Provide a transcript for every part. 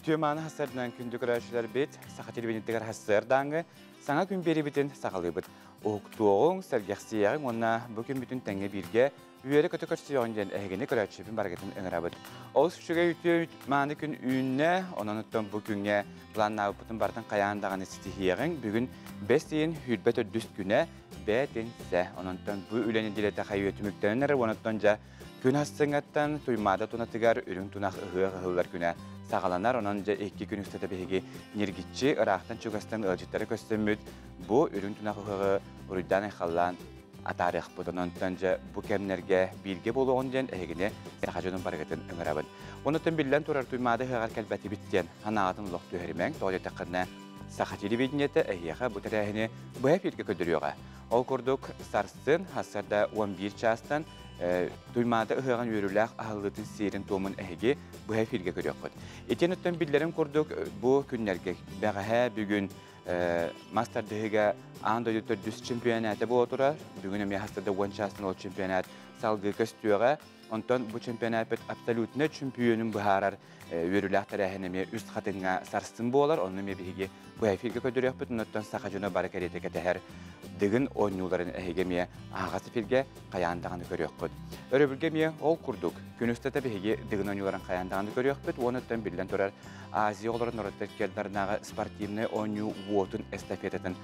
Ütümanı hasardan kündük öğrenciler bit, sağa televizyon hasardan sana gün beri bitin sağlığı bit. Oğuktuğun, sergahsiyeğin ona bugün bütün tenge birge üyeli kötü kaçtığından ehgeni öğrencinin barakatın önerabıt. O şuraya ütümanı gün ünne, onun üstün bugüne planla bütün bardan kayağındağın istihiyeğin bugün 5 yıl hüdbet ödüst güne bedense. Onun üstün bu üleni dilete hayyötümükten önerir, onun üstünce gün hastığından tuymada tunatıgar, ürün tunak ıhılar güne. Sağalanar, onunca 2 gün üstede bihigi nirgitçi, Irak'tan çıgastan ılcıtları köstümüd. Bu ürün tunakığı uruddan ekhallan atarıq budan. Onunca bu kemlerge bilge bolu ondan ehgini sağacının barakatın öngörabın. Onundan billen turar tuymada hıgar kelbeti bitten hanağatın loq tüherimen, doğru takırına sağacili bilniyete ehiyaka bu terahini bu hep ilgi ködürüyorga. Ol kurduk sarsın, hasarda 11 çastan duymada ıhıgan yürürlük ahıllıtın sirin tomun ehgi bu hep ilgi ködürüyorga. Etenütten billerim kurduk bu günlerge. Beğe bugün Master Dehega anda yutur düz çempiyonatı bu oturar. Bugün emi hastada 10 çastan o çempiyonat salgı köstüyorga. Ondan bu çempiyonat bet absolut ne çempiyonun bu harar yürürlük tarihine üst katına sarsın bu olar. Onun emi bihigi bu hep ilgi ködürüyorga. Ondan sağacına barakarete keteher dığın oyuncuların ehegemiye ağası filge kayandağını görüyoruz. Öyle bilgemiye ol kurduk. Günüste de bihigi dığın oyuncuların kayandağını görüyoruz. Ondan bilden durar Aziya olarak Norotterkellerine sportivne oyuncu votun estafetetin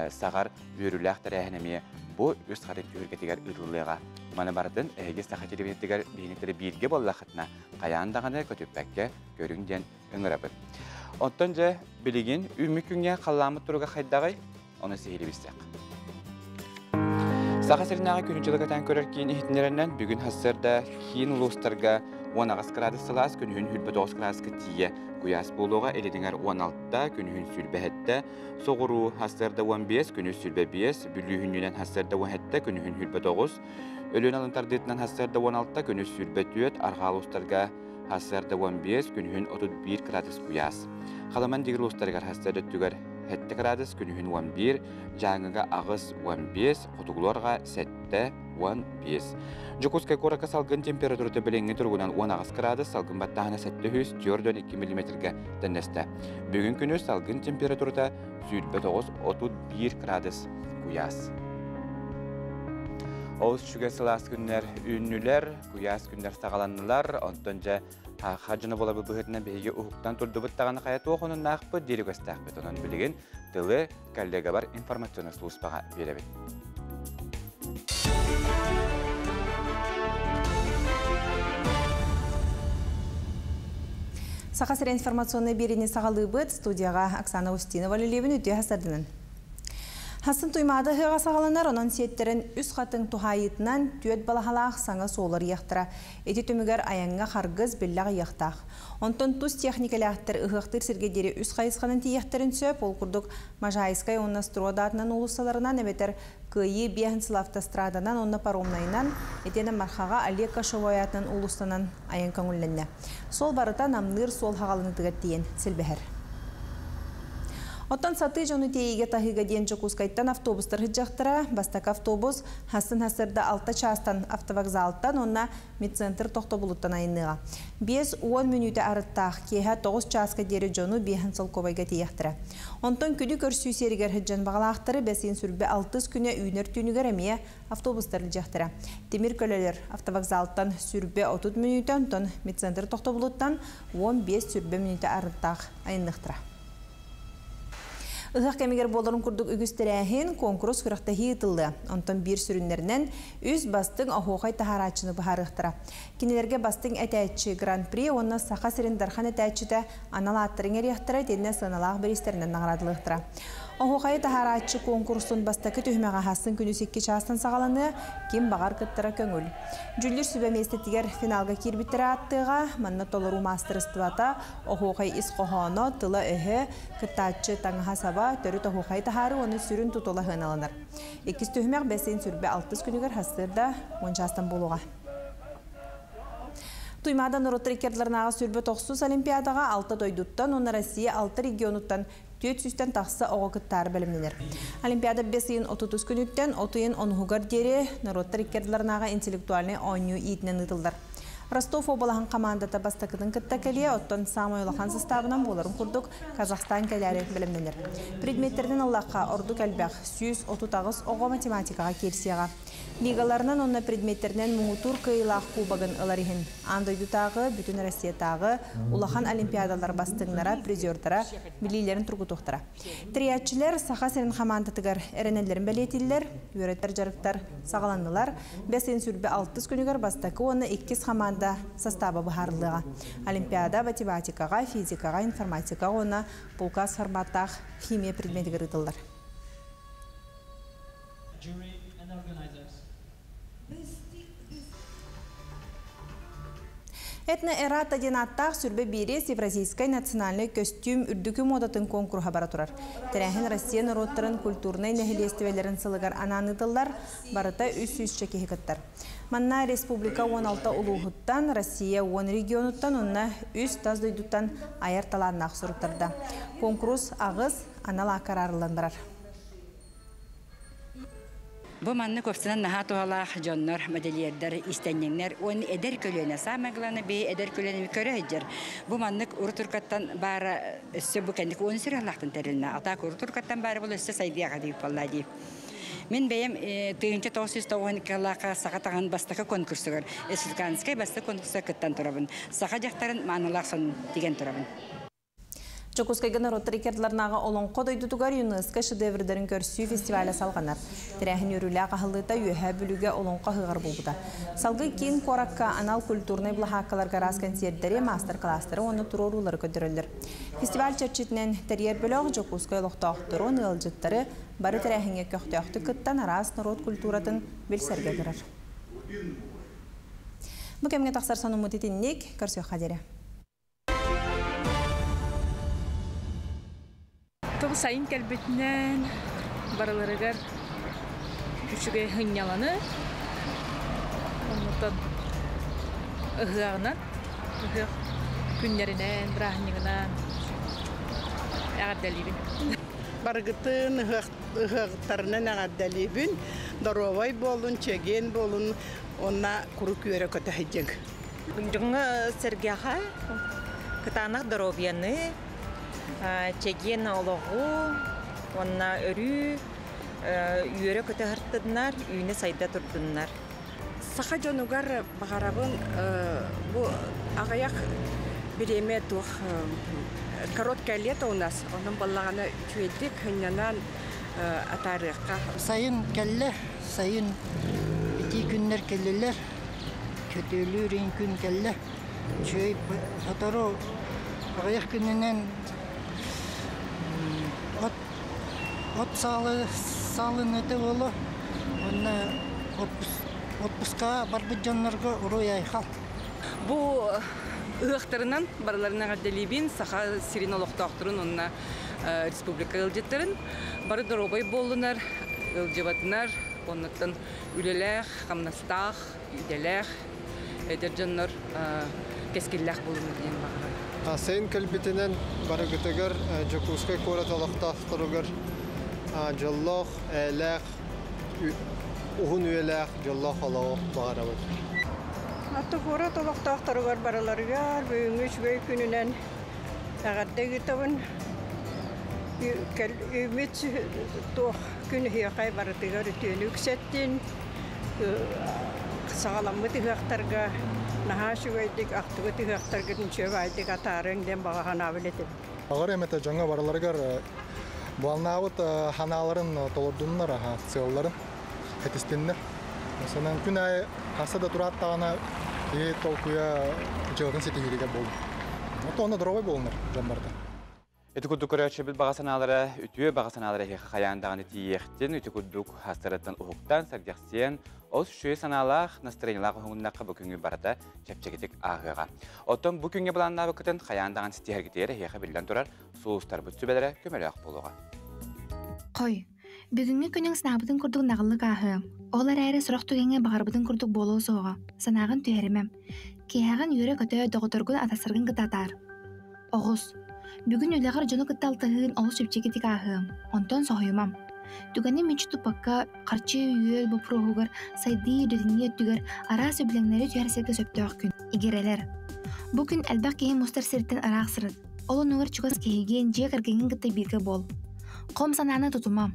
sağar yürürlük tarihine bu üst katın hürgetiger ırılığa manabardın ehege sağacı devlettiger bihinitleri bilge bollakatına kayandağını kötüpbekke göründen öngörabın. Ondan biligin ümükünge kallamı turuga haydağay onu sihiri bilsek. Sağa sırnağa günücülük atan körerkeyin ihtinlerinden bugün hasırda kiyin uluslarga 10 gradus sılas günün hülbe 9 gradus tiye kuyas buluğa eledinger 16'da günün sülbehette soğuru hasırda 15 günün sülbe 5 bülühününen hasırda 17'da günün hülbe 9 ölün alıntardıtından hasırda 16'da günün sülbe 4 arxaluslarga hasırda 15 günün 31 gradus kuyas Halaman digir uluslarga hasırda tüger 7 gradus günün 11, жаңыга ağız 15, kutugularga 7, 15. Jokuska koraka salgın temperatürü bilingi turgunan 10 ağız gradus, salgın battahına 704 mm denneste. Bugün günü salgın temperatürü sülbe 9, 31 gradus kuyas. Oğuz şüge sılas günler ünlüler, kuyas günler sağalanlılar, ondanca hacını bola bıhırına beyge uhuktan turdu bıttağını kayatı oğunun nağıpı deri göstağıpet. Onun bilgin tılı kollega var informasyonu sluçpağa verebet. Сақасыр информационный беріне сағалы бұд студияға Оксана Устинова лелевін өте хасардының. Хасын туймады хыға сағаланар, онын сеттерін үс қатын тухайытынан түйет балахалақ саңа солар яқтыра. Эти төмігер аяңға қарғыз біллағы яқтақ. Онтон тұз техникалақтыр ұғықтыр сіргедері үс қайысқанын тияқтырын сөп, ол күрдік Можайскай онна стродатынан ұлысаларынан әбетер күйі бияхынсыл автостраданан онна паромнайынан етені мархаға Олег Кашоваятынан ұлыстанан аяң көңілінне. Сол барыта намныр сол хағалыны тігіттейін сілбәхір. Оттан саты жоны тейге тахыга ден жокускайттан автобустар хыджақтыра, бастак автобус хасын-хасырда 6 частан автовокзалттан, онна медцентр тоқтобулуттан айыныға. 5-10 минуты арыттақ, кейха 9 часка дері жону бейхін солковайға тейяқтыра. Онтан күді көрсүй серігер хыджан бағалақтыры, бәсейін сүрбе 6 күне үйнер түнігер әмее автобустар хыджақтыра. Темир көлелер автовокзалттан сүрбе 30 минуттан, онтан медцентр тоқтобулуттан 15 сүрбе минуты арыттақ айынықтыра. Ұзақ кәмегер боларын күрдік үгістерәхін конкурс күріқті хейтілді. Онтан бір сүрінлерінен үз бастың охуғай тахарачыны бұхарықтыра. Кенелерге бастың әтәтші гран-при, онына сақа сірін дархан әтәтшіті аналаттырың әрияқтыра, деніне сыналақ бірістерінен нағырадылықтыра. Охуғай тахарачы конкурсын бастақы түймеға хасын күні 8 частан сағаланы кем бағар кыттыра көңіл. Жүлдер сүбәместетігер финалға кербіттірі аттыға, манна толыру мастырыстывата, охуғай исқоғаны тылы өхі кыттачы таңға саба төрі охуғай тахары оны сүрін тұтыла ғыналаныр. 2 түймеғ бәсейін сүрбе 6 күнігер хастырда 10 частан болуға. Туймада Нұротырекердлерінаға сүрбе 9 олимпиадаға 6 дойдуттан, оны Россия 6 регионуттан түйет сүстен тақсы оғы күттары бөлімнелер. Олимпиада 5 30 күніттен 30 10 дері Нұротырекердлерінаға интеллектуальный ойну иетінен ұтылдар. Ростов обалахан командата бастакыдын кыттакалия оттон Самойлахан составынан боларын курдук Казахстан кәләре билимнелер. Предметтерден Аллахка ордук әлбәк 130 ого математикага керсияга. Лигаларынан онна предметтернен муңутур кыйлах кубагын ыларихин. Андойдутагы, бүтүн Россиятагы улахан олимпиадалар бастыңнара, призердара, билилерин тургутуктара. Триятчылар саха серин командатыгар эренелерин белетиллер, үйреттер жарыктар сагаланнылар. 5 сүрбе 6 күнүгөр бастакы оны 2 команда составы бахарлыга. Олимпиада математикага, физикага, информатикага оны пулкас форматтах химия предмети кырдылар. Этно-эрата денаттақ сүрбе берес Евразийской национальный костюм үрдікі модатын конкурға бара турар. Тәрәхін Россия народтарын культурный нәхилестівелерін сылығар ананыдылар, барыта үс-үс чекеге кыттар. Манна республика 16 улуғыттан, Россия 10 регионуттан, онна үс таз дойдуттан аяр таланнақ сұрыттарда. Конкурс ағыз анала карарылан барар. Bu manны көпсінен наға туғалақ жоннар, моделердер, истеннеңдер, оны әдер көліне самағыланы бей әдер көліне көрі әдер. Бұл манны ұртұрқаттан бары өсі бұл кәндік оны сүрі алақтың тәріліне. Атақ ұртұрқаттан бары бұл өсі сайдияға дейіп болла дейіп. Мен бәйім түйінші 912 алақа сағатаған бастықы конкурсығыр. Эсілканскай бастық конкурсы күттан тұрабын. Саға жақтарын маңылақ сон деген тұрабын. Чокускайга народ рекордларнага олонқо дойдутугар ЮНЕСКО шедеврдерин көрсүү фестиваля салганар. Тирәһин үрүлә кахылыта юһә бүлүгә олонқо хыгар булбуда. Салгы кин коракка анал культурный блахакалар гарас концерттери, мастер-класстары оны турорулар көтөрөлдөр. Фестиваль чарчитнен терьер бөлөг Чокускай лохтоохтуру нылжыттары бары тирәһингә көктөктү кыттан арас народ культуратын билсерге кирер. Бу кемге тахсар санумут итинник көрсө хадере. Тоғы сайын кәлбетінен барыларығар күшіге хыняланы, онытан ұғығынан, ұғық күнлерінен, бірағынығынан әғаддәлейбін. Барғытын ұғықтарынан әғаддәлейбін, даровай болын, чеген болын, онна күрі күйері көті хеджен. Бұндыңы сәргеға кытанақ даровияны, чеген олығы, онна өрі, үйері көті ғырттыдынар, үйіне сайда тұрдынар. Сақа жонугар бағарабын бұл ағаяқ біреме тұқ короткая лето у нас, оның балағаны чуедік хүнненан атарыққа. Сайын кәлі, сайын біті күннер кәлілер, көтелі рейін күн кәлі, чөй сатару ағаяқ күнінен от салын өте болу, оны отпусқа барбы жанларға ұрой айқал. Бұл ұғықтарынан барыларына ғадделейбін, сақа сирин олықтақтырын, онына республика ылжеттірін. Бары дұробай болынар, ылжеватынар, онықтан үлеләқ, қамнастақ, үйделәқ, әдер жанлар кескелләқ болынар дейін бағырай. Сайын кәлбетінен бары күтігір Чокускай көрет олықтақтырығыр жаллақ, әләқ, ұғын үйеләқ, жаллақ алауы бағарабыр. Атты көрет олықтақтырығыр барыларығар, бүйінгіш бөй күнінен әғадда кетуін, үміт тоқ күн хияқай барытығар үтіні үксеттін, сағаламы тығақтарға наха шуайдик ақтығы тығақтарғын шөп айдик атарың ден бағахан абілетім. Ағыр әметі жаңа барыларығар бұалнауыт ханаларын толырдыңдар, целларын, әтістендер. Сонан күн ай қасада тұраттағына толқуя жылғын сетігерге болды. Оны дұровай болыныр жамбарда. Эти курдук көрәтші бағасаналары, үтіе бағасаналары хеқі қаяндағаны тиектен, үті курдук хастыраттан ұғықтан сәрдяқсен, Оз шүйе саналақ настроениялағы ғыңыннаққа бүкінгі барда чәпчекетік ағыға. Оттан бүкінге бұланна бүкітін қаяндаған стихергетері хеқі білден тұрар соғыстар бүтсібелері көмелі ақ болуға. Қой, бүгінгі күнің сынабыдың күрдік нағылық ағы. Олар әрі сұрақ түгенге бағарбыдың күрдік болу соға. Санағын түйерімем. Кейхағын үйері көтөе доғытыргын атасырғын қытатар. Оғыз, бүгін өліғар жоны қытталтығын олыс чәпчекетік ағым. Онтан соғымам. Түгәне менчі тупакка қарчы үйел бұпырғығыр, сайды үйредіңе өттігер, ара сөбіліңнері түйәрсеге сөптіғ күн. игерелер. Бу күн әлбәк кейін мустар сирттен арақ сырыт. Олы нүгір чугас кейген жек аргенген гытта бирге бол. Қом сананы тутумам.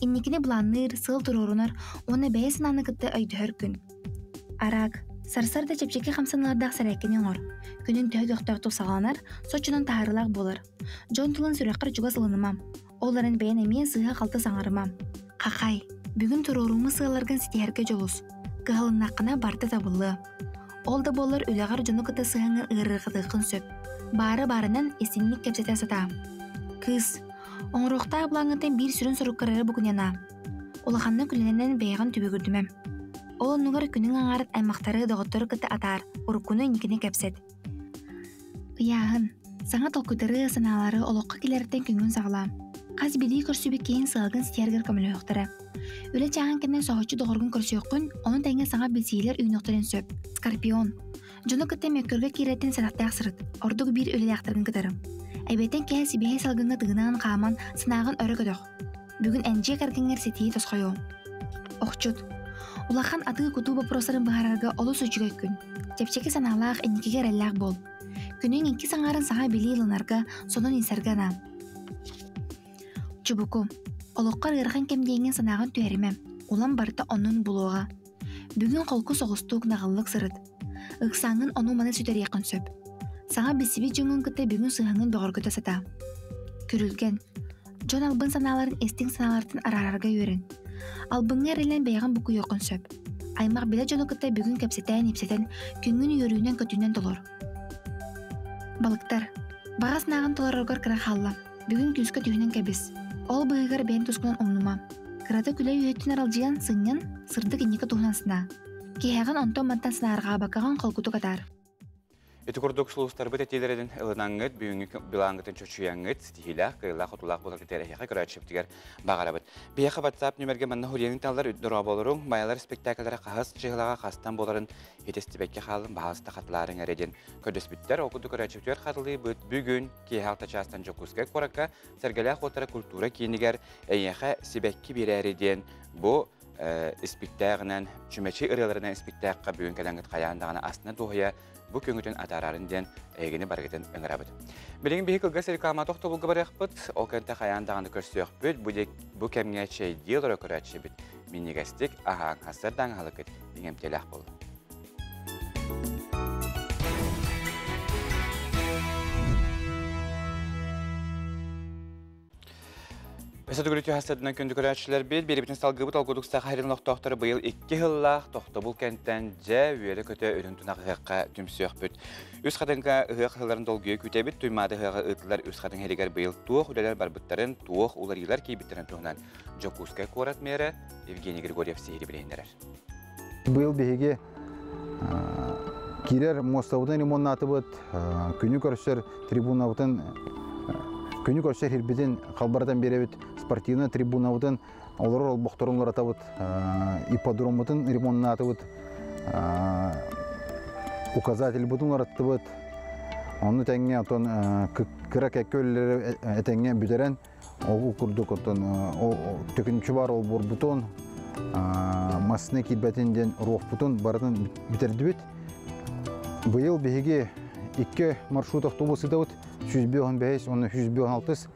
Инникіне бұланныр, сыл тұрурунар, оны бәйе сананы гытта өйдіхөр күн. Арақ, сарсарда чепчеке қамсаналардақ сәрәккенен ор. Күнін түйдіқтіқту сағаланар, сочынан тағарылақ болар. Жон тылын сүрәққыр чугас ылынымам. Оларын бәйен әмен сыға қалты саңарымам. Қақай, бүгін тұрурумы сығаларған сетиярге жолус. Кығылыннаққына барты табылы. Ол да болар үләғар жону кыты сығыңын ығырғыдықын сөп. Бары-барынан есінник кәпсеті сата. Кыз, оңырықта бұлаңытын бір сүрін сұрыққырары бүгінена. Олақанны күленінен бәйған түбі көрдімем. Ол нұғыр күнің аңарыт аймақтары доғыттыры кыты атар, ұрыққыны некіне кәпсет.Ияғын, саңа толкудары саналары олыққа келерден күнгін сағыла. Қаз беді көрсібі кейін сығылғын сетергер көмілі өқтірі. Өлі чағын кенен соғычы доғырғын көрсі өққын, оның тәңе саңа білсейлер үйнөқтірін сөп. Скорпион. Жоны күтті меккөрге кереттен садақтақ сырыт. Ордығы бір өлі яқтырын кітарым. Әбеттен кәе сібейе салғынға дығынаған қаман сынағын өрі көдіқ. Бүгін әнже кәргіңер сетейі тосқойу. Оқчут. Улахан атығы күту бопросарын бағарарға олы сүчігі күн. Тепчекі саналақ әнекеге рәлләқ бол. Күнің инкі саңарын саға білі илынарға, сонын инсәргана. Чубуку. Олыққар ырған кемдейінген санағын түйерімем. Улан барты оның бұлуға. Бүгін қолқы соғыстуық нағылық сырыт. Үксаңын оны маны сүтер яқын сөп. Саңа бесіби жүңін күтті бүгін сығыңын бұғыр күті сата. Күрілген. Жон албын саналарын естің саналардың арарарға өрін. Албыңға әрелен бәйған бұқы yoqын сөп. Аймақ біле жоны күтті бүгін кәпсетәйін епсетен күнгін үйерүйінен көтінен толыр. Балықтар. Бағас нағын толар орғар кіра қалла. Бүгін күнскі түйінен кәбіз. Ол бұғығар бәйін тұсқынан омнума. Кыраты күлі үйеттін аралжыян сыңнен сырдық инекі туғынан сына. Кейхағын онтон мантан сынарға бақаған қолқұты қатар. Эти курдук слустар бит этилерден ылынаңыт, бүйүнгү билаңгытын чөчүйәңгыт, стихилах, кыйлах, отулах болар кетерехе көрәтшептигер бағарабыт. Бияқы WhatsApp нөмерге манна хурияның талдар үддіруа болырың, майалар спектакльдары қағыз жығылаға қастан боларын етестібекке қалын бағасты қатыларын әреден. Көдөс біттер оқуды көрәтшептігер қатылы бұд бүгін кейхалта частан жокуске қораққа сәргелях отары культура кейінігер әйеқі сибекке бір әреден бұ спектакльнан чүмәчі ырыларынан спектакльға бүгін кәләңгіт қаяндағына астына туғыя bu köngütün atararından egini baragıdan öngörabıt. Bilin bir kılgası reklama toxtu bulgu baraqbıt, o kente xayandağını körsüyöqbüt, bu kemge çey diyalora köratçıbıt. Minnigastik, ahang hasırdan halıkıt, dingem telaq bol. Esat gürütü hasırdan köndü köratçılar bir bitin salgıbıt alguduksa xayırın oqtoqtarı bıyıl 2 yıllaq toxtu bul kentten je üyeli kötü ölüntün ağıqqa tümsüyöqbüt. Üs xadınqa ığıq dolguya kütebit, tuymadı ığığı ıtılar üs xadın heligar bıyıl tuğ üleler barbıtların tuğ ular yıllar keybittirin tuğunan Jokuskay korat meri Evgeniy Grigoryev seyri bileyindirer. Bıyıl bihigi kirer Mostavudun limonatı bıt, künü körüşler tribunavudun Күні көрсер хирбетін қалбардан беребет спортивный трибунавытын олар ол бұқтырынлар атабыт, ипподромытын ремонтына атабыт, указатель бұтынлар аттыбыт. Оны тәңге кіра кәккөлері әтәңге бүтерен, ол күрдік төкінші бар ол бұр бұтын, масыны келбәтінден рух бұтын барытын бүтерді бет. Бұйыл бейге 2 маршрут автобусы да 105, оны 106,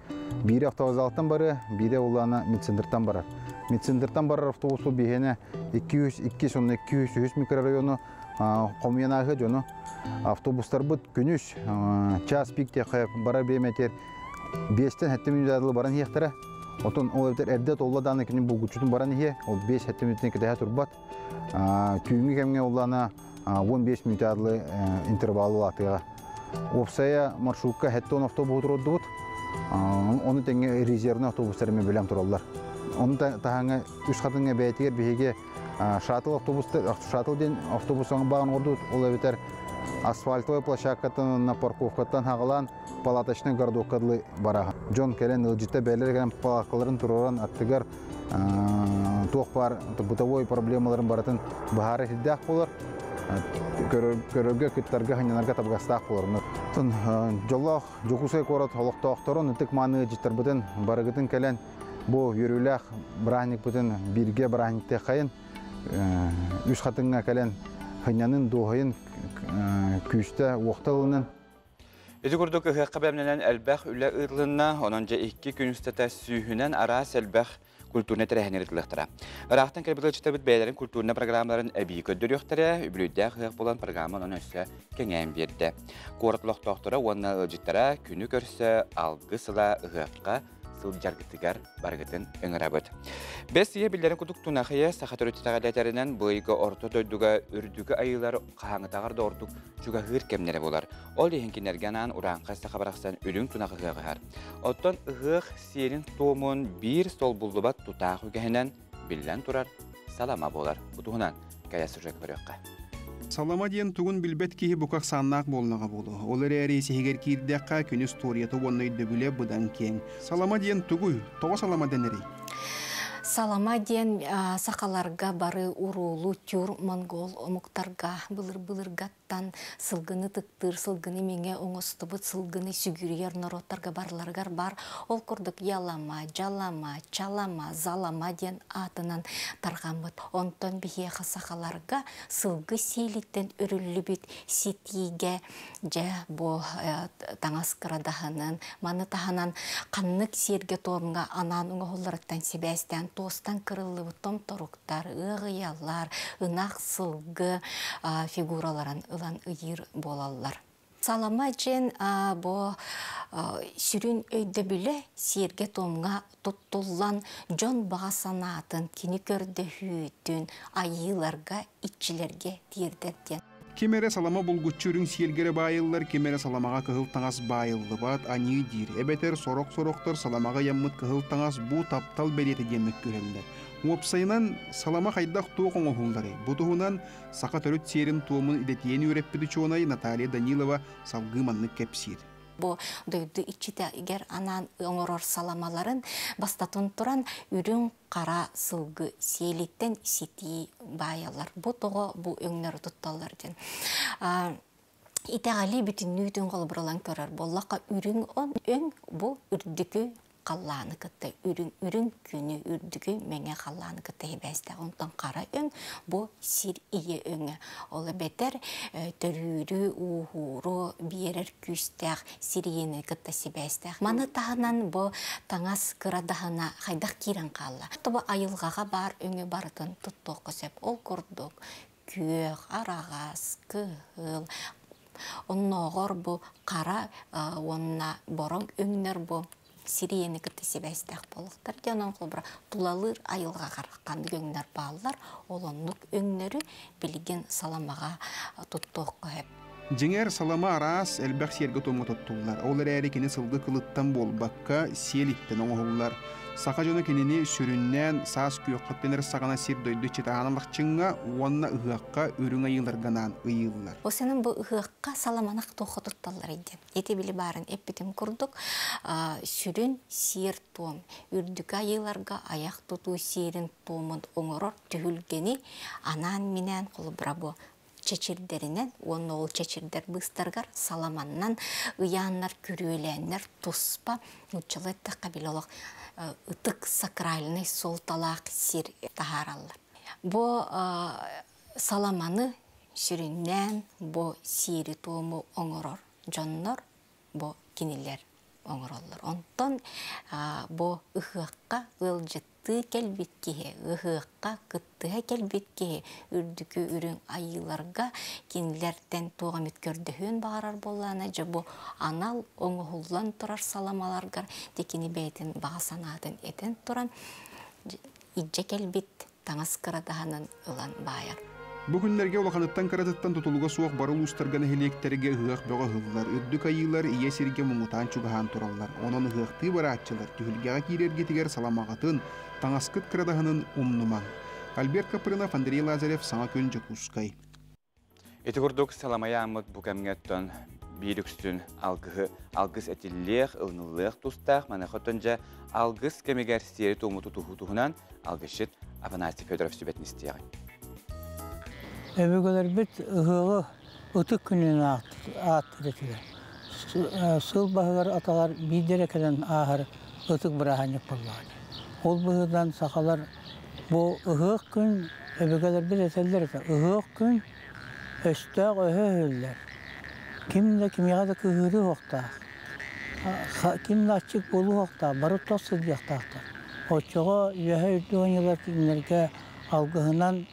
бiri автовокзалдан бары, бiri оланы медцентрдан барар. Медцентрдан барар автобусу бейгені 200 микрорайону қомиянағы жону автобустар бұд күніш час пикте қаяқ барар бейметер 5-тен 7 минутадылы баран ектірі. Отын ол өтер әрдет олладаны кені бұл күчітін баран ие, ол 5-7 минуттен кедеге тұрбат. Түйінгі кәмге оланы 15 минутадылы интервалы атыға. Опсая маршрутка 7 автобус тұрды бұд. Оны тәңге резервны автобустарымен бөлем тұралар. Оны тағаңа үш қатынға бәйтігер бейге шаттл ден автобусыңы бағын орды. Ол өтер асфальтовый площадкаттан на парковкаттан ағылан палаточный городоккадылы бараға. Джон кәлен ылжитта бәлерген палақыларын тұроран аттығар тоқ бар бытовой проблемаларын баратын бағары хиддақ болар. Көрөбге күттәргә ханянарга табгастак булыр. Жоллах Жокусай корат халыктактарын үтик маны җитәрбеден барыгытын кәлән бу йөрүләх браник бүтән бирге браникте кайын үш хатынга кәлән хынянын доғайын күшті уақталынан. Эти курдук ыхакка бәмненен әлбәх үлі ырлынна, ононжа 2 күн үстәтә сүйхінен арас әлбәх культурны тәрәхінер ытылықтыра. Ырақтан кәлбіл өчтәбіт бәйлерін культурна программаларын әбей көддір өқтірі, үбілүйдә ыхак болан программа оның өсі кәңәйін берді. Қорытлық тоқтыры онына ылжыттара күні көрсі алғы сыла ыхакка жаргытыгар баргытын өңірабыд. Бес сие білдерін күдік тұнақия сақат өреттіға дәтерінен бұйғы орта дойдуға үрдігі айылар қағаңытағарды ордық жүға ғыр кемнері болар. Ол ехенкенергенан ұранға сақабарақсан үлің тұнақыға ғығар. Оттан ұғық сиерін туымын бір сол бұлдыбат тұтақ үгәйінен білден тұрар салама болар. Бұтығынан кәясы жүк көріққа. Салама дейін туғын білбет кейі бұқақ саннақ болнаға болу. Олар әресі хегер кейірдеққа күні сторияты онны үдді бұдан кен. Салама дейін туғый, тоға салама дәнерей. Салама дейін сақаларға бары урулу тюр монгол омуқтарға бұлыр-бұлырғаттан сылғыны тұқтыр, сылғыны менге оңыстыбыт, сылғыны сүгірер нороттарға барларғар бар. Ол күрдік ялама, жалама, чалама, залама дейін атынан тарғамыд. Онтон бігеға сақаларға сылғы сейліктен үрілі бүт сетиге жа бұ таңас қырадағының, маны тағынан қаннық серге торынға анан ұңғылырыттан себәстен тостан кырылы том торуктар, ығыялар, ынақ сылғы фигураларын ылан ыйыр болалар. Салама жен бұ сүрін өйді білі серге томға тұттылан жон баға санатын, кені көрді хүйтін айыларға, итчілерге тирдерден. Кемере салама бұлғытчы үрін сиелгері байылылар, кемере саламаға кығыл таңас байылы бат, ани дир. Әбетер сорок-сороқтар саламаға яммыт кығыл таңас бұ таптал бәлеті демік көрелілер. Уапсайынан салама қайдақ туғын оғылдары. Бұтығынан сақа төрет серін туымын идетиен өреппіді чуынай Наталья Данилова салғыманны кәпсир. Бу дойду ичите егер анан оңорор саламаларын бастатын туран үрүн кара сылгы сейлиттен сити байалар. Бу того бу өңнөр тутталардын. Итегали бүтүн нүйдүн кол буралан көрөр. Боллака үрүн он өң бу үрдүкү қалланы кытты үрүн күнү үрдүгү меңе қалланы кытты хебесте онтон кара өң бу сир ие өңө ол бетер төрүрү ухуру биерер күстәк сириени кытты себесте маны таханан бу таңас кырадахана хайдак кирен калла тоба айылгага бар өңө бартын тутток көсөп ол курдук күйөк арагас кыл онногор бу кара онна борон өңнөр бу Сириені кірті себәстәк болықтар. Дянан қолбыра тулалыр айылға қараққан өңнер балылар, олонлық өңнері білген саламаға тұттық қойып. Жеңер салама арас әлбәқ сергі томғы тұттылар. Олар әрекені сылғы қылыттан бол баққа селіттен оңғылар. Сақа жоны кенені сүріннен саас күйоққаттенер сағана сер дойды четағаналық чыңға, онына ұғаққа өрің айыларғанан ұйылылар. Осының бұл ұғаққа саламанақ тоқы тұтталар еді. Еті білі барын әппетім күрдік, сүрін сер том. Үрдік айыларға аяқ тұту серін томын оңырыр түгілгені анан менен қолы бұра бұл. Чечирдеринен, оны ол чечирдер быстаргар саламаннан ыяннар күрөленнер туспа учылетта кабилолог ытык сакральный сол талак сир тахараллар. Бо саламаны сүрүннен бо сири тому оңорор жоннор бо кинилер оңороллар. Онтон бо ыхыкка ылжыт келбетке, ұғыққа, күттіға келбетке, үрдікі үрін айыларға кенілерден тоғам өткөрдіхін бағарар болана, жабу анал оңғылан тұрар саламаларғар, декені бәйтін баға санатын етен тұран, иджа келбет таңыз қырадағанын ұлан байар. Бүгінлерге олақаныттан қаратыттан тұтылуға суақ барыл ұстарғаны хелектерге ұғық бұға ғылылар, үрдік айылар ие серге мұңытан чүгіған тұралар. Оның ұғықты бар атчылар, түхілгеға кейлерге тегер саламағатын, таңасқыт қырадағының ұмныман. Альберт Капринов, Андрей Лазарев, саңа көн Жакускай. Эти күрдік саламая амыт бұкамгеттон бейрікстін алғыз әтіллеғ, ұлныллеғ тұстақ, маны қотынжа алғыз кемегер сері тұмыты тұхутуғынан алғышыт Афанасий Федоров сүбетін істеғын. Эбегелер бит ыгылы ытык күнүн аттырытыр. Сыл багылар аталар бидерекеден ахыр ытык бираханып боллар. Ол быгыдан сакалар бу ыгык күн эбегелер бит этелдер. Ыгык күн Östök öhöller. Kimde kimyaga da kıhırı hokta. Kimde açık bolu hokta. Barut tosu diyaktakta. Oçoğa üyehe ürdüğün yıllar kimlerge algıhından,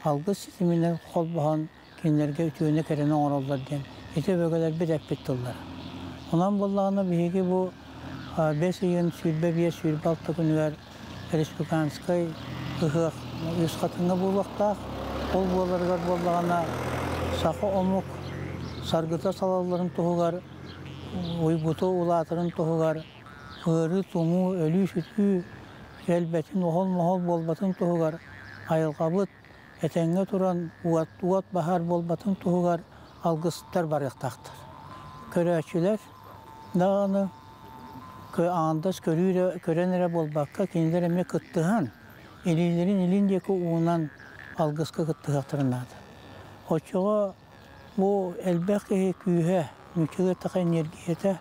algı sisteminden kolbahan kimlerge ütüğüne kerene orallar diyen. İte bölgeler bir epittiler. Ondan bollağına bir bu 5 yıl sürbe bir sürbe altı günler Respublikanskay ıhık yüz katında bulmakta. Ol bolargar bollağına sakı omuk sargıta salaların tohugar, uybutu ulatırın tohugar, hırı, tumu, ölü, sütü, elbetin, ohol bolbatın tohugar, ayılqabıt, etenge turan, uvat bahar bolbatın tohugar, algısıtlar barıqtaqtır. Körəçülər dağını andas körenere bolbaqqa kendileri eme kıttıhan, elilerin elindeki uğunan algıska kıttıqtırınadı. Oçoğa bu elbette kühe, mülküge tağı enerjiyete,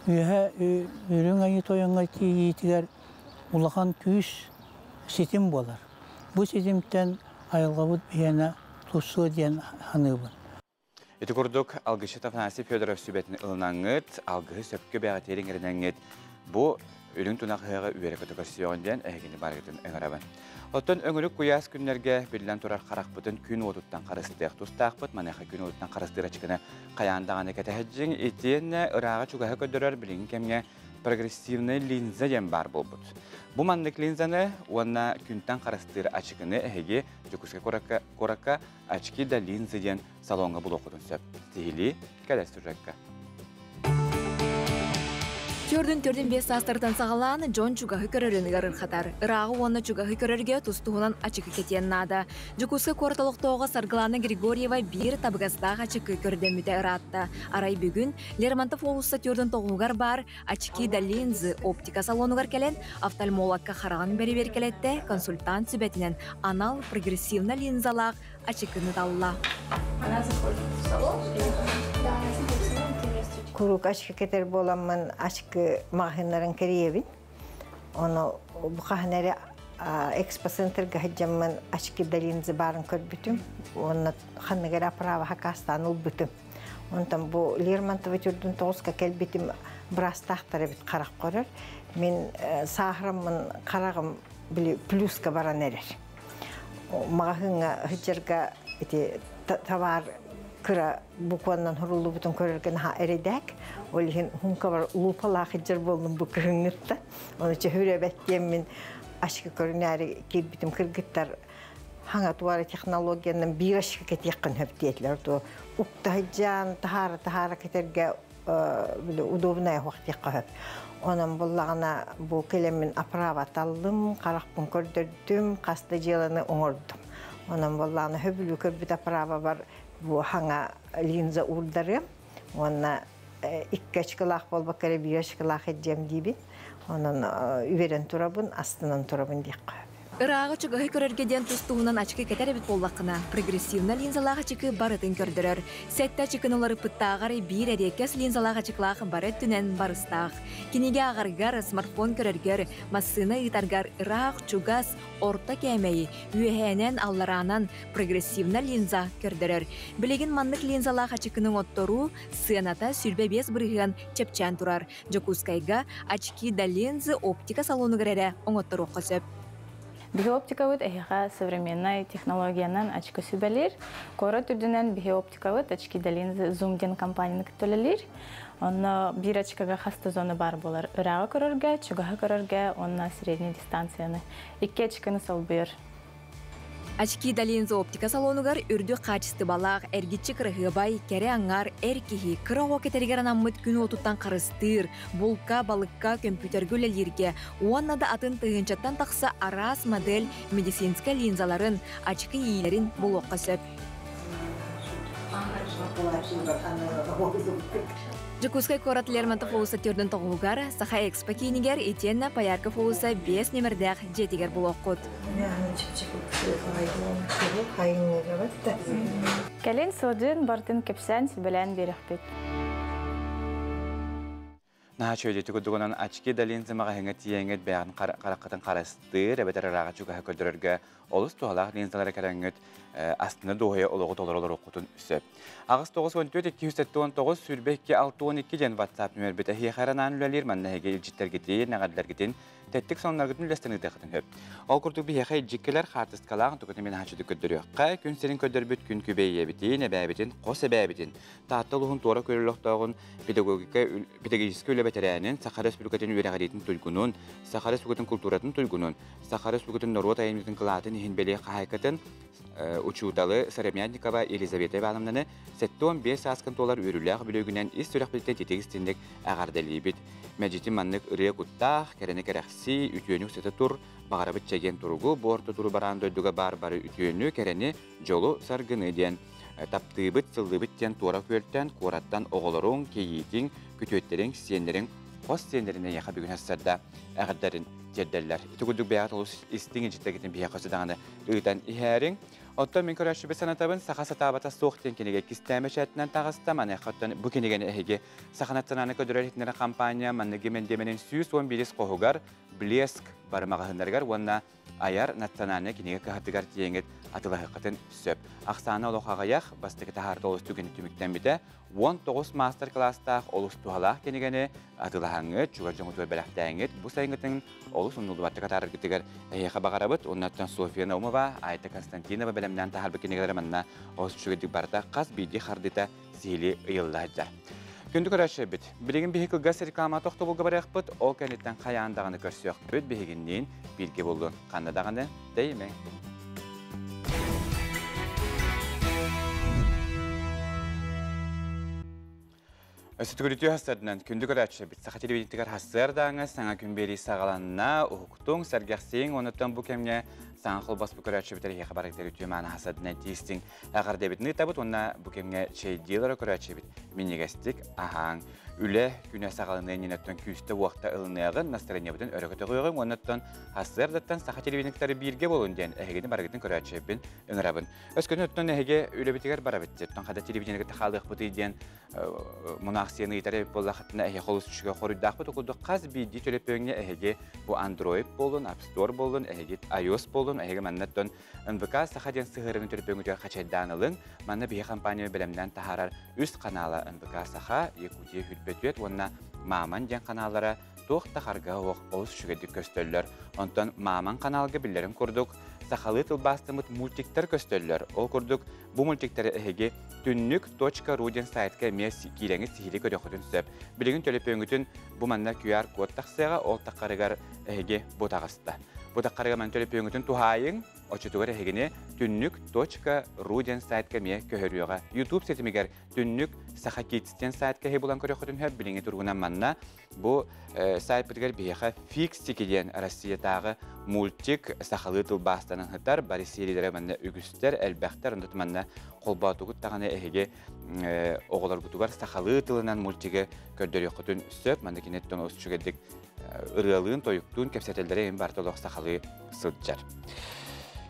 kühe ürün ayı toyanga ki yitiler ulağan küs sitim bolar. Bu sitimden ayılgabıt biyana tutsu diyen hanıbın. Eti kurduk algışı Tafanasi Fyodorov sübetini ılınanıt, algışı söpkü beğaterin erinenget. Bu ürün tunak hığı üyere kategorisiyon diyen ehgini bargıdın öngaraban. Ottun öngülük kuyas günlerge bilen turar qarakbıtın gün oduttan qarısıdıq tustaqbıt, manayqa gün oduttan qarısıdıq açıqını qayandağını ketehecin etiyenne ırağa çugağı ködürür bilin kemge progressivni linza yen bar bolbut. Bu mandık linzanı ona günten qarısıdıq açıqını ehegi Jukuska koraka açıqı da linza yen salonga bulokudun söp. Tihili kadar sürrekka. Төрдүн 5 састырдан сағалан Джон чугахы көрөрін ғарыр қатар. Ирағы оны чугахы көрөрге тұстуғынан ачықы кетен нада. Жукуска корталықтауға Саргыланы Григорьева бір табығастағы ачықы көрдеміде ыратты. Арай бүгін Лермонтов олысы төрдүн тоғуғар бар ачықы да линзы оптика салонуғар келен офтальмологқа қараған бері келетті консультант сүбетінен анал прогрессивна линзалақ ачықыны далла. Kuruk aşkı keter bolamın aşkı mağhinlerin keriyevin. Onu bu kahneri Expo Center gahicamın aşkı dalinzi barın körbütüm. Onu hanıgara prava hakastan ulbütüm. Ondan bu Lermontov türdün toğuzka kelbitim biraz tahtara bit karak korar. Min sahramın karagım pluska baran erer. Mağhına hıcırga tavar kıra bu konudan huruldu bütün körerken ha eredek. Olihin hunka var lupalı hıcır boldum bu kırıngıtta. Onun için hürebet yemin aşkı körünleri ki bütün kırgıtlar hangi tuvarı teknolojiyanın bir aşkı ket yakın hep diyetler. Uktahıcan tahara keterge udobnaya vakti yakahıp. Onun bullağına bu kelimin apravat aldım, karakpın kördürdüm, kastacılarını onurdum. Onun bullağına höbülü körbüt aprava var. Bu hanga linza urdarı, ona iki açıklık bol bakare bir açıklık edeceğim gibi, onun üveren turabın, astının turabın diye. Irağı çugağı körergeden tustuğundan açıkı keter bit bollaqına, progressivna linzalağı açıkı barıtın kördürür. Sette açıkınıları pıttağarı bir edekes linzalağı açıklığı barıt tünen barыстağ. Kinige ağargar smartfon körerger, masını itargar irağı çugas orta kemeyi, üyehenen allaranan progressivna linza kördürür. Bilegin manlık linzalağı açıkının ottoru, sığanata sürbe bez bırıgan çepçen turar. Jokuskayga açıkı da linzı optika salonu görere oңоттору қосып. Биооптикавыт эхиха современной технологиянан очко сүбелер. Кора түрдүнен биооптикавыт очки да линзы Zoom-ден компанияны күттөлелер. Онна бир очкага хаста зона бар болар. Ырага көрөргө, чугага көрөргө, онна средний дистанцияны. Икки очканы салбыр. Açki da linza optika salonугар үрдү качысты балак эргичи кырыгыбай кере аңар эркихи кыроо кетерген аммыт күнү отуттан карыстыр булка балыкка компьютергөлелерге уаннада атын тыгынчаттан такса арас модель медицинска линзаларын очки ийлерин булокка сөп. Жукускай корат Лермонтов олуса төрдүн тоғугар, Саха Экспо кейнигер Этьенна Паярков олуса 5 номердәк жетигер булоккут. Кәлен содын бартын кепсән сибелән берекпет. Naha şöyle tüküdüğünün açık dalin zımağa hengeti yenget beyan karakatan karastır, ebeter arağa çukaha köldürürge olus tuhalaq linzalara karanget aslında doğuya oluğu dolar okutun üsü. Ağız 9-14-279 sürbe 2-6-12 jen WhatsApp nümer bete hiyakaran ülelir manna hege ilcitler geti, nagadlar getin, tettik sonlar getin ülestenir dağıtın höp. Ol kurdu bir hiyaka ilcikkeler xartist kalağın tüküdü men haçı tüküdürüyor. Qay gün senin köldür büt gün kübeyye bitin, ebebitin, qos ebebitin. Taattaluğun doğru körülüqtağın pedagogik ülebeterənin Sakha Respublikatın üyəğəliyyətin tülgünün, Sakha Respublikatın kulturatın tülgünün, Sakha Respublikatın Norvat ayımızın kılatın ihinbeli qahaykatın uçudalı Saremyadnikova Elizaveta bağlamlarını 7-15 askan dolar ürüləq bölügünən is sürəq bilətən tetek istindik əğardəliyi bit. Məcidi manlıq ırıya quttaq, kərəni kərəxsi, ütüyönük səti tur, bağarabıt çəgən turgu, bu orta turu baran döldüge bar-barı ütüyönü kərəni jolu sargını diyen. Taptıbıt, sıldıbıt diyen tuara költten, kurattan oğuların, keyitin, kütüetlerin, siyenlerin, qos siyenlerinden yaqa bugün hasarda əğirlərin jeddeller. İtuguduk beyat olus istin ciddegitin bir yaqası dağını ıйtan ihərin. Otta min körəşü bir sanatabın saxa satabata soğuqten kenege kistəmə şəhətindən tağısda manı xattan bu kenegeni əhəge saxanatsananı ködürər hitnərə kampanya manı gemendemenin 111 qohugar Blesk barmağınlargar wanna ayar natsananı kenege qahatıgar tiyenget atıla haqqatın söp. Aqsana oloqağayaq bastıqı taharda olus tügeni tümükten bide 19 master class-taq olus tuhalaq kenegeni atılahangı çugarcamı tuğ bələxtəyingit bu sayıngıtın olus unuldu battıqa tarır gittigar əyyəqa bağarabıt onnattan Sofia Naumova, Ayta Konstantinova beləmdən taharba kenegələr manna olus çugardik barda qaz bidi xardita sihili ıyıllahıcar. Gündük öraşı bit. Biligin bihikil gaz reklama toxtu bulga baraq bit, ol kənitten qayandağını körsüyaq bit bihiginliğin bilgi buldun. Qannadağını değil mi? Ösütügülütü hasardınan gündük öraçı bit. Sağa televizyonlar hasardağına sana gün beri sağalanına uhuktun, sergəxsiyin, onutdan bu kemge sana qolbas bu öraçı biteri xabarlıkları ütüyü mana hasardından tiyistin. Əğər debitini tabut, ona bu kemge şey deyilir öraçı bit. Minnegestik, ahang. Üle güne sağalının yenetten küste vaqta ılınayağın настроениябытын örökөтө koyğun, onutdan hasardattan sağa televizyonları birge bolun diyen ehegini baragıtın öraçı bin ıngırabın. Öskönü ötten ehege üle bitiger barabitti. Ötten qada televizyonları taxaldıq bıtı diyen Monaqsiyani itarə bollaqatına ehege qolus düşüge qorudaq bıtı qoldu qaz bidi tölepöngü ehege bu Android bolun, App Store bolun, ehege iOS bolun, ehege mannattan NVK sağa diyen sığırını tölepöngü qaçaydan alın. Manna bir kampanya belemden taharar üst kanala NVK sağa Yakutiya Hülbetüet, onna Maman diyen kanallara toxta qarga olus şügedik köstöllər. Ondan Maman kanalga billerim kurduk. Saxalı tılbastımıt multikler köstöllər. O kurduk. Bu multikleri ehege tünnük.ru diyen saytka mes kilenge sihili körökütün söp. Biligin tölepöngütün bu manna QR kod taqsıga ol taqarıgar ehege bu tağısta. Bu taqarıga man tölepöngütün tuhayın oçutugar ehegini tünnük.ru diyen saytka me köhörüyoga. YouTube setimiger tünnük saxa kitsten saytka he bulan körökütün höp bilingi turgunan manna. Bu sayt bitiger biyaqa fix tikiden Rossiyadağı multik saxalı tılbastanın hıtar bari serilere manna ügüster elbəxtar ondat manna qolbatugut tağını ehege oğular butugar saxalı tılınan multike kördörüyoqutun söp manna kinetton os çügedik ırığalığın toyuktun kepsetelere en bartoloq saxalı sılcar.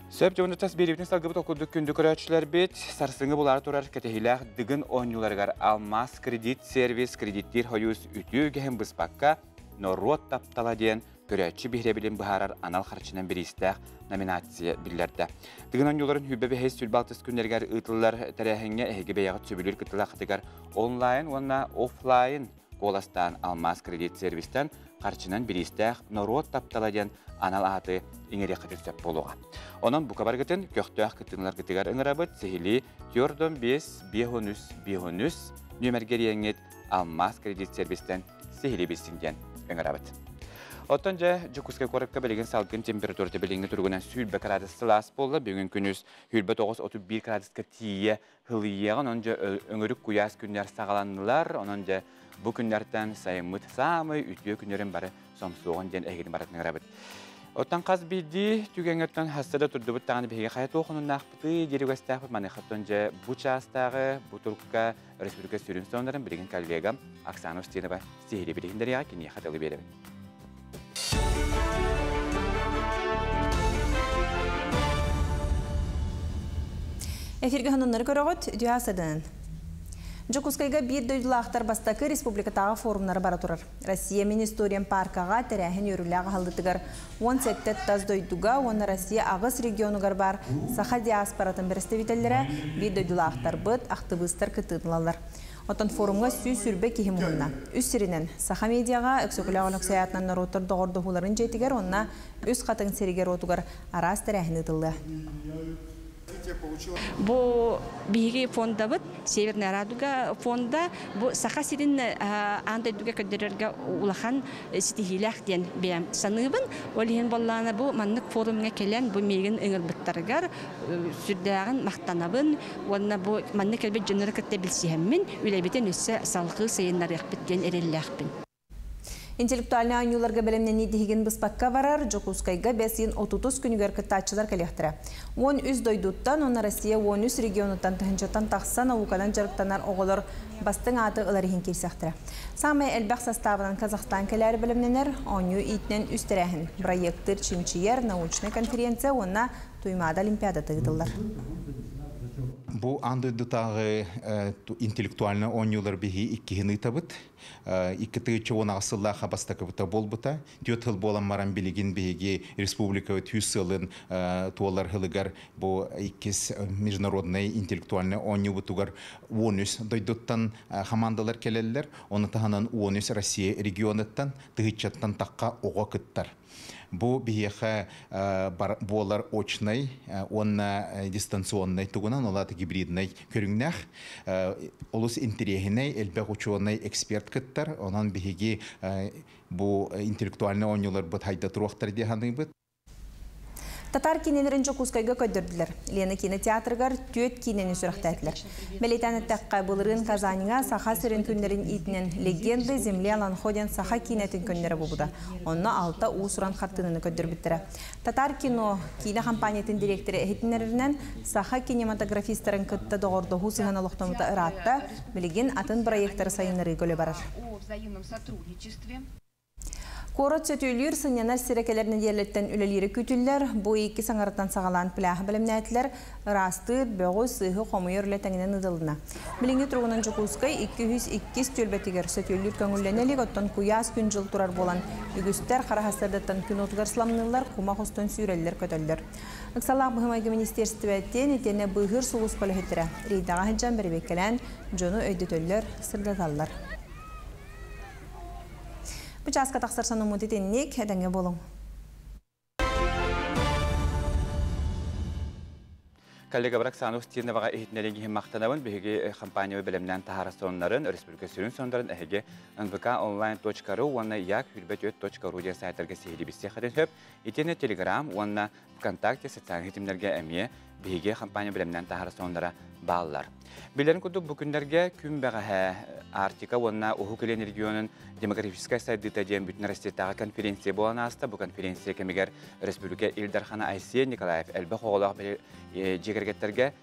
Söp jonu tasbiribitin salgıbıt okuduk gündük öraçlar bit. Sarsıngı bular turar ketehilaq dıgın oynulargar Almaz Kredit Servis kredittir hoyuz ütü gehen bıspakka Norot taptala diyen Köreçi bihrebilin baharar anal harçından biri istaq nominasiya billerde. Dıgın oynuların hübbe ve hes sülbaltız günlergar ıtıllar terehenge ehege beyağıt sübülür kıtıla qıtıgar online onna offline kolastan Almaz Kredit Servis'ten harçından biri istaq Norot taptala diyen anal atı ingeri qıtır söp boluğa. Onun bu kabar gıtın köktüğ kıtınlar kıtıgar ıngırabıt sihili Tiyordon 5 Bihonus nümergeriyenget Almaz Kredit Servis'ten sihili bilsin diyen ıngırabıt. Otonca Jukuska korupka belirgin salgın temperatürde belirgin turgunan sülbe gradus sılas bolla bugün günüz hülbe 9-31 graduska tiye hılıyağın onca öngörük kuyas günler sağlanırlar. Onunca bu günlerden sayımıt samı ütüye günlerin barı somsuğun den egin baratın grabıt. Otan qaz bildi tügengetten hastada turdu bu tağını bihege hayat oğunun naqbıtı deri göstəqbı manı xattonca bu çastağı bu Turkka Respublika sürün sonların belirgin kollegam Aksana Ustinova sihili bilginderi yağı kini xatalı belim. Efirge hanımları görüyoruz, düğasadın. Жокускайга бир дөйділақтар бастакы республикатағы форумнары бара турар. Россия мен историям паркаға тәрәхін өріліға халдытыгар 17 таз дөйдуга, оны Россия ағыс регионугар бар саха диаспоратын представителлері бир дөйділақтар бұд ақтыбыстар кытыдылалар. Отан форумға сүй сүрбе кехім ғынна. Үс сиринен саха медиаға өксөкілі олық саятынан наротыр доғырды хуларын жетігер, онна үс қатын серігер отугар арас тәрәхін ұтылды. Бу биги фонда бит Северная Радуга фонда бу саха сирин андайдуга көдөрөргө улахан стихилях ден берем саныбын олин боллана бу маннык форумга келен бу меген ыңырбыттаргар сүрдөгөн мактанабын онна бу маннык келбе жөнөрөкөттө билсеммин үлебитен өссө салкы сайындар якпиткен эреллахпин. Интеллектуальный анюларга белемнен идиген быспакка барар, Жокускайга бесин 30 күнігер кыттачылар кәлектірі. 13 дойдуттан, оны Россия 13 регионуттан тахынчаттан тақсан аукадан жарықтанар оғылар бастың аты ыларихин келсектірі. Самай әлбәқ составынан Казахстан кәләрі білімненер, аню итнен үстерәхін. Проекттыр Чимчиер научный конференция, онна туймада олимпиада тыгдылар. Бу андойдутағы интеллектуальны онюлар биги иккихini табыт. Иккіті чуына асыллаға бастакыбыта болбыта. Түйет болан маран билигин биги республика түйсылын туалар хылыгар бу иккис международный интеллектуальный оню бутугар 13 дойдуттан хамандалар келелер. Оны таханан 13 Россия регионыттан тыгытчаттан таққа оға кыттар. Бу бияха болар очный, онна дистанционный тугунан, олаты гибридный көрүңнах, олус интерегиней, элбек учуанный эксперт кыттар, онан бихиги бу интеллектуальный онюлар бут хайда туруақтар деханы бут. Татар кинелерін Жокускайга көдірділер. Лена кинотеатргар түйет кинені сүрақтайдылар. Белетәні тәққа бұлырын Казаниға саха сірін күндерін итінен легенды земле алан ходен саха кинетін күндері бұбыда. Онна алта уысыран қартыныны көдірбіттірі. Татар кино кине компаниятын директоры әхетінерінен саха кинематографистерін күтті доғырды хусыған алықтамыта ыратта білеген атын проекттары сайынлары көлі барар. Корот сөтүйлер сынянар сирекелеріне дерлеттен үлелері күтілдер, бұ екі саңараттан сағалан піләхі білімнәтілер, растыр, бөғіз, сыйғы қомыйыр үлетәңінен ұдылына. Білінгі тұрғынан Жокускай 202 төлбетігер сөтүйлер көңілленелік оттан куяз күн жыл тұрар болан, үгістер қарахастардаттан күн отығар сыламнылар, құма қостан сүйрелер көтілдер. Үксалақ бұхымайғы министерстіветтен етені бұғыр сұғыз қолығеттірі. Рейдаға хыджан бірбеккелен, жону өйдетөллер сырдаталар. Бұчасқа тақсар саны мұдет еннек, әдәңе болың. Коллега Брак Санус тирне вага эхитнелеги мактанабын беге компания белемнән тахарасоннарын республика сөрүн сондарын әһеге nvkonline.ru уанна як hürbetöt.ru дигән сайтларга сехилибиссе хәден хөп итене Telegram уанна ВКонтакте социаль хитимләргә әмие беге компания белемнән тахарасоннара баллар. Биләрен күтү бу көндәргә күн бәгәһә Арктика уанна Ухукелен регионын демографическая сайдыта дигән бүтән Россиядагы конференция булана аста бу конференция кемегәр республика Илдархана Айсен Николаев әлбә хоголак жегергеттерге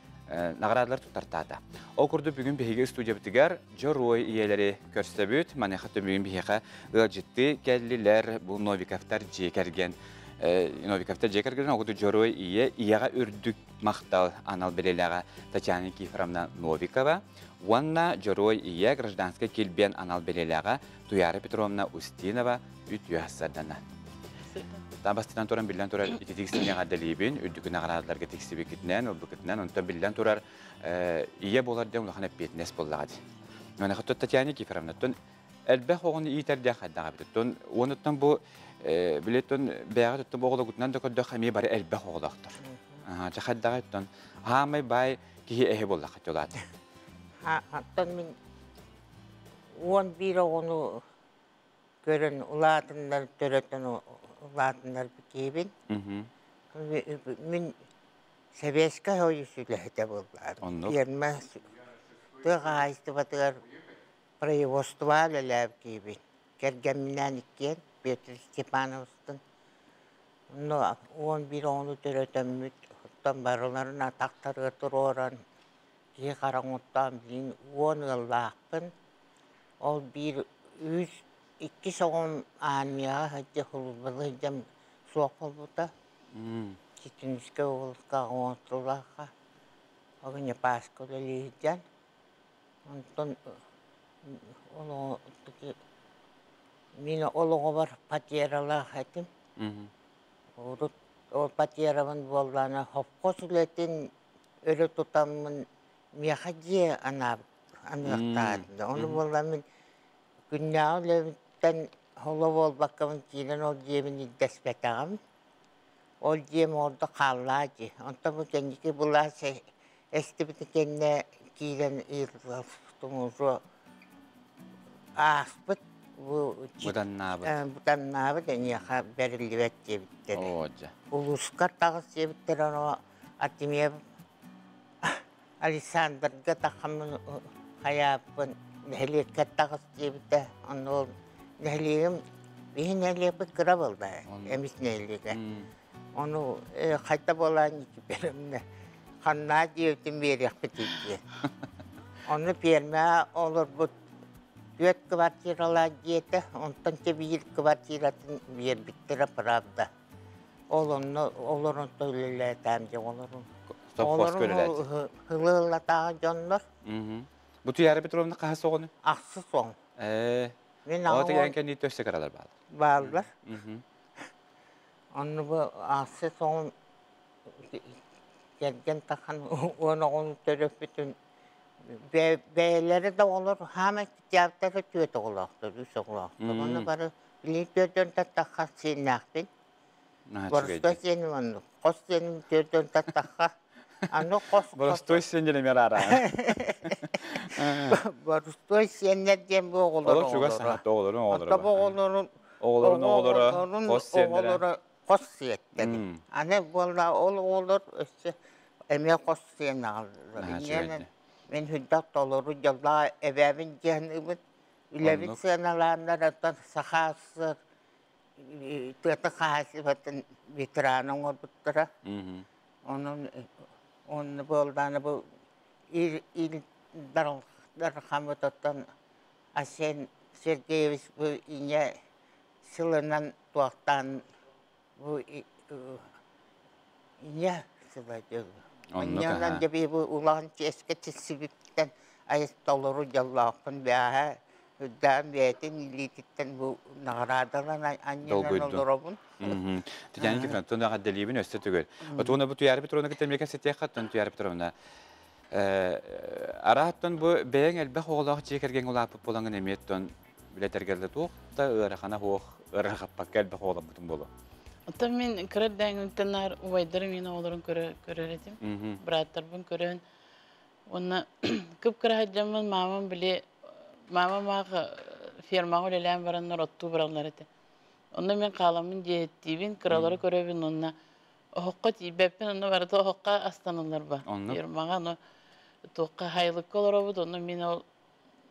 наградалар тутартата. Ол күрді бүгін бейге студия бітігер жорой иелері көрсөбүт. Манехаты бүгін бейге ғылжетті кәлілер бұл Новиковтар жекерген. Новиковтар жекерген оғыды жорой ияға үрдік мақтал анал белеліға Татьяна Кифровна Новикова. Уанна жорой ие гражданская келбен анал белеліға Туяра Петровна Устинова үт юассардана. Табастынан туран билден турар итетиксине гадалибин үдүкүн аградларга тексиби китнен ол букетнен онтон билден турар ие болар дем улахана петнес боллагади. Мана хатта Татьяна Кифровна тон элбе хогон итерде хаддага биттон онуттан бу билеттон бага тотто богола гутнан да кодда хами бар элбе хоголактыр. Жа хаддага тон хамай бай ки эхе боллак жолат. Аттан мен 11 ону көрөн улатындар төрөтөн Ладнар бикебин. Мен Советская Союзда боллар. Фирма тыгайсты батыр производство ләп кебин. Кергәмнән икән Петр Степановстан. Но 11 ону төрөтөм тон барыларына тактарга туроран. Ки караңуттан бин 10 еллакпын. Ол бир 2 соғым армияға хәтте құлбылы жам соқ болбыта. Читинске олысқа оңтылаға. Оғыне паскөлі лейден. Ondan onu mine oluğu var patiyeralar hatim. O patiyeramın bollana hopkosuletin öyle tutamın miyahacıya anıqtadı. Onu bollamın günnağı levitten holo bol bakkamın kilen ol diyemin iddespetağım. Ol diyem orada kallacı. Ondan bu kendiki bunlar estibiti kendine kilen irtumuzu aspıt. Budan nabıt. Budan nabıt eniyaha berillivet diyebitleri. Oca. Uluskar tağız diyebitleri onu atimiye Alexander'ga taxamın hayapın nehliyekat tağız diyebitleri. Onu nehliyem bir nehliye bir kıra oldu. Emis nehliye. Onu kayta bolan iki berimde. Kanna diyebitim bir yakıtıcı. Onu vermeye olur bu düet kvartiralar diyete, ondan bir kvartiratın bir bittire pravda. Olurun töylüler temce, olurun. Olurun hılıla tağı canlar. Bu tüyarı Petrovna kahası onu? Aksı son. O tüyarın kendi töste karalar bağlı. Bağlılar. Onu bu aksı son gelgen takan onu töröp bütün beyleri de olur, hemen cevapları tüyete olaktır, üst olaktır. Onu bari bilin takka sinaktin. Borstoy senin onu, kos senin tüyeten takka. Ano kos. Borstoy senin mi ara? Borstoy senin diye bu olur. Olur, şuga sanat olur, olur. Tabi olur. Olur, kos senin. Kos senin. Anne valla olur, emeğe kos senin alır. Ben hüddat olur, yallah evevin cehennemi, ülevin senelerinde sahası, tüyatı khasifatın veteranın olbuttura. Onun boldanı bu il darhamıtattan Asen Sergeyeviç bu inye sılınan tuaktan bu inye sıvacı. Ondan gibi bu ulan eski çizgitten ayet doluru yallahın veya hüddam veyetin ilititten bu nagradalan annenin olurabun. Yani ki Franton da delibin öste tügül. Otuna bu tüyarı Petrovna kitemleken setiye kattan tüyarı Petrovna. Arahattan bu beyen elbek oğlağı çekergen olapıp bolanın emiyetton biletergelde tuğ da ırakana hoğ ırakappak elbek oğlan bütün bolu. Otan men kırar dängüntenler uvaydırım yine olurun köröretim. Bırattarbın körön. Ona kıpkıra hacamın mamam bile mamam ağa firma olelen varanlar ottu bıraklar eti. Onda men kalamın cehettiğin kıraları köröbün onna. Oqqa tibepin onna vardı oqqa astanılar ba. Firmaga no toqqa haylık olurabud onna men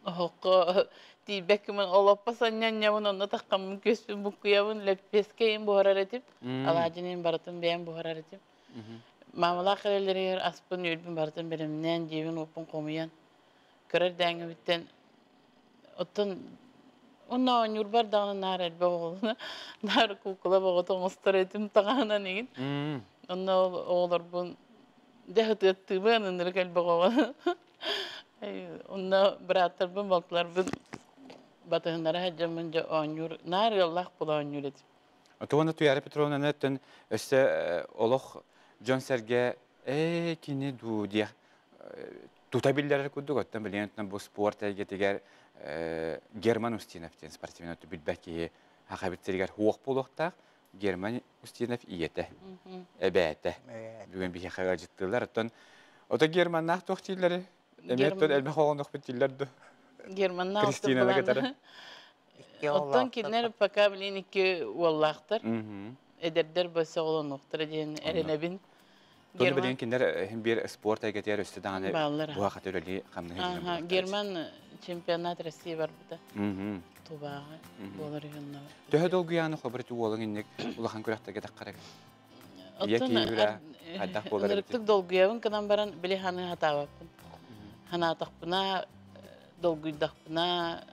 oqqa Tibekmen olappa sanyanyamun onna taqqamın köspün bukkuyabın lepeskeyin buharar etip alacının baratın beyan buharar etip mamala qaleleri yer aspın ülbün baratın berimnen jebin opun qomuyan kırar däňe bitten otun onna oñur bar dağına nar elbe oğluna nar kukula boğutu mostar etim tağana negin onna oğlar bun dehatı banınır elbe oğluna onna bırattarbın baltarbın Batınlara hacamınca oñur, nar yallah bula oñur edip. Tuğunda tüyarı Petrovna netten öste oloq John Serge kini du diye tutabiller kuddu gottan bilen bu sport egetiger German ustineften sportivin ötü bilbeki hakabitteriger hoq buluqta German ustinef iyete. Ebete. Bugün bir hakaga jittiler ötön. Ota German naq toqtilleri. Emetton elbe hoğunduq bitillerdi. Germanna Kristina Ottan kinler pakabilin iki vallahtır. Ederder bası olan noktada diyen erenebin. Tonu bilen kinler hem bir sport egeter üstüden bu hakta öyle kamını. German çempionat Rusya var burada. Tubağa bolar yanına. Töhe dolgu yanı xabarı olan innek ulahan kurakta gedak qaraq. Ottan hadda bolar. Nırıktık dolgu yavın kadan baran bile hanı hata vapın. Hana taqbına dolguydaqbına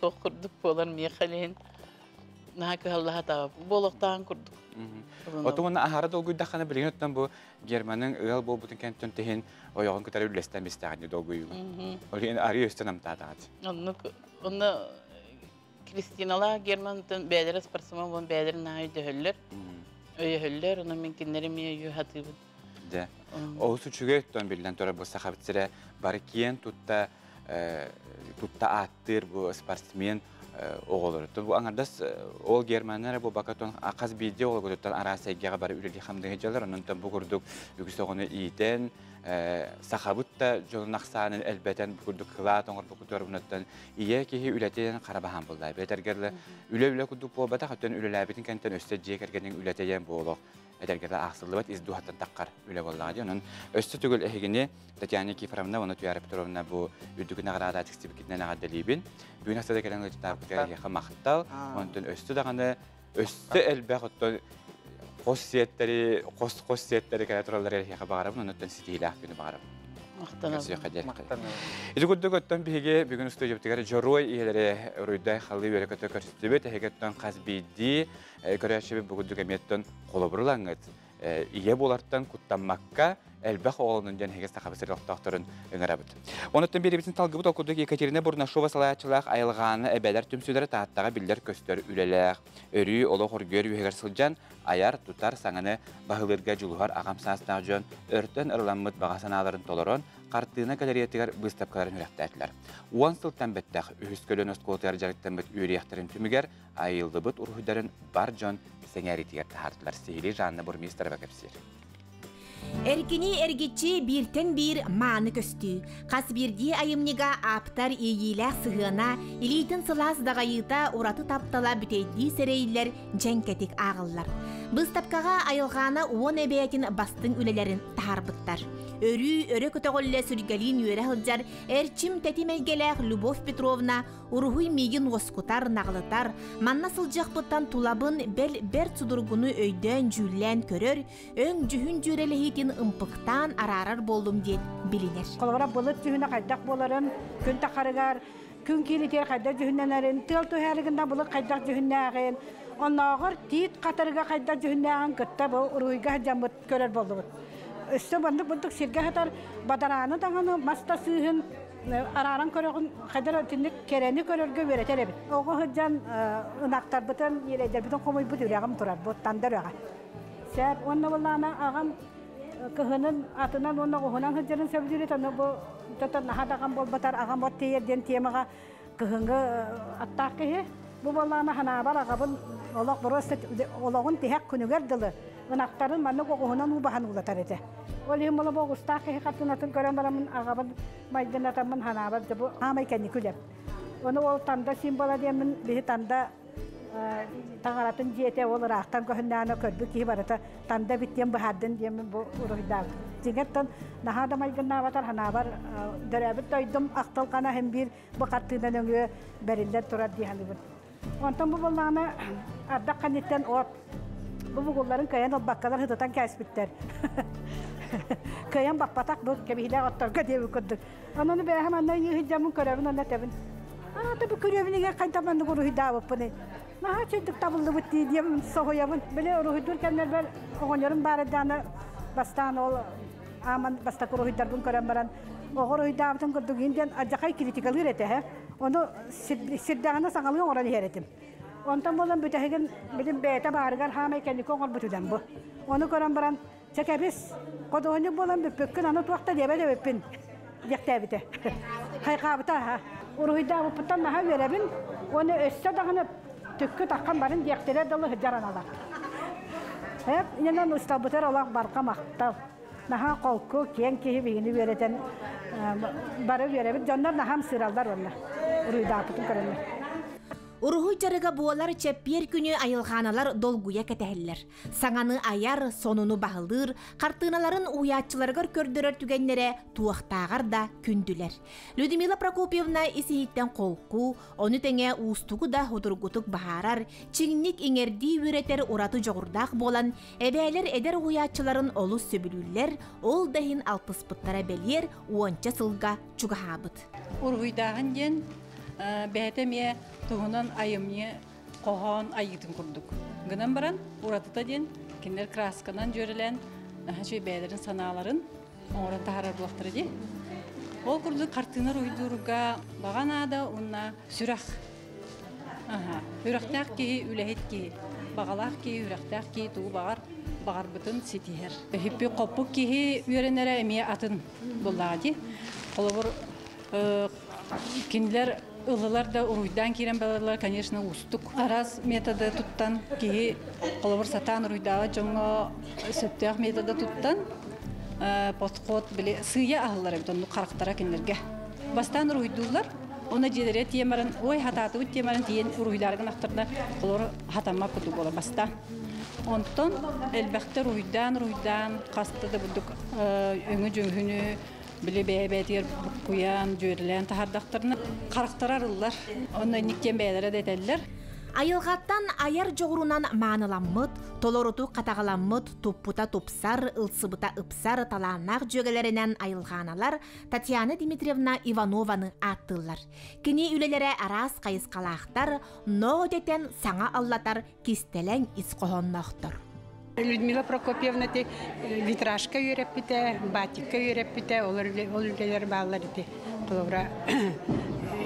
toqurduk bolar miyaqalin наһа кыһаллаһа таба болохтаан курдук. Отумунна ахара долгуйдахана билген оттан бу Германның ыал болбутун кенттен тehen оягын көтөрүп үлестен бистаган долгуйу. Олен ари өстөнөм таатат. Онна Кристиналар Германтын бәдер спортсмен бон бәдер наһа дөһөллөр. Өйһөллөр, оны мен киннерим ю хатыбы. Да. О сучуге тон билден тора бу сахабытсыра бар киен тутта аттыр бу спортсмен оголор. Бу аңардас ол Германнар бу бакатон аказ биде ол гөттөн арасайга бар үлели хамды жалар, онтон бу курдук үгүсөгөнө ийден сахабытта жолнаксанын элбетен курдук кылат оңор бу кутөрүнөттөн ие кихи үлетен карабахан булдай. Бетергерле үлө курдук бу бата хаттан үлеләбитин кенттен өстө жекергенин үлетен боло. Эдергеле аксылыбат издухаттан таккар үле боллагы. Онун өстө түгөл эхигини Татьяна Кифровна, оны Туя Петровна бу үрдүгүнө карада текстибикитнен агаделибин. Бүгүн астада келен өтөтөй хамактал. Онтон өстө даганы өстө элбек оттон косиеттери катраллар яха багарам, онтон ситилах күнү багарам. Иди курдук оттон биге бүгүн өстө жептигер жорой иелери руйдай халды берекөтө көрсөтүбөт, эхегеттен казбиди көрөшүбү бүгүндүк эметтен колобурлаңыт. Ие боларттан куттанмакка элбэх оолунун ден хегес тахабысыр оқтоқторын өңірабыт. Онуттан беребісін талгыбыт окудук Екатерина Бурнашова салаячылақ айылғаны әбәлер түмсүлері тааттаға билдер көстөр үлеләқ. Өрі олы хоргөр үйегер сылжан аяр тутар саңыны бағылырға жылуғар ағамсастағы жөн өрттен ырламыт бағасаналарын толорон қартыына галереятығар выставкаларын үрәқтәтілер. Уан сылттан бәттәқ үйіскөлін өсколтығар жарыттан бәт үйрияқтарын түмігер айылды бұт ұрғыдарын бар жон сәңәритігер тахартылар. Сейлі жанны бурмистер бәкепсер. Эркини эргичи биртен бир мааны көстү. Кас бирди айымнига аптар ийилэ сыгына, илитин сылас дагайыта ураты таптала бүтейди серейлер женкетик агыллар. Быстапкага айылгана уон эбеятин бастын үлелерин таарбыттар. Өрі көтөголле сүргелин үйрэ хылжар, эрчим тетимелгелэх Любовь Петровна урухуй мигин оскутар нағлытар, манна сылжақпыттан тулабын бер судургуну өйдөн жүллен көрөр, өң жүхін жүрелехитин ымпықтан арарар болдум дейт билинер. Колбара болыт жүхіне қайдақ боларын, күн тақарығар, күн келетер қайдақ жүхінненерін, тыл төхәрігінде болыт қайдақ жүхіннәғын, оннағыр тиит қатырыға қайдақ жүхіннәғын күтті бұл ұруйға жамыт көрер болды. Өсті бандық бұлдық серге қатар бадараны дағаны маста сүйін араран көрігін қайдар өтіндік керені көрерге өретер әбін. Оғы хүджан ұнақтар бұтын елейдер бұтын қомой бұт үрегім тұрар, бұт тандыр өға. Сәр, онны бұлланы ағам көхінің атынан онны ұғынан хүджарын сөбдері тәні бұл тұтын нахадаған бол бұтар ағам бұт тейерден теміға көхіңгі аттақ кеге. Бұл бұлланы ханабар ағабын олақ бұрыс олағын тейек күнігер дылы. Ұнақтарын манны қоғынан ұбахан ұлатар еді. Ол ең мұлы бұл ұстақ кеге қаттынатын көрен барамын ағабын майдынатамын ханабар жабы амай кәні күлем. Оны ол танда символа деймін, бейі танда таңаратын жете ол рақтан көхіндәні көрбі кейі барыты танда біттен бұхаддын деймін бұл ұрығыдағы. Жеңеттен нахада майгынна батар ханабар дөрәбіт дойдым ақталқана hem bir бұқаттығынан өңі бәрілдер тұрар дейханы бұл. Онтан бұл болғаны ардақ қанеттен от. Бұл бұғыларын көйен ол баққалар хыдытан кәспіттер. Көйен бақпатақ бұл кәбейлер оттарға дейбі күрдік. Онаны бәйхам анна үйі жамын көрерін онна тәбін. Ата бұл көрерінеге қайтаманды ұрығы дауып бұны. Наға чөйдік табылды бұтты деймін соғыябын. Біле ұрығы дүр кәмнер бәр оғынерін бары даны бастан ол аман бастақ ұрығыдар бұн көрен баран. Оғыр ұйдабытын күрдік енден ажақай критикалыр еті. Оны сирдағына саңалығын ораны еретім. Онтан болан бүтәхеген білім бәйті барығар хамай кәнік оңыр бүтуден бұ. Оны көрен баран чәкәбіз қодығыны болан бүппіккін аны туақта дебәді өппін. Дектә біті. Хайқабыта. Ұрығыда бұппыттан наға веребін. Оны өсті дағыны түккі таққан барын дектелер дылы жаран алар. Иненен ұсталбытыр олақ барқа мақтал. Наға қолқы кен кейі бейіні веретен бары веребін. Жондар нахам сыралдар онна. Ұрығыда бұппытын көрінді. Урухуй жарыга буолар чеппер күнү айылғаналар долгуя кетәһиллер. Саңаны аяр, сонуну бағылыр, қартыналарын уятчыларгар көрдірер түгеннере туақтағар да күндүлер. Людмила Прокопьевна исихиттен қолку, оны тәңе устугу да худургутук бахарар, чиңник иңерди үретер ураты жоғырдақ болан, әбәлер эдер уятчыларын олу сөбілілер, ол дахин алпыспыттара белер, уонча сылга чугахабыт. Урухуйдағын ден бәтеме туғынан айымне Qoğan ayıtın kurduk. Gınan baran uratıta den kinler kraskanan jörelen şöyle beylerin sanaların oran taharar bulaktırı di. Ol kurduk kartınlar uyduruga bağana da ona sürah. Hürəxtəq ki, üləhət ki, bağalaq ki, hürəxtəq ki, tuğu bağar bütün sitiher. Hippi qopuk ki, ürenere emiye atın buladı. Olabur kinler ılılar da uruydan kiren balalar, конечно, ustuk. Aras metodu tuttan ki, olabur satan uruydağı jonga süttüğ metodu tuttan potkot bile sığya ahılları bütün karaktara kinlerge. Bastan uruydular. Ona jedere tiyemaran, oy hatatı bu tiyemaran tiyen uruylargan aktarda kolor hatama kutu bola bastan. Ondan elbette ruydan kastı da bulduk öngü jönhünü bile beybetir kuyan jörlen tahardaktarını karakterarıllar. Ondan nikken beylere de edeller. Айылғаттан аяр жоғыруынан маңыламмыт, толоруты қатағаламмыт, туппута тупсар, ылсыбыта ыпсар таланақ жөгелерінен айылғаналар Татьяна Дмитриевна Иванованы аттылар. Кені үлелері арас қайысқалақтар, но детен саңа аллатар кистелен исқоғоннақтыр. Людмила Прокопьевна те витражка үйреппіте, батикка үйреппіте, ол үлелер балалар ете. Қолыбыра,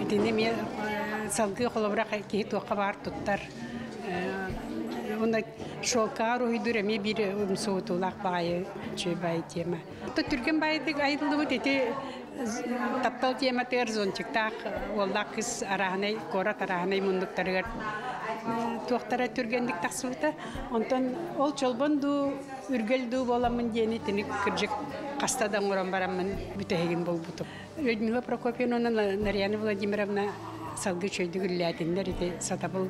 етінде мен салгы қолыбыра кейі тоққа бар тұттар. Онда шолқа рухидыр әме бір соғытулақ бағайы жөй бай тема. Түрген байдық айдылы бұд ете таптал тема тер зончықтақ, олақ қыз арағынай, қорат арағынай мұндықтарығар туақтара түргендік тақсылыта. Онтан ол чолбонду, үргелду боламын дені тіні кіржік қастадан ұран барамын бүтәйген бол бұтып. Людмила Прокопьевна, Нарьяна Владимировна салгы чөйдік үлләтіндер ете сатабыл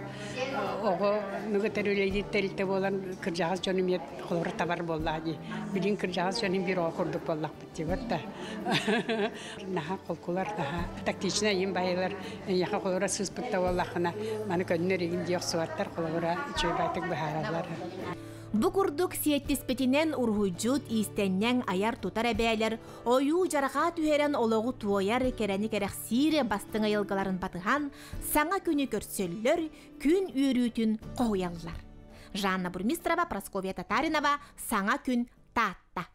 оғы мүгітер үлейді тәрілті болан кіржағыз жөні мет қолыры табар боллады. Білін кіржағыз жөні бір оқырдық боллақ бітті бітті. Наға қолқылар, наға тактична ең байылар, яқа қолыра сөз бітті боллақына. Маны көнінер егін дейік суаттар қолыра чөй байтық бұхаралар. Бу курдук сиеттиспетинен ургуйжут истеннен аяр тутар эбээлер ою жараға түһерен ологу туояр керени керексире бастың айылгаларын батыхан саңа күнү көрсөллөр күн үйрүтүн коуяллар. Жанна Бурмистрова, Прасковья Татаринова, саңа күн таатта.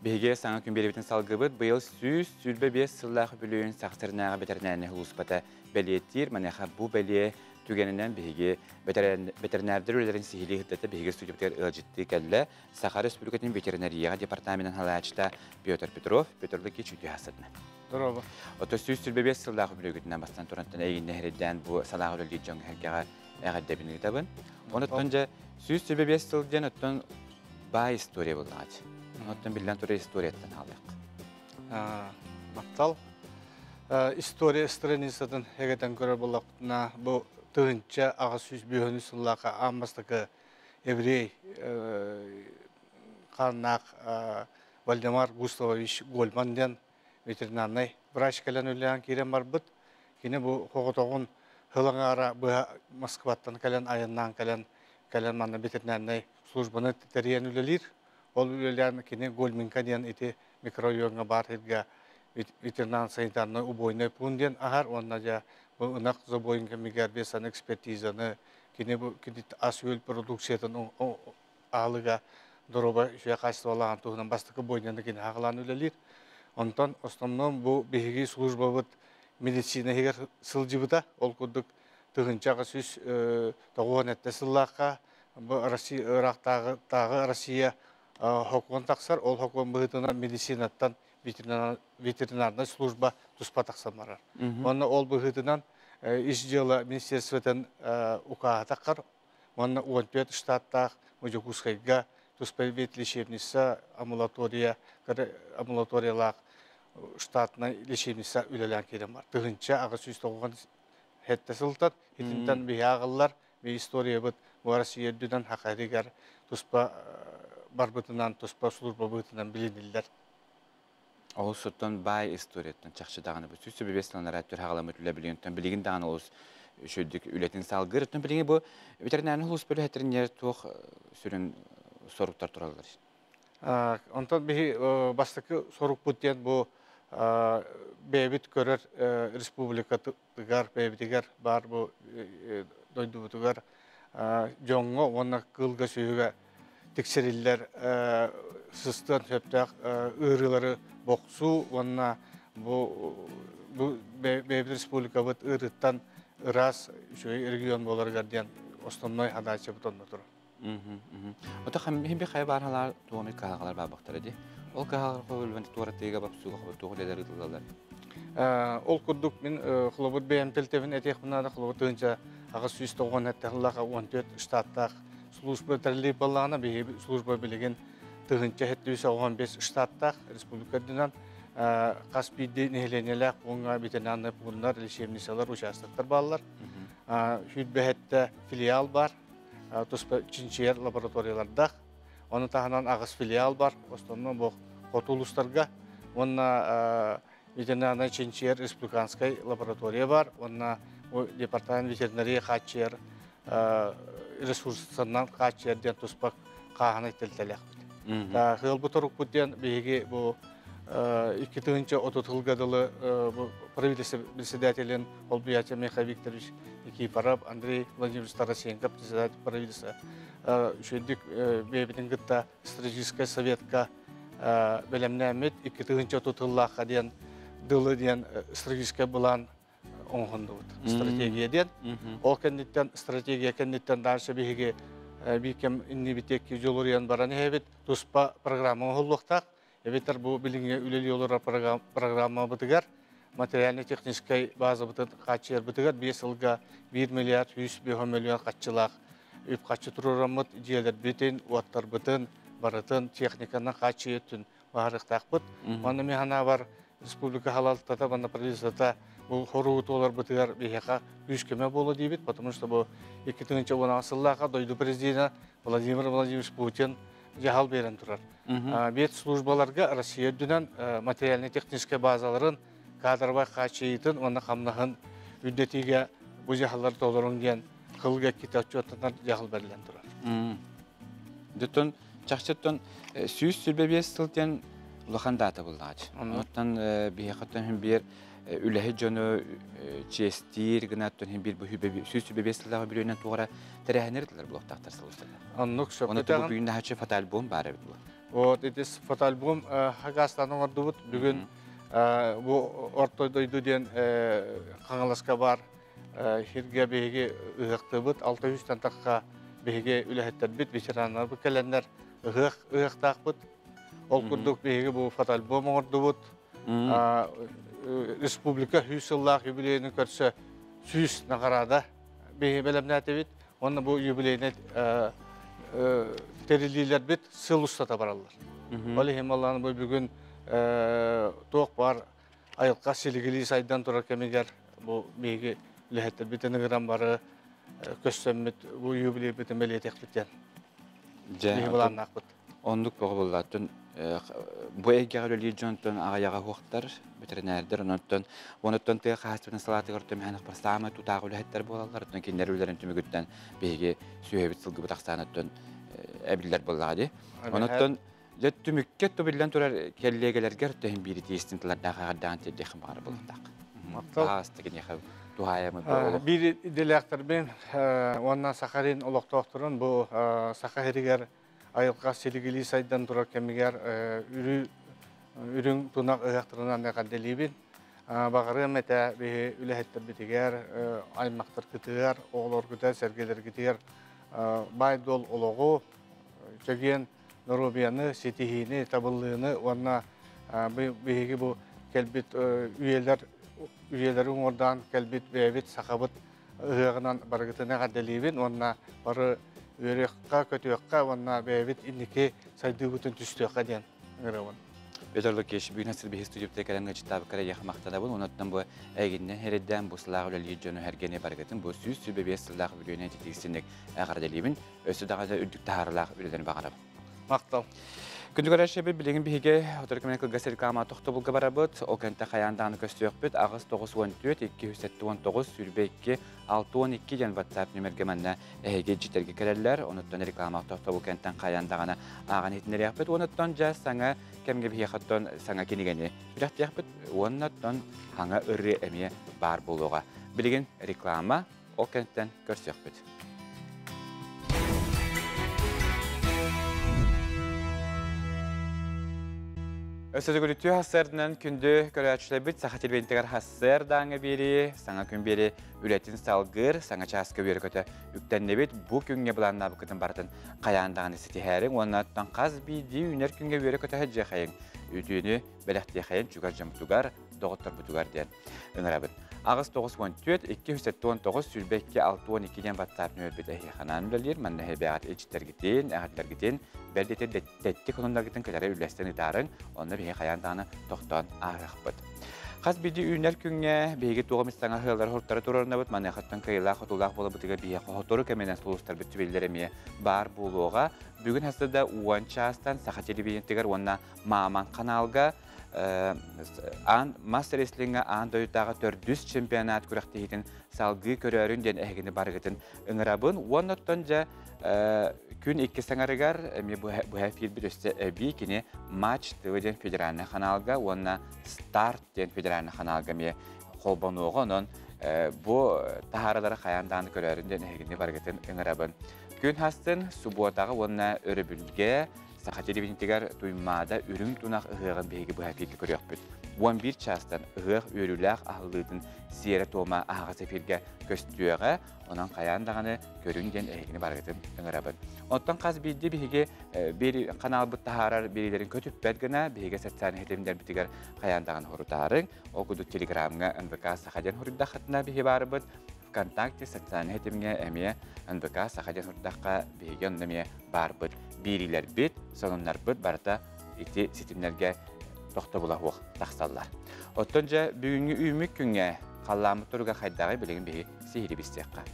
Беге саңа күн беребитин салгыбыт быйыл сүлбе бес сыллах бүлүүн саксырнага ветеринарный хулуспата белиеттир манеха бу белие түгенінен беге ветеринардер өлерін сихили хыттаты беге студиптер ылжитти кәлі Сахар Республикатын ветеринарияға департаментін халачта Петр Петров, Петрлыки чүті хасыдны. Дұрабы. Оты сүз сүлбе бес сыллағы бүлігітінен бастан тұрантын әйін нәхірден бұ салағы өлді жоң әргеға әғаддабіні табын. Оныттан жа сүз сүлбе бес сылден оттан бай история болғады. Оттан білден тұры историяттан халық. Мақтал. История страницадан егетен көрі болақтына бұл тығынча аға сүз бүйіні сыллаға амастықы еврей қаннақ Вальдемар Густавович Гольманден ветеринарный врач кәлін өліған керен бар бұд. Кені бұл қоғытоғын ғылыңара бұға Москваттан кәлін айыннан кәлін манна ветеринарный службаны тәрген өлелер. Ол өлелерін кені Гольминка ден еті микрорайонға бар ерге ветеринар санитарный убойный пунден ағар, онна жа ұнақ забойынға мегербесан экспертизаны, кені ас өл продукциятын алыға дұроба үші қайсты олаған тұғынан бастықы бойынында кені ағылан өлелер. Онтан, основном, бұл бейгі служба бұд медицина егер сылжыбыда, ол күрдік тұғынчаға сүз тағуан әтті сыллаққа, Ирақтағы Россия хокуан тақсар, ол хокуан бұғытына медицинаттан ветеринарная служба туспа тақсамарар. Онна ол бұғытынан иш жылы министерствотен ұқаға таққар, онна 15 штаттақ Мөжекускайға туспа вет лечебница амбулаториялақ штатына лечебница үлелен керем бар. Тұғынша ағы сөз тоғыған хетті сылтат, етінден бей ағылар, бей история бұд, мұғарасы ердуден хақаригар туспа барбытынан, туспа служба бұғытынан білінілдер. Ол соттан бай историяттан чақшыдағаны бұл. Сөз сөбебестілінлер әттір хағаламы түлі білігінтен білігін дағаны олыс шөлдік үлетін салғыр. Өттен білігін бұл ветеринарный хулус бөлі әтірінер тоқ сүрін соруқтар тұралылар. Онтан бейі бастықы соруқ бұттен бұл бәйбіт көрер республика тұғар, бәйбітігер бар бұл дойдубутугар жоңго онна кылга сүйүгө текшериллер сыстан сөптак ырылары боксу онна бу Бейбит республика бут ырыттан ырас регион боларга ден основной задача бутонда тур. Ота хем би хай баралар туоны кагалар бабактар ди. Ол кагалар көлбен туратыга бапсуга тугулелер ытылалар. Ол курдук мен хлобут БМТЛТВин этек мынада хлобут önce агы сүйүс тогон атталлага 14 штаттак служба терлей баллагына бе служба билеген тыгынча 715 штаттак республикадан Каспийде нехленелер онга ветеринарный пункттар лечебницалар участоктор балалар. Хүтбәһәттә филиал бар. Туспа чинчер лабораторияларда. Оны тагынан агыс филиал бар. Основном бу котулустарга. Онна ветеринарный чинчер республиканской лаборатория бар. Онна департамент ветеринария хачер ресурстардан хачерден туспа каганы телтелек. Та хыл буторук бутен беге бу 2000 отутылгадылы правительство-председателен Олбиятия Михаил Викторович Никифоров, Андрей Владимирович Тарасенко, председатель правительства, шедик бебитин гытта стратегическая советка белемнәмет 2000 отутыллаха ден дылы ден стратегическая булан оңғындыбыт стратегия ден. Ол кәндеттен стратегия кәндеттен дальше беге бикем иннибитек жолуриян бараны хебет туспа программа оғыллықтақ. Эветер бу билинге үлели олора программа бытыгар, материально-технической база бытыгар, качер бытыгар, 5 жылга 1 миллиард 100 миллион качылак, үп качы турурамыт, идеялар битин, уаттар бытын, барытын, техниканы качы еттін, бағарықтақ бұт. Маны механа бар, республика халалтата, банда правительствата, бұл хоруыт олар бытыгар бейхақа 100 кеме болу дейбет, потому что бұл 2010 жыллаға дойду президент Владимир Владимирович Путин жахал берен тұрар. Бет службаларға Россия дүнен материально-техническая базаларын кадрбай қачиетін, оны қамнағын үддетіге бұл жахалар толырың ден қылға кетатчы отынар жахал берілен тұрар. Дүттін, чақшеттін сүйіс сүрбебес сылтен ұлақан даты бұлдағач. Оттан бейхаттан бір үләхі жоны честир, гынаттан бір сүйіс сүрбебес сылдағы бір өйнен туғара тәрәхінерділер бұлақтақтар сылыстырды. Оны тұғы бүйінді хачы фотоальбом бары бұлы. Вот этис фотоальбом Хагастаны ордубут бүгүн бу ортойдойду ден каңаласка бар хирге беге ыгыктыбыт 600 тантакка беге үлэхеттер бит ветерандар бу келендер ыгыктакбыт ол курдук беге бу фотоальбом ордубут республика 100 жыллык юбилейini көрсө 100 нагарада беге белемнәтебит оны бу юбилейне терилилер бит сыл устата баралар. Ол хемалланы бу бүгүн тоқ бар айылка силигили сайдан турар кемегер бу беге лехеттер битен грам бары көссөммүт бу юбилей битен белетек битен. Хемалланы акбыт. Ондук болаттын бу эгер религионтон агаяга хуктар ветеринардер онуттан те хастын салаты көртөм ханак барсама тутагы лехеттер болалар. Оттан кинерүлөрүн түмүгүттен беге сүйөбүт сылгы бутаксанаттан әбілдер болады. Онуттан түмікке түбілден тұрар келлегелергер төйін бері тестінтілерді қағардан теддеқін бағар болундақ. Бағастығын еқі туғайымы болу. Бір иделяқтарбен онна Сахарин олықтоқтырын бұл Сахаригер айылға селігілі сайдан тұрар кемігер үрін тұнақ ұяқтырынан әқаделейбін. Бағары мәті үләхеттер бітігер, аймақтар күтігер, оғылар күтер, сәргелер күтігер, байдол олығы, Чаген Норубияны, Сетихини, Табыллыны, онна бейгі бұл кәлбет үйелері ордан кәлбет бәйбет сақабыт ұғығынан барғытына ғаделейбін, онна бары өрекқа, көтіөққа, онна бәйбет иннеке сайды күтін түстіөққа ден ғырауын. Бедерлік кеші бүгін әсір бейхі студиопта кәрімге читабы кәрі яқы мақтада бұл, онаттан бұл әйгінне әредден бұл сылағы өлі жоны әргене барғытын, бұл сүйіз сүрбебес сылағы білуіне тетегістенек әғарделейбін, өсі дағада үлдікті харылағы үлелерін бағарабын. Мақтал. Күндігір әшебі білеген бейге отыркімен кілгісер кама тоқты бұлғы барабыд, ол кәнті қаяндағыны көсті өкпіт, ағыз 914-279 сүрбейкі 612 ден WhatsApp нөмергеменне әйге житерге керелер, оныттан реклама тоқты бұл кәнттен қаяндағыны аған етінер яқпыт, оныттан жас саңа кәмге бейге қаттан саңа кенегені үрәқті яқпыт, оныттан хаңа үрі әме бар болуға. Білеген реклама ол кенттен көрсөкпүт. Өсөзөгүлүтүү хассырдынан күндү көрөчүлөбүт сахатил бентигер хассыр даңы бери, саңа күн бери үлетин салгыр, саңа часка бери көтө үктеннебит бу күнгө буланна букытын бартын каяндагын ситихәрин, оннаттан каз биди үнер күнгө бери көтө хаджа хайын. Үтүнү белехти хайын чугар жамтугар, доготтор бутугар ден ыңырабыт. Агыс 9-14, 2-19, сүлбекке 6-12-ден баттарын өрбет әйханан білдер, манна хәбәғат элчитергітен, әғатлергітен, бәлдетен дәтті конондаргітен көлері үләстен ұтарын, оны бейе қаяндағаны тоқтан ағықпыд. Қаз биді үйінер күнге бейге туғымыстаңа ғылдар ғұрттары тұрарына бұд, манна қаттан кайылақ ұтылақ болы бұтыға бейе қоғытору кәменен сұлыстар бүтті белдереме бар болуға. Бүгін хастыда уан частан сақа телевизиентігер онна Маман каналға Мастер Реслинга андойытағы 400 чемпионат күрәқті хетін салғы көрерін ден әйгіні барғытын ұңырабын. Оннаттан жа күн 2 саңарығар бұға фил бір өсті әбі кені матч ден федеральны қаналға, онна старт ден федеральны қаналға ме қолбануға, онын бұ тахаралары қаяндағын көрерін ден әйгіні барғытын ұңырабын. Күн хастын субуатағы онна өрі бүлге Сахатели бинтигер туймада үрүң тунак ыгыгын беги бу хакетти көрөкпүт. 11 частан ыгык өрүләк ахылдын сиере тома ага сефирге көстүөгө, онан каяндаганы көрүнген эгини баргытын ыңырабын. Оттан каз бидди биге бери канал бут тахарар берилерин көтүп бергена биге сатсан хетемдер битигер каяндагын хорутарын, окуду телеграмга НВК Сахаден хоруда хатна биге барыбыт. ВКонтакте социальный хетимге эмие НВК Сахаден хорудакка биге нөме барбыт. Берилер бит, сонунлар бит барта ити ситимлерге тохта була хук тахсаллар. Оттон жа бүгүнгү үймүк күнгө калламы турга хайдагы билеген бии сихири бистекка.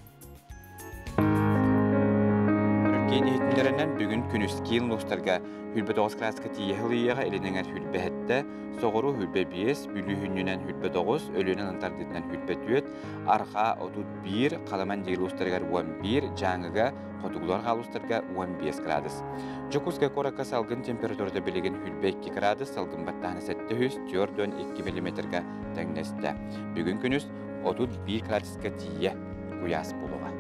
Үркен итмилеринен бүгүн күнүскин лустарга хүлбе 9 класска тиехилиега элинеңер хүлбехетте, соғыру хүлбе 5, бүлүхүннүнен хүлбе 9, өлүнен антардытынан хүлбе 4, арха 31, каламан дегил лустаргар 11, жаңыга Котуглар галустарга 15 градус. Жокуска корака салгын температурада билеген хүлбе 2 градус, салгын баттағаны 704-2 мм-га тәңнесті. Бүгін күнүс 31 градуска тие куяс болуға.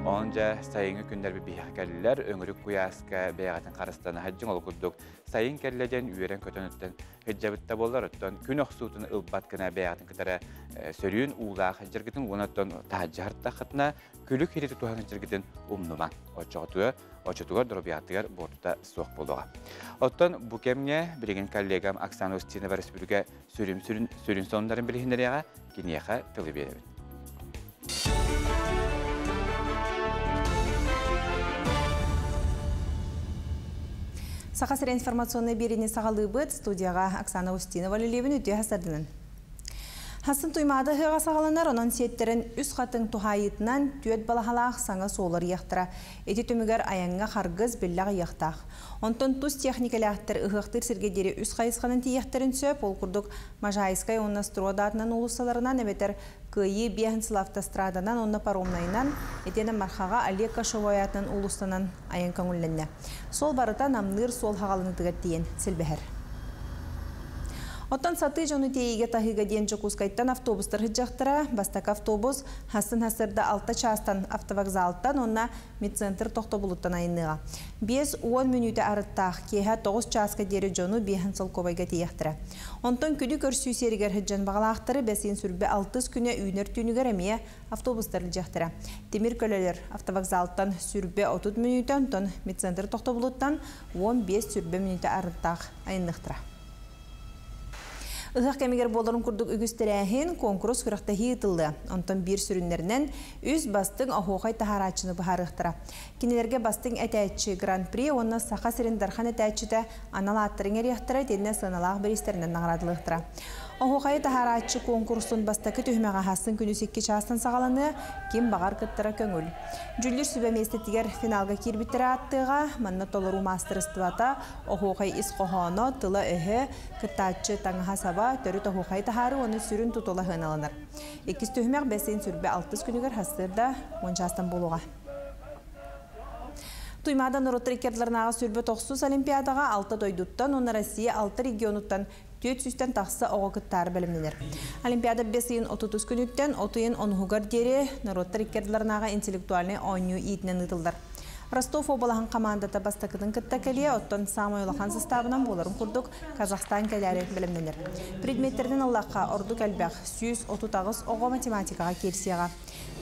Онжа сайыңы күндербі бейхі кәлілер өңірік куяска бейғатын қарыстаны хаджың ол күрдік. Сайын кәлілерден үйерен көтін өттен хеджабытта болар өттен күн оқсуытын ұлбаткына бейғатын кітары сөрүйін ұлақ хеджергетін, онаттан тағаджарытта қытына күлік хереті туған хеджергетін ұмныман. Очатуғар дұрбияттығар бортыда соқ болуға. Оттан бұл кәміне білеген коллегам Оксана Устинова Республика сөрін сонындарын білігіндеріға кенеға тылы беремін. Сақасыр информационный беріне сағалы бұд студияға Оксана Устинова лелебін өте хасардының. Хасын туймады хыға сағаланар, онан сеттерін үс қатын тухайытынан түйет балахалақ саңа солар яқтыра. Эти төмігер аяңға қарғыз біллағы яқтақ. Онтон тұс техникалақтыр ұғықтыр сіргедері үс қайысқанын тияқтырын сөп, ол күрдік Можайскай онна стродатынан ұлысаларынан әбетер күйі Бехенсыл автостраданан онна паромнайынан етені мархаға Олег Кашовоятынан ұлыстанан аяң көңілінне. Сол барыта намныр сол хағалыны тігіттейін сілбәхір. Оттан саты жоны тейге тахыга ден Жокускайттан автобустар хыджақтыра, бастак автобус хасын-хасырда 6 частан автовокзалттан, онна медцентр тоқтобулуттан айыныға. 5-10 минуты арыттақ, кейха 9 частка дері жону Бехенсыл ковайга тейяқтыра. Онтан күді көрсүй серігер хыджан бағалақтыры бәсен сүрбе 6 күні үйнер түйінігер әмее автобустар хыджақтыра. Темір көлелер автовокзалттан сүрбе 30 минуттан, онтан медцентр тоқтобулуттан 15 сүрбе минуты арыттақ айынықтыра. Ұғақ кәмегер боларын күрдік үгістерәхін конкурс күріқті хейтілді. Онтан бір сүрінлерінен үз бастың ағуғай тахарачыны бұхарықтыра. Кенелерге бастың әтәйтші гран-при, онына сақа сірін дархан әтәйтшіті аналы аттырыңер яқтыра, тедіне сыналақ бір істерінен нағырадылықтыра. Ағуғай тахарачы конкурстың бастақы түймеға хасын күнісекке частан сағаланы кем бағар күттіра көңіл. Жүлдер сүбәместетігер финалға кербіттірі аттыға, манна толыру мастырыстывата, ағуғай исқоғаны, тылы үхі, күттатчы таңға саба, төрі ағуғай тахары оны сүрін тұтылы ғыналаныр. Екіз түймеғ бәсейін сүрбе 6 күнігер хастырда он частан болуға. Туймадан Ротрикердлернаға сүрбе 9 Олимпиадаға 6 дойдуттан, оны Россия 6 регионуттан түйет сүстен тақсы оғы кыттары бөлімденер. Олимпиада 5 йын 30 күніттен 30 йын онуғығар дері народтар иккерділерінаға интеллектуальный ойну иетінен ұтылдар. Ростов облахан командата бастакыдың кыттакалия оттон самой улахан составынан боларын курдук Казахстан кәләрі білімденер. Предметтерден Аллахқа орду кәлбәқ 130 оғы математикаға керсияға.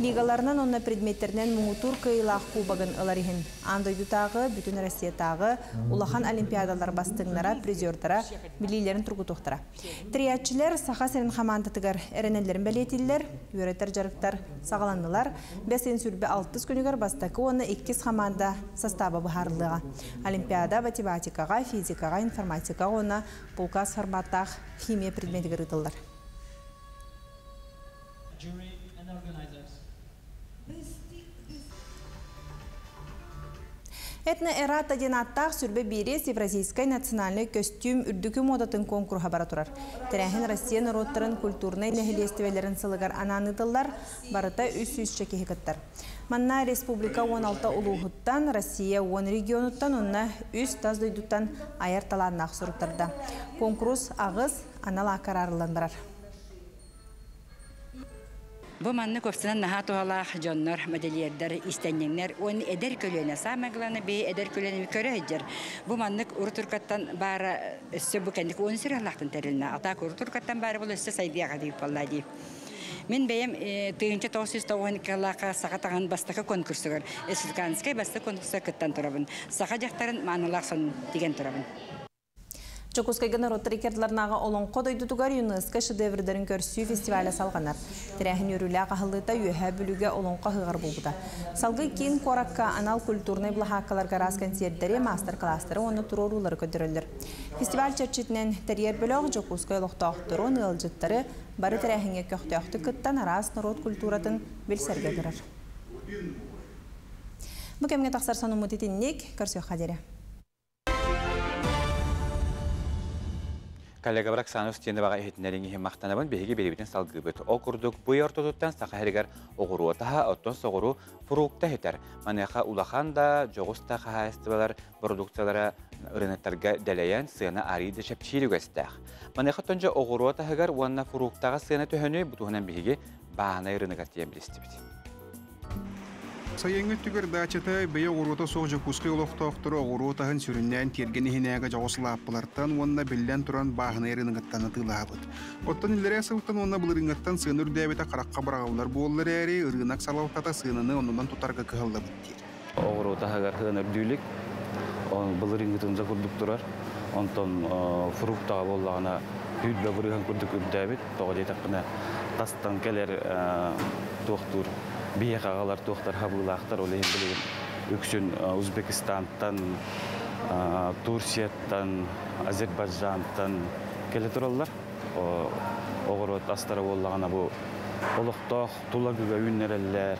Лигаларынан онна предметтерден мұңутур кыйлақ кубагын ыларихин. Андойдутағы, бүтін Россиятағы улахан олимпиадалар бастыңнара, призердара, билейлерін тұрғы тоқтыра. Триятчылар сақа сәрін командатығар әренелерін бәлетелілер, үйреттер жарықтар сағаландылар. 5 сүрбе 6 күнігер бастакы оны 2 команда составы бұхарлыға. Олимпиада математикаға, физикаға, информатикаға оны пулкас форматтақ химия предметігер ұтылдар. Этна эрата денаттақ сүрбе берес Евразийскай национальный костюм үрдікі модатын конкурға бара тұрар. Тәрәхін Россия народтарын культурный нәхілестівелерін сылығар ананытылар, барыта үс-үс чеке хекаттар. Манна республика 16 улуғыттан, Россия 10 регионуттан, онна үс таз дойдуттан аяр таланнақ сұрыптарда. Конкурс ағыз анала қарарыландарар. Бу манны көпсінен наға туғалақ жоннор, моделердер, истеннеңнер, он эдер көлөне самагланы бей эдер көлөне көрі әдер. Бу маннык ұртұркаттан бары өссі бұ кәндік он сүрәлақтын тәріліне. Атақ ұртұркаттан бары бұл өссі сайдияға дейіп болла дейіп. Мен бәйім түйінші 912 лақа сақатаған бастықы конкурсығыр. Эсілканскай басты конкурсы күттан тұрабын. Сақа жақтарын маңылақ сон деген тұрабын. Чокускайга народтар икерділернаға олон қодойды тугар ЮНЕСКО шедеврдерін көрсүй фестивалі салғанар. Тірәхін үрілі ағылыта үйәі бүліге олон қағығар болбыда. Салғы кейін қоракка анал культурный блахаққаларға рас концерттері, мастер-кластары оны тұрорулары көдірілдір. Фестиваль чәрчетінен тәрер бөліғ Чокускай лоқтақтыру нылжыттары бары тірәхінге көқтіяқты күттан арас народ культуратын белсерге кірір. Бұл кәмге тақсар соны мұтетіннек көрсі қадері. Коллега брак санус тенде бага эхетнеринги мактанабын беги беребитен салгыбыт. Окурдук буй ортотуттан сакахеригер огуру таха оттон согуру фурукта хетер. Манеха улаханда жогуста хастыбалар продукциялары рынокторга делеян сына ариде шепчилүгестах. Манеха тонжа огуру тахагар уанна фуруктага сына төһөнү бутуһунан беги баана рынокатиен билистибит. Sayıngı tügür dağçıta beya uğruta soğuca kusqı oloqtaqtırı uğrutağın sürünnən tergeni hinəyə jağısılap bulartan onna bildən turan bağına rınıqattan atılabıd. Ottan illərə sıltan onna bu rınıqattan sığınır dəvətə qaraqqa bırağılar bollar əri rınaq salawtata sığınını ondan tutarga kıhalabıd deyir. Uğrutağar hınır düylük, bu rınıqatınca kurduk durar. Ondan furuktağı bollağına hüdbə bırıqan kurduk üddəbit. Toğaday taqına tastan gələr toxtur. Biye ağalar tohtar habılaqtar olayım bileyim. Öksün Uzbekistan'dan, Tursiyadan, Azerbaycan'dan gele turallar. Oğurut astara bollağına bu oluqtaq, tulagıga ünnereller.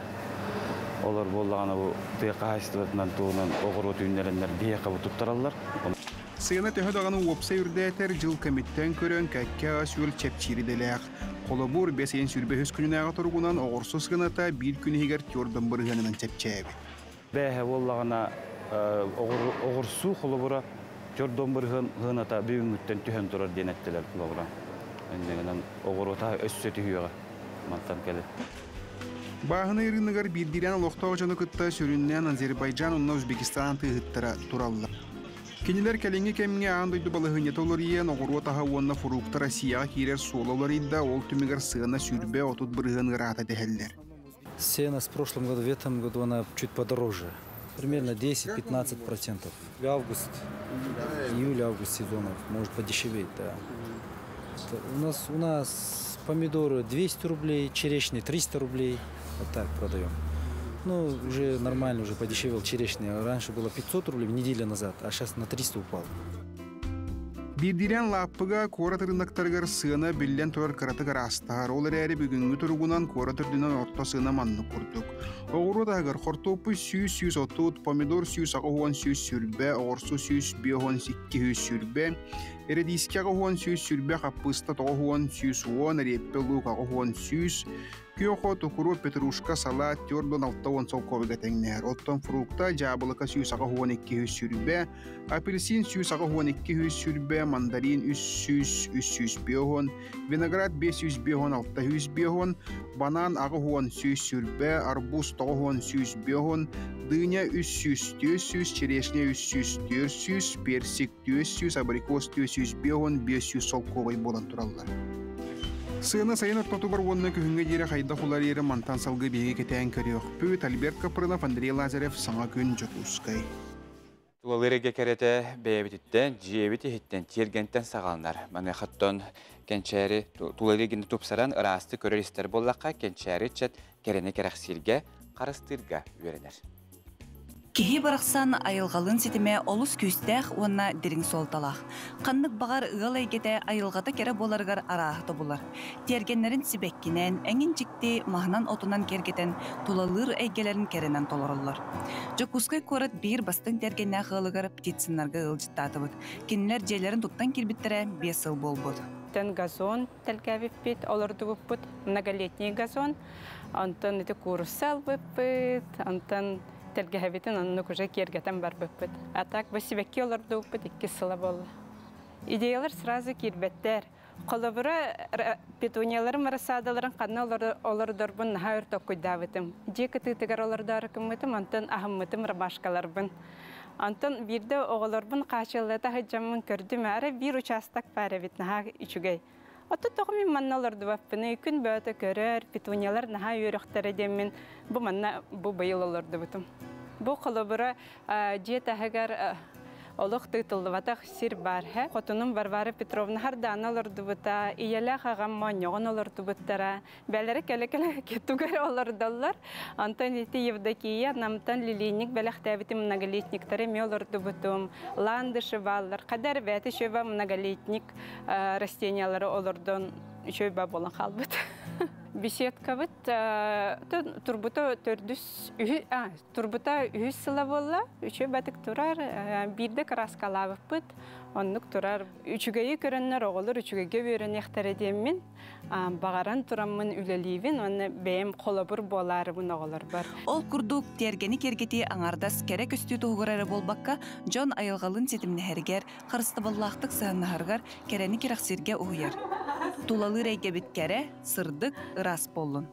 Olar bollağına bu teyqa haystıvatından tuğunan oğurut ünnerenler biye qabı tuttarallar. Sığına töhöd ağanın wopsa ürdətər jıl komitten körən kəkkə asül çepçiri delək. Kolabur beseyin sürbe höz gününağa turgunan oğursuz gınata bir günü higer tyordan bırıganından çepçəbi. Bəhə bollağına oğursu kolabura tyordan bırıganata bir mütten tühən turar denettiler kolabura. Endiğinden oğuruta össeti hüyağa mantan gəlir. Bağına ırınıgar bildiren oloqtağı canı kıtta sürünnen Azerbaycan onunla Özbekistan tığıttara turallar. Keniler kelinge kemge andaydı balahınyat olur yiyen oğuru taha onna furukta Россия kirer сололарыйда ол tümegar sığına sürbe otut bırığın gırata deheller. Сена в прошлом году, в этом году она чуть подороже. Примерно 10-15%. В август, июль-август сезонов может подешеветь, да. У нас помидоры 200 рублей, черешни 300 рублей. Вот так продаем. Ну, уже нормально, уже подешевел черешня. Раньше было 500 рублей неделю назад, а сейчас на 300 упал. Birdiren lapıga kora tırnaktargar sığına billen turar karatıgar astar. Olar eri bugünkü turgunan kora tırdınan orta sığına manlı kurduk. Oğru dağır hortopu 100 otut, pomidor 100 ağuan 100 sürbe, orsu 100 biyoğun 200 sürbe, Erediskia huon süys sürbe kapısta toğu huon süys huon erepelu kağı huon süys Kyoho tukuru Petrushka salat Jordan altta on sol koviga tengner. Otton frukta jabılıka süys ağı huon 200 sürbe. Apelsin süys ağı huon 200 sürbe. Mandarin 300 bihon. Vinagrat 500 bihon altta 100 bihon. Banan ağı huon süys sürbe. Arbuz toğu huon süys bihon. Дыня 300, 400, черешня 300, 400, персик 400, абрикос 400 беон, 500 солковый болан тураллар. Сыны сайын оттотубар онны күхінге дере қайда құлар ері мантан салғы беге кетен көріөк. Пөт Альберт Капрынов, Андрей Лазарев, саңа күн Жокускай. Туалырыге керете бейбітіттен, жиебіті хиттен, тергенттен сағалынар. Маны қаттон кенчәрі тулырыгені тупсаран ырасты көрерістер боллаққа кенчәрі чет керені керақсирге, қарыстырға үйеренер. Кеһи барақсан айылғалын сетіме олыс күстәқ онна дерің солталақ. Қаннық бағар ұғал әйгеті айылғата кері боларғар арағыты болар. Тергенлерін сібеккінен, әңін жікті мағынан отынан кергетен тулалыр әйгелерін керенен толырылыр. Жокускай көріт бір бастың тергенне ғылығар птицинларға ұлжыттаты бұд. Кенілер жерлерін тұттан кербіттірі 5 ыл бол бұд. Газон тәлгәбіп бет, оларды бұд, многолетний газон. Антон это курсал бұд, антон Телгәбитен анны күжә кергәтән бар бөппет. Атак бәсибәккә оларды бөппет 2 сыла булды. Идеялар сразу кирбәттәр. Калабыра петунияларым арасадаларын канна олардар бун хайр токуйдавытым. Жекети тегәр олардар кымытым антан ахмытым рабашкаларбын. Антан бирдә огларбын качыллата хаҗамын көрдүм әре бир участок бар бит наһа ичүгәй. Аты тоғым манналарды баппыны күн бөте көрөр, петуниялар наһа йөрәктәре демен бу манна бу быйлаларды бутым. Бу кылыбыра жетәһәгәр олық тытылдыватақ сир бар. Хотунum Варвара Петровна харданаларды бута, иялә хагам маньоналарды буттара. Бәләре кәлекәле кетүгәр олардалар. Антон Евдокия намтан лилийник бәләхтәбите многолетниктары меларды бутум. Ландышы баллар, кадәр вәте шөбә многолетник растениялары олардан шөбә болан халбыт. Беседка бит турбута турбута 100 сыла болла, үчө батык турар, бирде краскалабып бит, оннук турар. Үчүгөй көрөннөр оголор, үчүгөйгө берен яктар эдеммин, багаран тураммын үлелибин, оны бем колобур болары бу оголор бар. Ол курдук тергени кергети аңардас керек үстү тугурары болбакка, Жон айылгалын сетимне хергер, кырысты боллактык сааннаргар керени кераксирге уйар. Тулалы рейге биткере, сырдык, ырас боллун.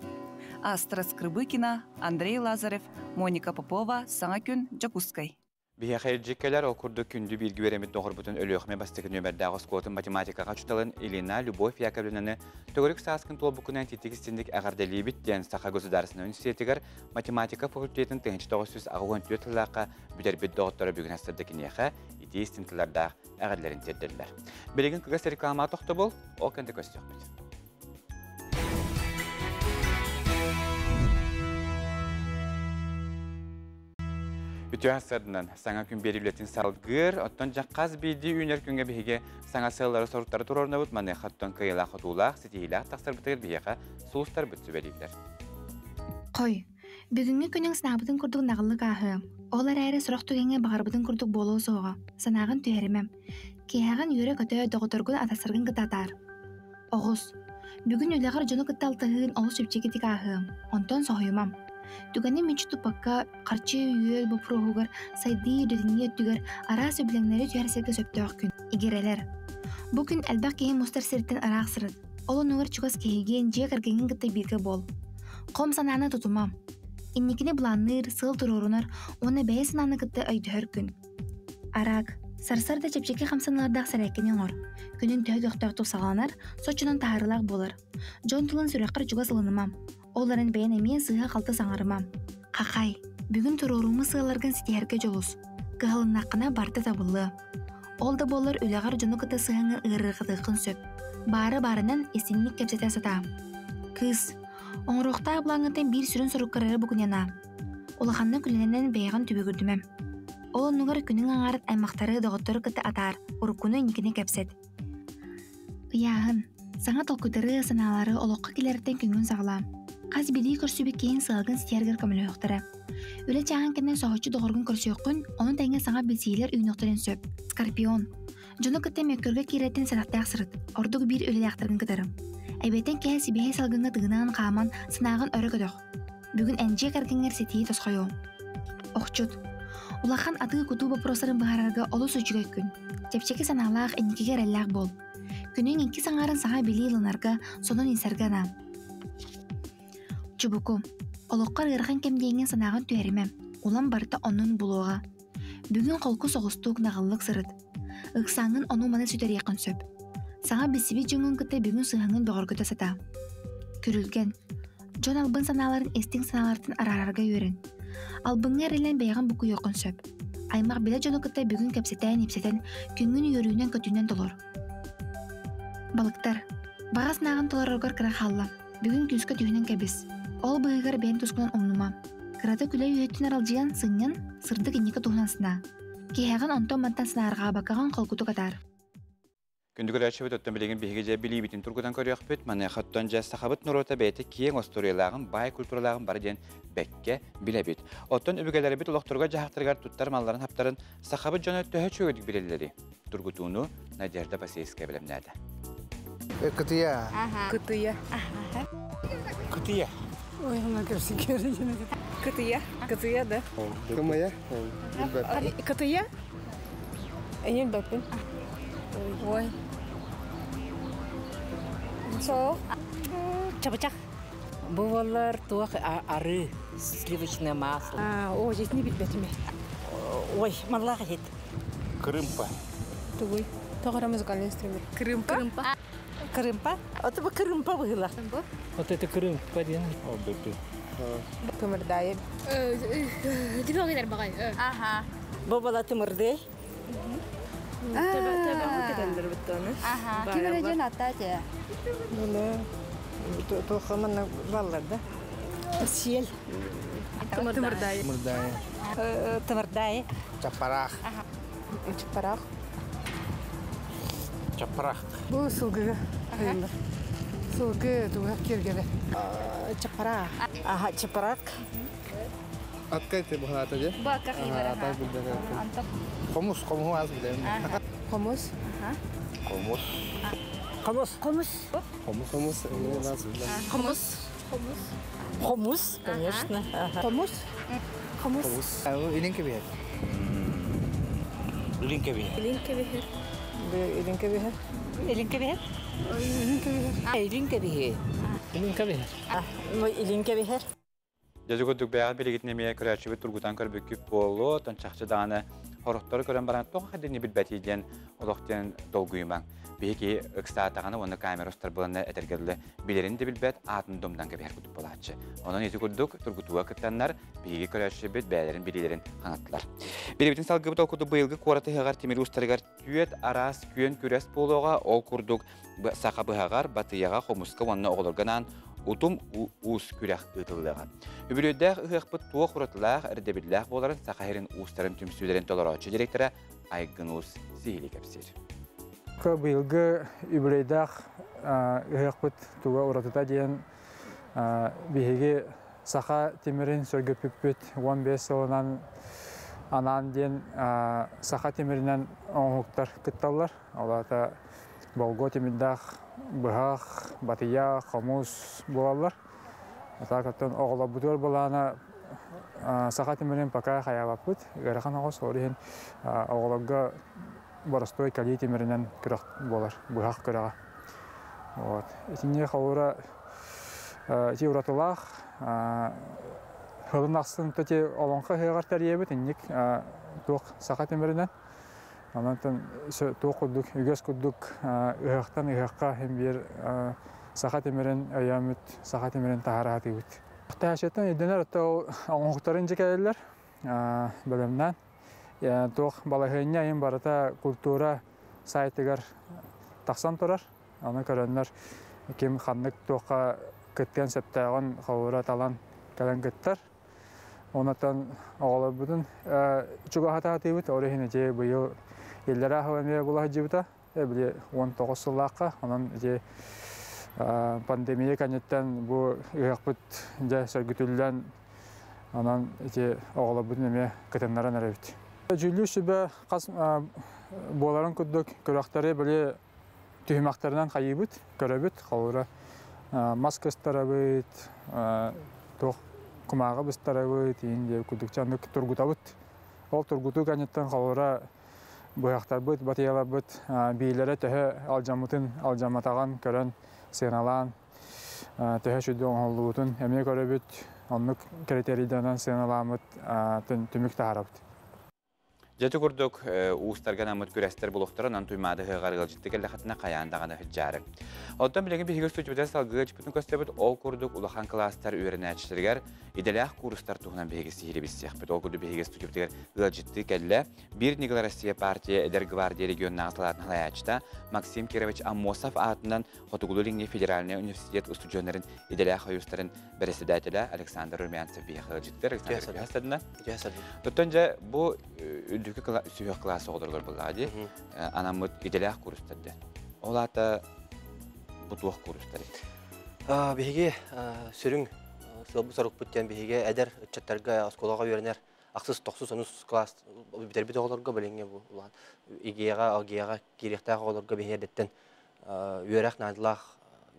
Астра Скрыбыкина, Андрей Лазарев, Моника Попова, саңа күн Жокускай. Бия хайрджиккелер окурду күндү билги беремит доғырбутун өлөөхме бастыгы нөмердагы скотын математикаға чуталын Елена Любовь Яковлевнаны төгөрік сааскын толбукунан титигистиндик агарделибит ден Саха государственный университетигер математика факультетин 1964 тыллаққа бүдербит доғыттары бүгін астырдыкинеха идеистин тылларда агарлерин тердерлер. Белеген кыгас реклама тоқты бол, ол кенде көстөк бит. Ütühaslarından sana gün belirletin salgır, ottan jaqqaz bildi üner günge bihiге sana sığları soruqları turoruna butmanı xattan kıyıla xotulaq, sitihila taqsar bitagir bihiga sulustar bütsü belirler. Qoy, бүгүнгү күнүң сынабытын курдук нагыллык ахы. Олар айры сурақ түгенге бағарбытын курдук болу соға. Санағын түйерімем. Кейхағын үйрі көтө доғыторгун атасыргын гытатар. Оғыз, бүгүн үләғар жону кытталтығын олыс шепчекетик ахы. Онтон соғыймам. Түгәне менчі тупакка қарчы үйел бұпырғығыр, сайды үйредіне өттігір ара сөбіліңнері түйәрсеге сөптіғ күн. Игерелер. Бұл күн әлбәқ кейін мұстар сірттен арақ сырыд. Олын өңір чуғас кейген жек әргенген гыттай бірге бол. Қом сананы тұтымам. Иннекіне бұланыр, сыл тұрорынар, оны бәйе сананы гыттай өйдігір күн. Арақ. Сарсарда чепчеке қамсаналардақ сәрәкенен ор. Күнін түйі-көқтіғ тұсағаланар, сочынан тағарылақ болар. Жон тұлын сүрәққыр чуғас ылынымам. Оларын бәйін әмен сыға қалты саңарымам. Қақай, бүгін тұрорумы сығаларған сетиярге жолус. Кығылыннақына барды табылы. Ол да болар өліғар жоны кыты сығаңын ығырғыдықын сөп. Бары-барынан есенлік кәпсеті сата. Кыз, оңырықта бұлаңытын бір сүрін сұрыққарары бүгінена. Олақанны күлененен бәйған түбі көрдімем. Ол нұғыр күнің аңарыт аймақтары доғыттары кыты атар, ұрыққыны некіне кәпсет. Яғын, саңа толқыдары саналары олыққа келерден күнгін сағыла. Қаз бедей көрсөбек кейін сығылғын сетергер көмілі өқтірі. Өлі чағын кенен соғычы доғырғын көрсөйқын, оның тәңе саңа білсейлер үйін өқтірін сөп. Скорпион. Жону кытта меккөргө киреттен санаттаах сырыт, ордук бир өлелэхтарын кытарым. Айбетен кээ сибэхэ салгыңа тыгынаан хааман сынаагын өрө көдөх. Бүгүн энжие каргыңер сетии тосхойоо. Охчут. Улахан атыгы кутуу вопросарын бахарарга олус үчүгөккүн. Чепчеки санаалаах энникигер эллаах бол. Күнүн инки саңарын саға били лынарга сонун инсаргана. Чубуку. Олоққар ырхан кемдейген санағын түйеримем. Улам барта онун булуға. Бүгүн қолку соғыстук нағыллык сырыт. Ықсаңын ону маны сүтәрейқын сөп. Саңа бесіби жүңін кыта бүгүн сыхаңын бөгіргіті сата. Күрілген. Жон албын саналарын эстің саналарын арарарға үйерін. Албыңа релен бәйған бұқы йоқын сөп. Аймақ біле жону кыта бүгүн кәпсетәйін епсетен күнгін үйерінен көтінен толыр. Балықтар. Бағас нағын толарырғар кыра халла. Бүгүн күнскі түйінен кәбіз. Ол бұғығар бәйін тұскынан омнума. Кырата күлі үйеттін аралжыян сыңнан сырдық енекі туғынан сына. Кейхағын онтон мантан сынарға бақаған қолқұты қатар. Күндігір әші өттен білеген бейге жа білей бітін тұрғыдан көріяқ бет, маны қаттан жа сақабыт нұрота бәйті кейін осториялағын, бай культуралағын бар ден бәкке біле бет. Оттан үбігелері бет ұлықтырға жағақтырғар тұттар малларын хаптарын сақабыт жаны төхі чөгедік білелері. Тұрғытуыны Надежда Басейская білімнәді. Кытыя. Кытыя. Кытыя. Ой, она кажется, Кытыя. Кытыя, да? Кымая? Кытыя? Эйен бәппен. Ой. Со? Чабачак. Бывалар туақ ары, сливочное масло. О, здесь не бит бәтіме. Ой, маллаға жет. Крымпа. Тугой. Тоғыра музыкальный инструмент. Крымпа. Крымпа? Это бы крымпа было. Вот это крымпа, ден. О, бэппен. Тымырдайы. Дибағыдар бағай. Аха. Бабала тымырдай. Тәбәғы біттіні. Аха. Кемері жен атта жа? Тоқымын балларда. Сел. Тымырдайы. Тымырдайы. Чапарақ. Чапарақ. Чапарақ. Бұл сылғыға. Сылғы туға кергелі. Чапарақ. Аха, чапарақ. Откайте бұғата же? Бақа қимыраға. Қомус, қомус аз білемін. Қомус. Қомус. Қомус. Қомус. Қомус, қомус. Қомус. Қомус, конечно. Қомус. Қомус. Илинке бейер. Илинке бейер. Илинке бейер. Илинке бейер. Илинке бейер? Илинке бейер. Илинке бейер. Илинке бейер. Жазы көдік бәғат белегетінемeye көрәші бет тұрғытан көрбі күп болу, тончақчы дағаны хорықтары көрен баран тоғы қадені біл бәтейден олықтен долгүйіман. Бейки ұқсатағаны оны камеростар бұланы әтергерлі білерін де біл бәт атын домдан кәбер күтіп болатшы. Оның еті күрдік тұрғытуға күттанлар бейге көрәші бет бәлерін білелерін қанаттылар. Беребетін салғы бұт оқуды бұйылғы қораты ғығар темір ұстарығар түйет арас күйен күрес болуға ол күрдік сақа бұғағар батыяға қомысқа онына оғылырғанан утум уус күрәк ытылдыға. Үбілөйдәқ ұғықпыт туық ұратылақ, әрдебілләқ боларын сақайырын уыстарын түмсүйлерін толыраушы директоры Айгынуыз Зейли кәпсер. Бұйылғы үбілөйдәқ ұғықпыт туға ұратыта дейін бейге сақа темірін сөргөпіппіт 15 жылынан анан дейін сақа темірінен оңғықтар күтталар. Олата Болго темірдәқ бұғақ, батыя, қомус болалар. Атақаттан оғыла бұтыр боланы сақа темірін пақа қаябап бұд. Ғарақан оғыз олығын оғылыға барыстой кәлей темірінен күрақ болар, бұғақ күраға. Етіне қауыра те ұратылақ, ғылын ақсын төте олонға ғығар тәрие бұд, енек тоқ сақа темірінен. Анантан тоқ күрдік, үгес күрдік, ұғақтан ұғаққа hem bir сақа темірін өйеміт, сақа темірін тағарағаты өт. Тәшеттен едінер оңықтарын жекәлілер бөлімнен. Тоқ балағыйне ең барыта культура сайтығар тақсан тұрар. Оны көрінлер кем қандық тоққа күткен сәптәғын қауыра талан кәлін күттір. Онаттан оғылы бұдың чүгіғатағаты өт, орығын әже бұйыл елдері ағылымия бұлағы жебіта, біле 19 жылаққа, онын пандемия кәнеттен бұл ұғақпыт сөргітілден, онын оғылы бұдың әме күтінлерін әрі өт. Жүлі сүбе қас боларын күдік көрақтары біле түйімақтарынан қайыбыт, көрәбіт, қалуыра маскастара быт, тоқ құмағы бұстара быт, енді күдік жандық тұргута быт. Ол тұргуту кәнеттен қалуыра бұяқтар быт, батыяла быт, бейлері тәхі алжаматаған көрін сеналан, тәхі шүді оңғылы бұтын, әміне көрәбіт, онлық критерийденен сеналамыт түмік тағарабыт. Жеті күрдік ұғыстарған амыт көрәстер бұлықтырын антуймады ғарғыл жітті кәлі қатына қаяндағаны хүджары. Оттан білеген бігігі студияда салғығы жіпітін көстебіт ол күрдік ұлақан кластар өріне әчістергер иделях курстар туғынан бігігі сихiri біссек біт. Ол күрді бігігі студияда ғыл жітті кәлі бір Никола Россия партия Эдер Гвардия регионының ағзаларын қалай әчті Максим Кирович Амосов атынан Хотугулулинге федеральный университет студионарын иделях ойыстарын бірісідәтілі Александр Румянцев бігігі жітті. Дүкі сүйек классы оғдырылыр бұлады, анамыд иделях курстарды. Ол аты бұтуақ курстары. Беге сүрің сылбы сарық бүттен беге әдір үтчаттарға осколаға өрінер ақсыз-тоқсыз оныз класс бітербет оғыларға біліңе бұл. Игеяға, алгеяға, керектағы оғыларға беге өрәқ надылақ,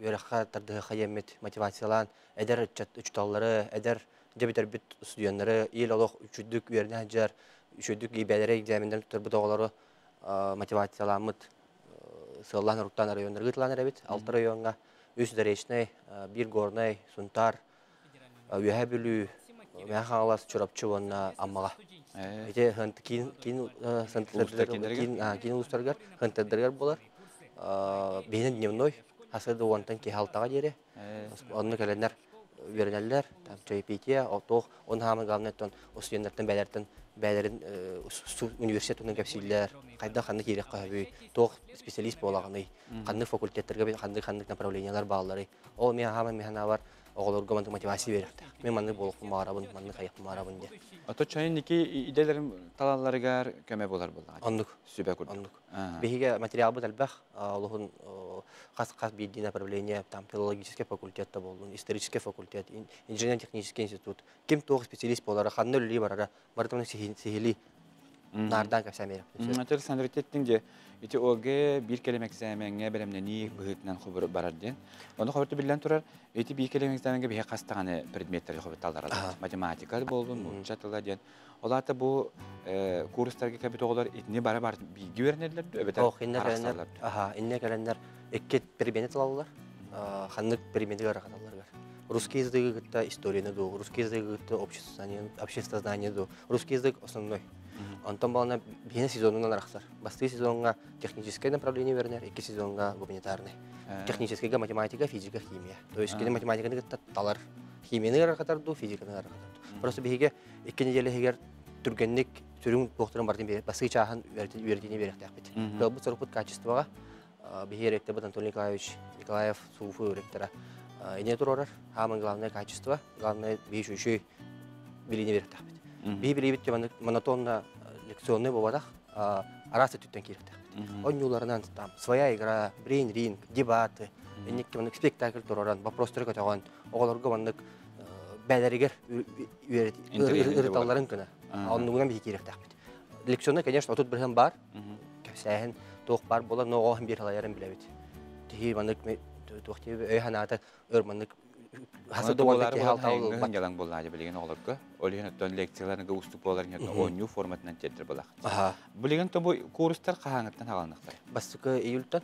өрәққа тардығы қайемет мотивациялан, әдір үтчатталары, әдір бітербет студионлары, ел олық үчүдік өріне әджар, үшөдік ебәлері экзамендерін тұтыр бұт оғылары мотивацияламыд сыллан ұрттан районларға тұлан әрәбет. 6 районға, 3 дәрешнай, 1 горнай, сұнтар, үйәе бүлі, мәң қаңылас чұрапчы онына аммаға. Әте кейін ұлыстарғар, қынтырдырғар болар. Бейінен дневной, асырды оғантан кей халтаға дере. Онны кәлендер вернеллер, чайпетия, он хамы ғалынеттен, студенттен бәлерден бәлерін университетінің кәпсейлер, қайда қанды керек қағабүй, тоқ специалист болағаны, қанды факультеттерге қанды направлениялар бағалары. Ол мен хамы механа бар, оғылырға манды мотивация беректі. Мен манды болықпын мағарабын, манды қайықпын мағарабын де. Ото чайын неке идеяларын талаларығар көме болар болар? Ондық. Сүбе күрді? Ондық. Беге материал бұд әлбәқ, олығын қас бейді направление, филологический факультетта болдың, исторический факультет, инженер-технический институт. Кем тоғы специалист болары, қанды өлі барара, бардымның сихили нардан кәпсә меріп. Александр Теттің де, ити оғы бір келем экзаменге бәлемнені бұғытынан құбыр барарден. Оны қобырты білден тұрар, ити бір келем экзаменге бейе қастағаны предметтерді қобырталдар алады. Математика болдың, мұншатылар ден. Олаты бұл курстарға кәбет оғылар итіне бара-бар білгі өрінерлер, өбетер арақсалар. Инне кәлендер эккет переменет алалар, ханнык переменет арақаталар. Русский язык — это история, русский язык — это общество знания, русский язык — основной. Антон балана бейін сезонынан арақсар. Басты сезонға техническое направление вернер, 2 сезонға гуманитарный. Техническое математика, физика, химия. То есть математиканы талар, химияны арақатарду, физиканы арақатарду. Просто бейге 2 неделе егер түргенлік түрің боқтырын бардың береді, басты чағын үйердені беректі әқпет. Бұл сұрықпыт качествоға бейге ректор Анатолий Николаев Суфу ректора. Ине тұрорар, хамын главное качество, главное бейшующий билине беректі әқпет. Бей білейбет монотонно лекционный бовадах, арасы түттен керекті әқпет. Он юларынан своя игра, брейн-ринг, дебаты, спектакль тұроран, вопрос-тыры көтіған, оғыларға бандық бәлерігер ұрыталарын күні. Оныңынан бей керекті әқпет. Лекционный, конечно, отут бірген бар, кәпсәйін тоқ бар бола, но оғын бір халайарын білебет. Тихи бандық өйханаты өрмандық Hasada bolary bolany yalan bolany bilgen oğlurga. Olýan ötden leksiýalaryna gowustup bolary oňu formatyndan çetir bolak. Bilgen to bu kurslar qahanatdan halanyklar. Basykı iýuldan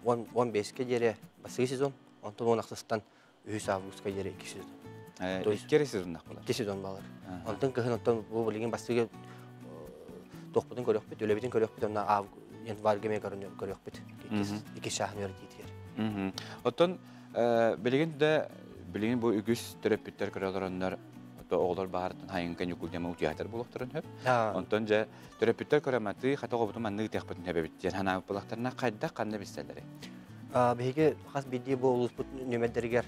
15-ke jere basy sezon, ondan 10-aksystan 3 awgustga jere 2 sezon. Iki sezonnak bolar. 2 sezon bolar. Ondan kıhın ondan bu bilgen basykı toqpudun görýärpit, ölebitin görýärpit, onda ýen bargeme görýärpit. 2 şahyn öýretýär. Ondan bilgin bu ügüs terapitler körelerenler oğlar bahardan hayınken yukulcama utiyatar bulaktarın hep. Ondan ja terapitler köremati hata qobutum anны tehpetin hebebit. Yani hana bulaktarına qayda qanday biselleri. Bege has bidi bu ulusput nömederger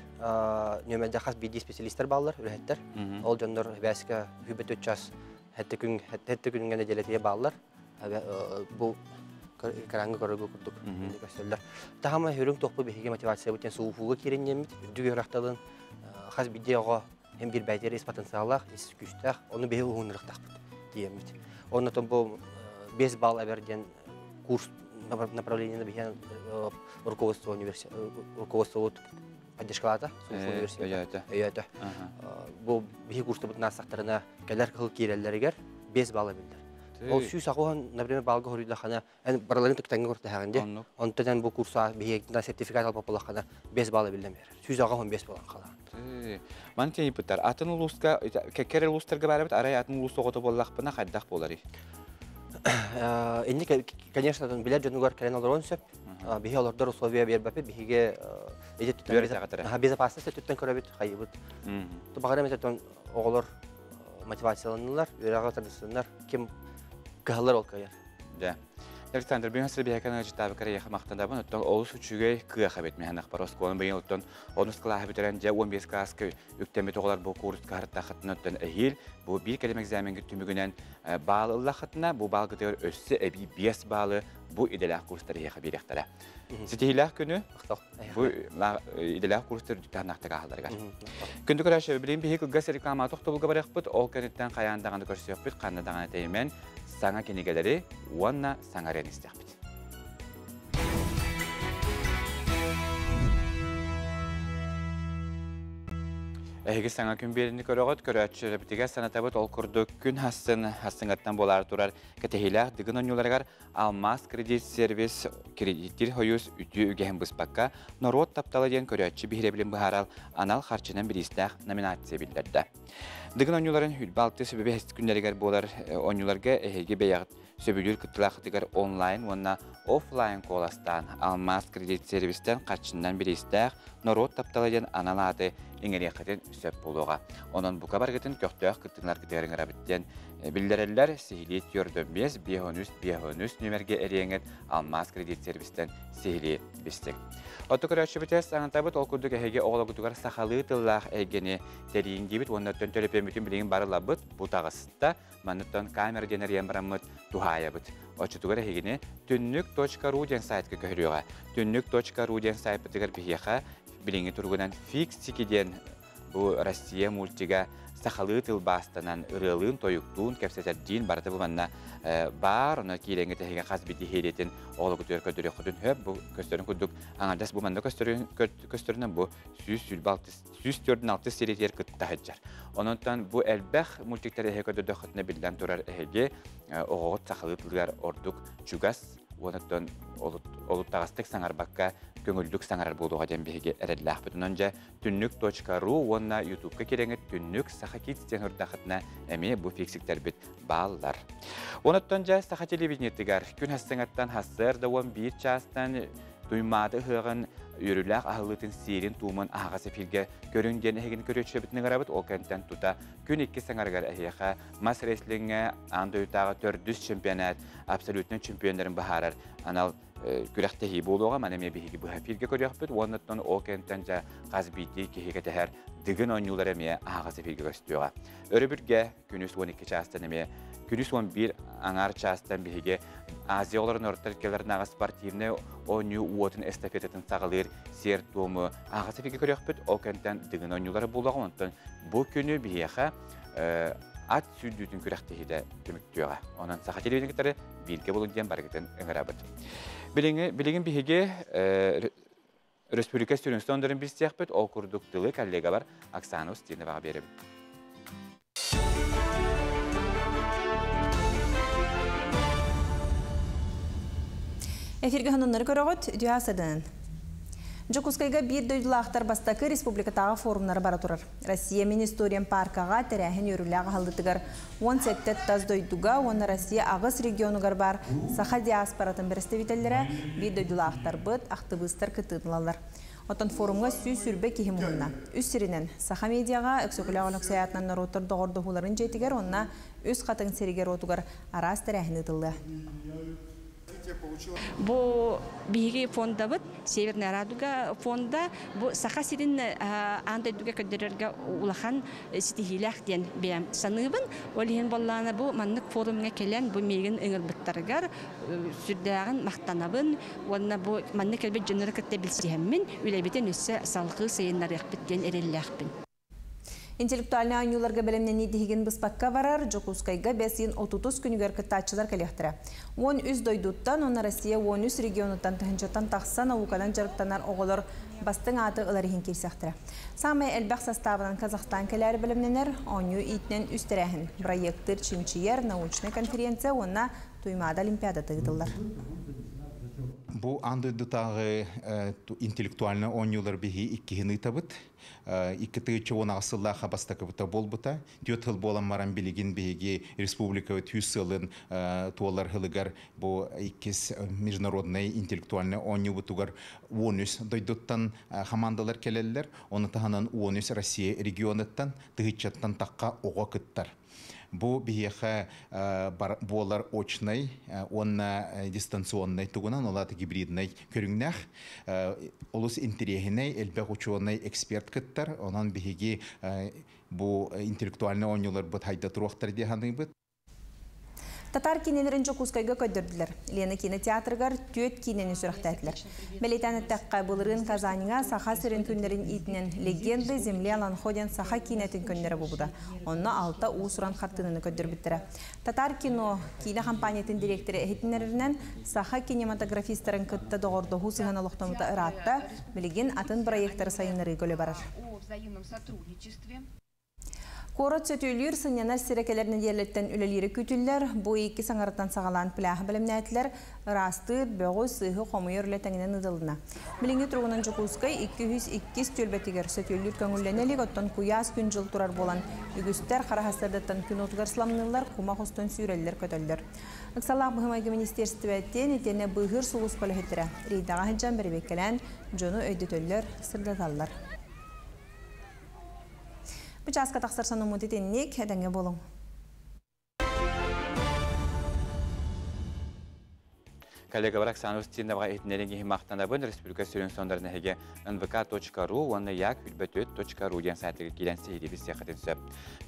nömeder has bidi spesialistler bağlar üretler. Ol jonlar baska hübet ötças hette gün gene jeletiye bağlar. Bu karangı karagı kurduk gösterler. Tahama hürüm topu bege motivasiya biten suufuga kirennemit dügör ahtalın has bidi oğa hem bir bäteri potensiallar, güçler, onu behe uğunuraq taqpıt. диемит. Он том бу 5 балл аберден курс направление бихен руководство университета, руководство поддержкалата университета. Ята. Бу бихи курста бут насактарына келер кыл киреллергер 5 балл билдер. Ол сүйс ақуан, например, балғы хорыйда қана, бараларын түктәңгі көрді әғінде, онтадан бұл курса бейгектен сертификат алып болаққана 5 балы білден бер. Сүйс ақуан 5 балан қала. Маны тені бұттар, атын ұлысқа, кәккері ұлыстарға бәрі біт, арай атын ұлысты оғыты болақпына қайдақ болары? Енді, конечно, білер жөнігер кәрен олар он сөп, бейге олардар условия бер бәпет, бейге безопасность түттен көрі бет, қайы бұд. Бағара мететін оғылар мотивацияланылар, өрәға традиционлар, кем кахалар ол каяр. Да. Александр, бен хасыр бияқан ажитабы кара яха мақтанда бун, оттон олус учугай кыаха бет механақ барос колын бейін оттон онус кылаха бетерен жа 15 класска үктен бет оғалар бұл курс қарытта қытын оттон әйел, бұл бір кәлем экзаменгі түмігінен балы ұлла қытына, бұл бал кытығыр өссі әбей 5 балы бұл иделақ курстары яха беректара. Сетейлақ күні, бұл иделақ курстары дүттағынақта қағаларғар. Күнді көрәші білейін бейік ұлғас рекламаты оқтыбылға барақ бұд, ол кәнеттен қаяндағанды көрсек бұд, қаннадағаны тәймен саңа кенегелері уанна саңарен істек бұд. Әйгі саңа күн берінді көріғыт, көрәтші бітіге санатабыт ол күрді күн хастыңаттан болар тұрар кәтехиләқ дығын онюларғар Алмаз кредит сервис кредиттер хойыз үті үгәхін бұспаққа норот тапталы ден көрәтші бігіребілін бұхарал анал харчынан білістәқ номинация білдерді. Дығын онюларын хүлбалты сөбебе әсті күндерігер болар онюларға әйгі бәяғыт сөбілер күттілақытығар онлайн, онна офлайн қоластан Алмаз кредит сервистен қарчынан білістәқ норот тапталы ден аналады еңерекетін сөп болуға. Onun bu kabargıtın köktüğü kıttınlar giderin arabitten bildirerler sihili tüyördönmez biyahonüs nümerge eriyenet Almaz kredit servisten sihili bistik. Otukar açıbıtes anıtabıt olkurduk ehege oğlagutukar sahalı tıllah egeni teriyin gibit onlardan tölepen bütün bilgin barılabıt bu tağısıtta manıttan kamera deneriyen baramıt tuhayabıt. Oçutukar ehegeni tünnük.ru den saytka köhürüyorga. Tünnük.ru den saypıtıgar bihiyaha bilingi turgudan fix sikiden bu Россия мультига сахалы тыл бастанан ырылын тоюктуун кепсетедин барды бу манна бар оны киленге теге казбити хелетин олугу төркөдүрө кудун хөп бу көстөрүн кудук аңардас бу манда көстөрүнөн бу сүстөрдүн алты сериетер кыттахыджар. Ононтан бу элбэх мультиктер эхекөдө хытны билден турар эхеге огот сахалы тылгар ордук чугас онотон олуттагастык саңарбакка көңүлдүк саңарар болуға ден беге әрәділәқ бүтін онжа түннік.ру онна ютубка кереңі түннік сақакит стен ұрдақытына әме бұ фиксиктер біт баллар. Оныттан жа сақа телевидениеттігар күн хастыңаттан хастыр да 11 частан дуймады ғығын үріләқ ағылытын сейрін туымын ағасы филге көрінген әйгін көрөтші бітінің арабыт ол кәнттен тута күн 2 саңарғар әйеға мас рейсліңі аңды үйтағы 400 чемпионат абсолютный чемпиондарын бағарар анал күрәқтәхи болуға мәнеме бейгі бұға филге көрек біт оныттан ол кәнттен жа қазбейді кехеге тәхәр дығын ойнулар әме ағасы филге көстіуға. Өрі бірге күніз 12 частан әме күніз 11 аңар частан бейге Азия оларын ұрттар келерін аға спортивны ойну уотын эстафететін сағылыр сер туымы ағасы филге көрек біт ол кәнттен дығын ойнулары болуға оныттан бұл күні бейеға ат сүрдүтүн күрәктеһиде төмүктүгә. Онан саха телевизиондары билге болунден баргытын ыңырабыт. Билеген биһиге республика студенттарын бистәхбет ол курдук тылы коллега бар Оксана Устинова берип. Эфирге ханымнары көрөгөт дүйасыдын. Жокускайга бир дөйділақтар бастакы республикатағы форумнары бара турар. Россия Министориям паркаға тәрәхін өріліға халдытығар 17 таз дөйдуға, оны Россия ағыс регионугар бар саха диаспоратын представителлері бир дөйділақтар бұд, ақтыбыстар кытыдылалар. Отан форумға сүй сүрбе кехім ұлына. Үс сиринен саха медиаға өксөкілі саятынан наротыр доғырды хуларын жетігер, онына үс қатын серігер отугар арас тәрәхін ұтылды. Бу биги фонда бит Северная Радуга фонда бу саха сирин андайдуга көдөрөргө улахан стихилах ден бем саныбын олен болланы бу маннык форумга келен бу меген ыңылбыттаргар сүрдөгөн мактанабын онна бу маннык келбет жөнөрө кетте билсемин үлебитен өссө салкы сыйындар якпит ден эреллахпин. Интеллектуальный анюларга белемнени дихиген быспакка барар, Жокускайга бесин 30 күнігер кыттачылар кәлектірі. 13 дойдуттан, оны Россия 13 регионуттан тахынчаттан тақсан аукадан жарықтанар оғылар бастың аты ыларихин келсектірі. Самай әлбәқ составынан Казахстан кәләрі білімненер, аню итнен үстерәхін. Проекттыр Чинчиер научный конференция онна туймада олимпиада тыгдылар. Бу андыдытағы интеллектуальны онюлар беги иккихini табыт. Иккетыгычы оны асыллаға бастакыбыта болбыта. Түйет хыл болан маран билигин беги республика түйсылын туалар хылыгар бу иккис международный интеллектуальны оню бутугар 13 дойдуттан хамандалар келелер. Оны таханан 13 Россия регионыттан тыгычаттан таққа оға кыттар. Бу бияха болар очный, онна дистанционный тугунан, олаты гибридный көрүңнәх, олус интерехиней, элбек учуонный эксперт кыттар, онан бихиги бу интеллектуальный онюлар бут хайда туруқтар деханы бут. Татар кинелерин Жокускайга көддірділер. Лена кинотеатргар түйет кинені сүріқтәділер. Белетәні тәққа бұлырын Казаниға саха сірін күнлерін итінен легенды земле аланходен саха кинетін күнлері бұбыда. Онна алта уысыран қартыныны көддірбіттірі. Татар кино компаниятын директоры әхетінерінен саха кинематографистерін күтті доғырдығы сығана лоқтамыта ыратта білеген атын проекттары сайынлары көлі барар. Корот сөтүйлер сынянар сирекелеріне дерлеттен үлелері күтілер, бұл екі саңарыттан сағалан піләғі білімнәтілер, растыр, бөғі, сығы, қомы өрлетәңінен ұдылына. Біліңі тұрғынан Жокускай 202 төлбетігер сөтүйлер көңілленелік оттан күйас күн жыл тұрар болан үгістер қарахастардаттан күн отығар сыламнылар, құма құстан сүйрелер көтөлдер. Үксалақ бұхымайғы министерстіветтен етені бұғыр сұғыз қолығыттірі. Рейдаға хыджан бірбеккелен жону өйдетөллер сырдаталар. Бычаска тақсар сану мұдетеннек әдәңе болың. Коллега барак санустинда ва этнеринги химактанда бын республика сөрөн сондарына хеге nvk.ru онна як үлбөтөт.ру ден сайтыгы келен сейди бис сехатен сөп.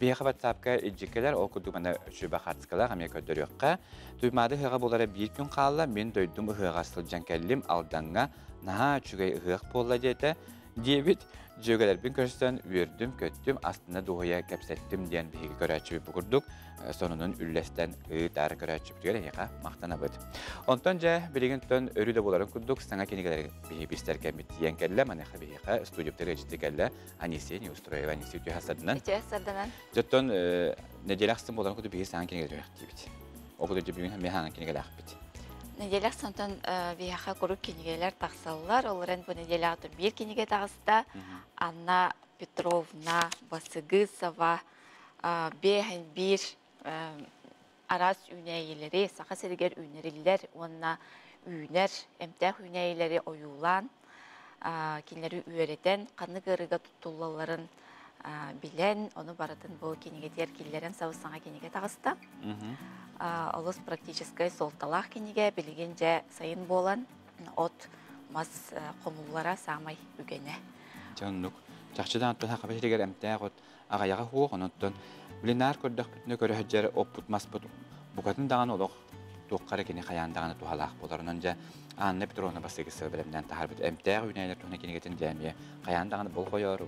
Бияха WhatsApp-ка эджикелер окуду мана шуба хатскалар аме көдөрөккө. Туймады хыга болары бир күн калла мен дойдум хыга сылжан келдим алданга наха чугай хык болла дете. Дебит жөгелербин көрсөтөн үрдүм көттүм астына дугуя кепсеттим диен биги көрөчү бугурдук сонунун үллестен ыытар көрөчү бүтүгөр эка мактанабыт. Онтон же билигинтен өрүдө боларын кудук саңа кенигелер биги бистерге митиен келле мана хабига студияда жетигелле Анисия не устроева Анисия тюхасадынан. Жоттон неделяхсын боларын кудук биги саңа кенигелер дебит. Окуду же биги механа кенигелер бит. Неделяк сонтон вияха курук кинигелер тақсаллар. Оларын бұл неделяктың бір киниге тағыста Анна Петровна Басыгызова бейхін бір арас үйнәйелері, сақа сәргер үйнерілер, онна үйнер, әмтәқ үйнәйелері ойулан, кинлері үйеретен, қаны ғырыға тұттулаларын билен, оны баратын бұл киниге дер киллерін сауысаңа киниге тағыста. Олыс практическай солталақ кенеге білігенже сайын болан от мас қомуллара самай үгене. Жаннук, жақшыдан аттан хақы бәшірегер әмтәғ от ағаяға хуық, оныттан білінар көрдіқ бүтіні көрі хүджері оппут мас бұт бұқатын даған олық туққары кене қаяндағаны туғалақ боларынан жа Анна Петровна Басыгызова білімден тағар бұт әмтәғ үйнәйлер туғына кенегетін жәмие қаяндағаны бұл қойыр.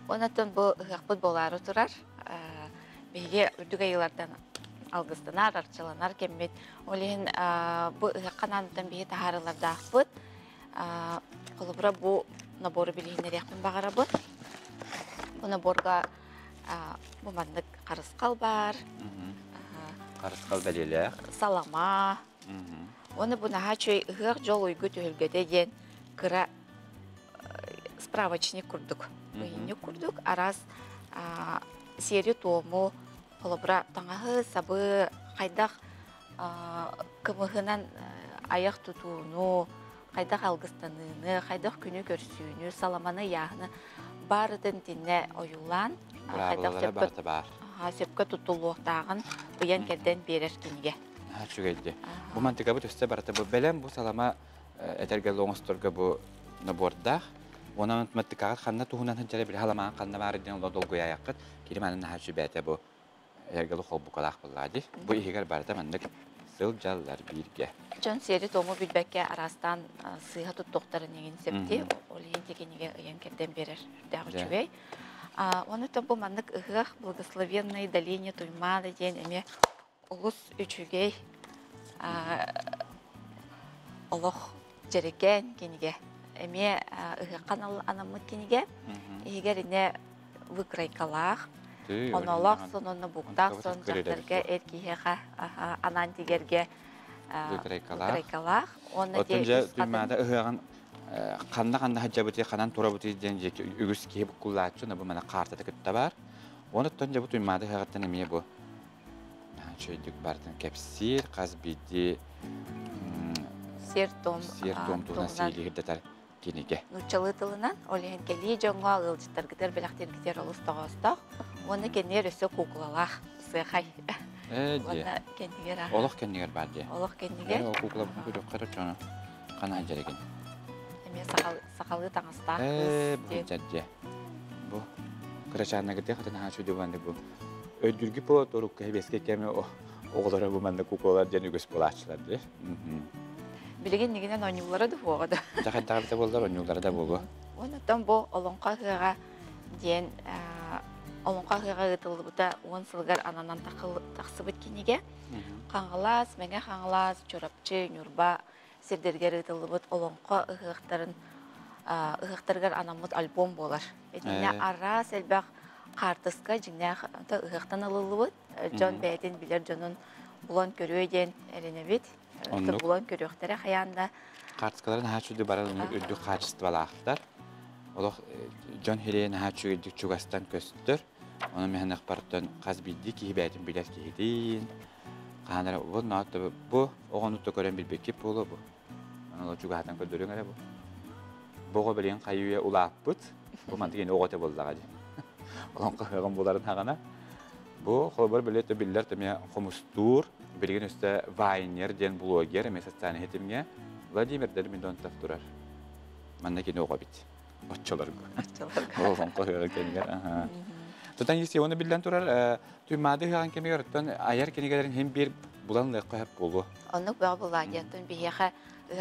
Онаттан бұл ғақпыт болары тұрар. Бейге үрдік айылардан алгыстанар, арчаланар кеммет. Олеген бұл қананытын бейі тахарыларда ақпыт. Қолыбыра бұл наборы білігінер яқпын бағара бұд. Бұл наборға бұмандық қарысқал бар. Қарысқал бәлелер. Салама. Оны бұнаға чөй ұғық жол ұйғы түйілгеде ден кіра справочник күрдік. Үйіне күрдік. Арас сері тому қолыбыра таңағы сабы қайдақ кымығынан аяқ тұтуыну, қайдақ алғыстаныны, қайдақ күні көрсүйіні, саламаны яғыны барыдың діне ойулан. Сөпкі тұтылуқтағын бұян керден берер кенеге. Чүгейді. Бұл мантыға бұт өсті барыты бұл бәлем, бұл салама әтергел оңыстырға бұл набордақ. Ona matematik kanna tuhundan hıncare bir halama kanna var edin ola dolguya yakıt. Kelimenin hacı bete bu ergeli xol bu kalaq bulladı. Bu ihigar barda mandık sıljallar birge. Can seri tomu bilbekke arastan sıhhat doktorun egin septi. Oliyin tekeniga ıyan kerden berer. Dağı çüvey. Оны то бұл маннык ыгах благословенный долине туймалы ден эме улус үчүгей олох жерекен кениге эме ыгакан анамыт кениге егерине выкрайкалах онолох сонуну буктак сон жактарга эркиеха анан тигерге выкрайкалах оны де туймада ыгаган қанда хаджа бути қанан тура бути ден жеке үгіс кеп куллаачу на бу мана картада кетта бар. Оны тонжа бу туймады хагаттан эме бу. Чөйдүк бардын кепсир, казбиди сертом туна сейлигирде тар кенеге. Нучалы тылынан олеген кели жоңга ылжыттар гитер белактер гитер олустагастак. Оны кенер өсө куклалах сыхай. Оны кенегер. Олох кенегер барды. Олох кенегер. О кукла бу кара чана. Кана жереген. Сақалы таңыстақ. Бұл жәдде. Бұл қырашағына кірде қатан хашу дебанды бұл. Өйдүргі болат орық кәйбеске кәме оғылары бұл мәнді куколар жән үгіс бұл ашылар де. Білеген негенен ойнулары да болғады. Жақайдағырда болдар, ойнулары да болу. Онықтан бұл олонқа ғыға ден олонқа ғыға ғытылы бұта 10 сылғар ананан тақсы біткенеге. Қаңғылас, мәңе қаңғылас, чорапчы, нүрба, сердергер ытылыбыт олонқа ыгыктаргар анамыт альбом болар. Эдине ара селбак картыска жиңне ыгыктан алылыбыт. Жон бәйтен билер жонун булон көрөйден эленебит. Булон көрөктөрө хаянда. Картыскаларын хачуды баралын өдү качествалаактар. Олох жон херен хачу өдү чугастан көстөр. Оны мен акбарттан казбидди ки бәйтен билер кидин. Канара бу натты бу огонутта көрөн билбекке боло бу. Аны чугатан көдөрөң эле бу. Бого белен кайуя улаппыт. Бу мантыгын оготе болдага ди. Олон каган буларын хагана. Бу холбор билет биллер теме комустур, билген өстө вайнер ден блогер месаттаны хетимге Владимир Дельминдонтов турар. Манда кene ого бит. Отчолор. Олон каган кенгер. Тутан если оны билден турар, туймады хаган кемегер тон аяр кенегерин hem bir буламлы кайып болу. Оны багылаган тон бияха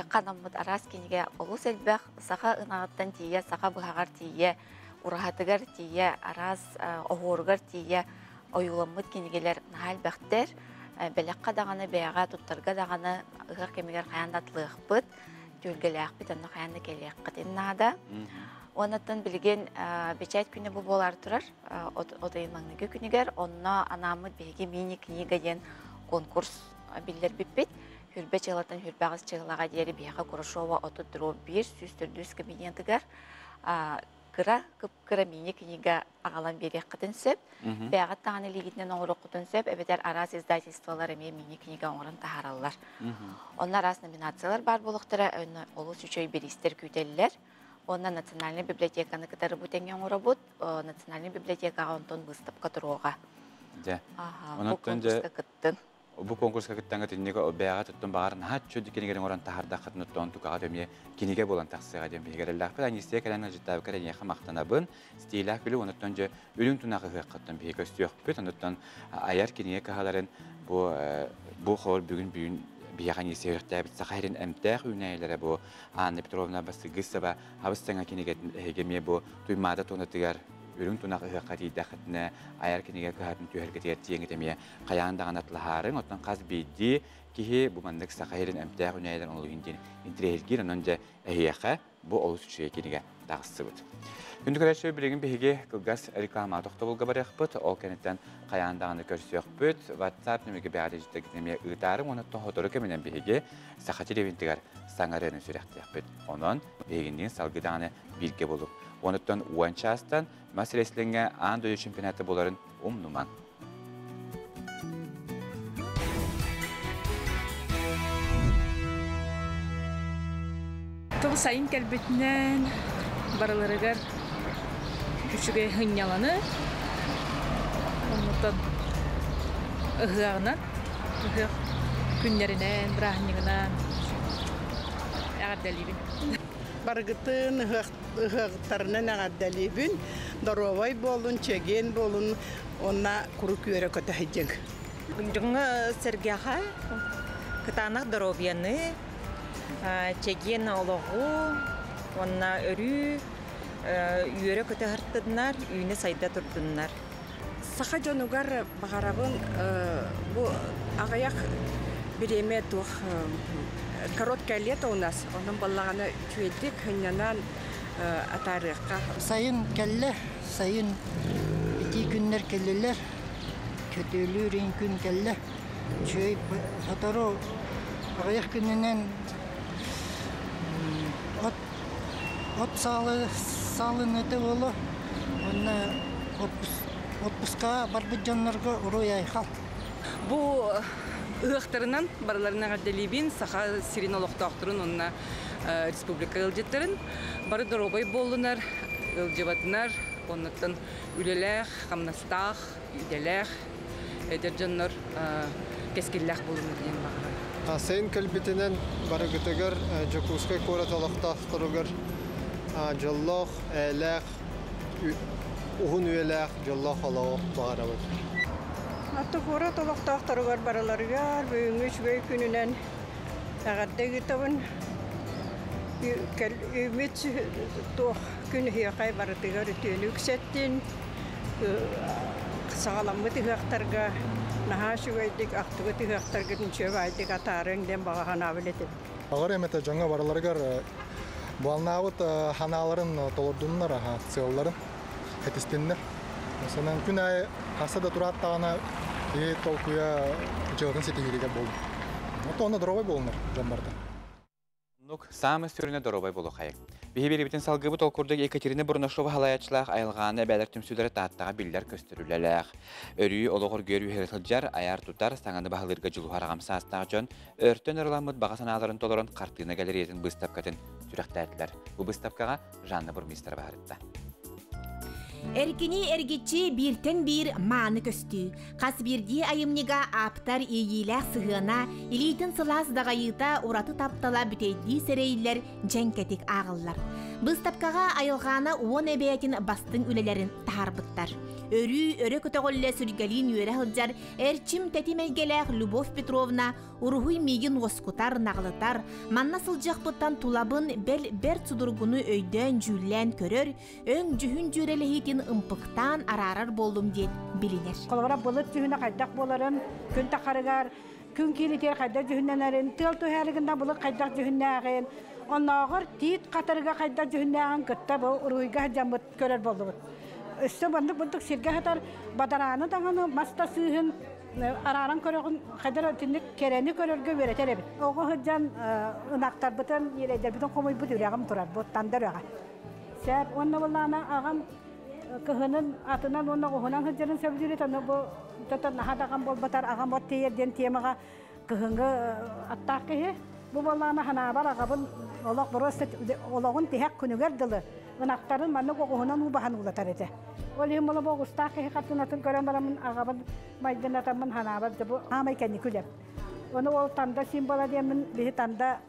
канаммыт арас кенеге олус элбек саха ынагаттан тие, саха быгагар тие, урахатыгар тие, арас огоргар тие, оюламмыт кенегелер нахал бактер, белекка даганы бияга туттарга даганы ыгак кемегер хаяндатылыгпыт, жөлгелякпыт, аны хаянда келеккытын нада. Онаттан билген бечайт күнү бу болар турар, отоймаңныгы күнүгер, онна анамыт беги мини книга ден конкурс биллер биппит. Хүрбе чыгалатан хүрбагыз чыгалага дери бияга Курушова отутуру 100-400 кабинетигер кыра кыра мини книга агалан берек кытын сөп, бияга таны лигитнен оңрок кытын сөп, эбетер арас издательстволар эме мини книга оңрон тахараллар. Онна арас номинациялар бар болуктара, олус үчөй биристер күтеллер. Онна национальный библиотеканы кытары бутенге оңробут, национальный библиотекага онтон выставка туруга. Да. Бу конкурска кыттын. Бу конкурска кыттанга тиннеге бяга туттун багарын хатчу дикенеген оран тахарда кытныттон тука деме кинеге болан таксыга дем бегереллах пен исте келен життабы керене хамактанабын стилах биле оныттон же үлүн тунагы кыттын беге көстөк бет оныттон аяр кинеге кахаларын бу хор бүгүн бияған есеуірттә бітсі қайрын әмтәқ үйнәйлері бұ Анна Петровна Басыгысова абыстаңа кенегетін әгеме бұ туймада тонатығар үрін тұнақ ұғаққа дейді қытына аяр кенеге қағатын түйәргетер теңгетеме қаяғындаған атлахарын оттан қаз бейді кейі бұ мандық сақайрын әмтәқ үйнәйлерін олу интерергер онынжа әйеқі бұ олыс үшіге кенеге дағысы бұд. Күнді көрәші білеген бейге кылгас реклама тоқты болға барық бұд, ол кәнеттен қаяндағаны көрсек бұд, WhatsApp нөмеге бәғады жетігінеме ұйтарым, оны тоғыдыры кәменен бейге сақаты ревентігер саңарының сүректек бұд. Оның бейгенден салғыдағаны білге болып. Оныттан уанчастан мәселесіліңе ан дөйі чемпионаты боларын нуман. Тоғы сайын кәлбетінен барыларыгар күшіге хыняланы, онытан ұғағынан, ұғақ күнлерінен, бірағынығынан әғардалибін. Барғытын ұғақтарынан әғардалибін, доровай болын, чеген болын, онна күрі күйері көті хеджен. Жұңы сәргеға кытанақ доровияны, чеген олығы, онна өрі, үйөрө көтө хырттыдынар, үйүнө сайда турдунар. Саха жонугар багарабын бу агаяк биреме тух короткое лето у нас. Onun баллагана чуедик хыннан атарыкка. Sayın kelle, sayın iki günler kelleler. Kötülüğün gün kelle. Şey hataro ayak gününden ot sağlığını da olur. Ona отпуска барбы жаннарга урой айхал. Бу ыктарынан барларына гаделибин саха сиринологтоктурун онна республика ылжеттирин бары доробой болдунар, ылжыбатынар, оннуттан үлелех, камнастах, үделех, эдер жаннар кескиллах болдунар ден багара. Сейн калбитинен бары гытыгар жокускай кораталактахтырыгар жоллох, элех, Uhun üyeler, Allah Allah bağırıyor. Hatta kora tolaktahtırıgar baralarıgar, büyümüş büyük gününden ağadda gitabın ümit toh gün hiyakay baratıgar tüyünüksettin sağlamı tüyaktarga naha şüveydik aktıgı tüyaktarga tüyüveydik atarın den bağa hanabiletin. Ağır emete jonga baralarıgar bu alnavut hanaların tolurdunlar aha sığılların. Etistinde. Mesela gün ay hasada durattağına iyi tolkuya cığın setiğiyle bol. O da onda drovay bolunur jambarda. Nuk samı sürüne drovay bolu hayır. Bihi bütün salgıbı tolkurda Ekaterina Burnaşova halayatçılar ayılğanı bәлір tümsülere tahattağı biller köstürülelek. Örüyü oluğur görüyü heritılcar, ayar tutar, sananı bahılırga jılığı harağımsa astağ jön, örtön ırılamıd bağa sanaların tolurun qartığına galeriyetin bыстapkatın sürəqtəydiler. Bu bыстapkağa Janna Burmistr bahırıtta. Erkini ergitçi birten bir manı köstü. Kas birdi ayımniga aptar iyilek sığına, ilitin sılaz dağayıta uratı taptala büteydi sereyiller cenketik ağıllar. Bыстapkağa ayılğana 10 ebeyetin bastın ülelerin taharbıttar. Örü kötөгөлле sürgelin yöre hılcar, erçim tetimeygelek Lubov Petrovna, uruhuy migin oskutар nağlıtar, manna sılcakpıttan tulabın bel bert sudurgunu öydön jüllen körör, ön jühün jürelehitin ımpıktan ararar boldum diye bilinir. Kolvara bulut jühüne kaydak boların, gün takarıgar, gün kiliter kaydak jühünlerin, tıl tuheriginden bulut kaydak jühünlerin, onağır tit katırga kaydak jühünlerin gıtta bu uruhuyga jamıt körör boldu. Üstü bandık sirge hatar badaranı dağını masta sığın araran körögün kadar tindik kereni körörgü vereter ebit. Oğu hıcan ınaktar bıtan yereyder bütün komuy bu dürüyağım turar bu tandır yağa. Ser onna vallana ağam kıhının atından onna oğunan hıcanın sevdiri tanı bu tatan nahadağım bol batar ağam bot teyerden tiyemağa kıhıngı attak kehe. Bu vallana hanabar ağabın olaq burası olağın tihak künüger dılı. Anakların manuk okunan ubahan ulatar ete. Oleh malah bagus tak katun atun koran baramun agaban maiden ataman hanabat jabu amai kani kulap. Ono ol tanda simbol dia men bihi tanda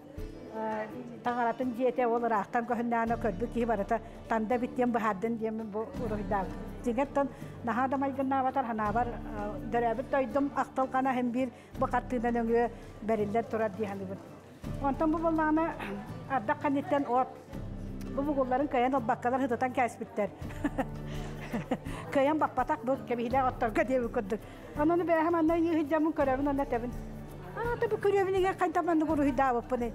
tangaratun jete ol rahtan ko hendana kodbu ki barata tanda bityam bahadan dia men bo urohidal. Jingaton nahada maiden nawatar hanabar darabet toydum aktal kana hembir bakattina nangyo berilla turat di halibut. Ontam bu bolana adda kanitten ot bu gulların kayan bakkalar hıdatan kesbitler. Kayan bakpatak bu kebihiler attarga diye bukudduk. Ananı be hemen ne yihicamın körevin ona tebin. Tabi körevini gel kantamandı ku ruhida vapını.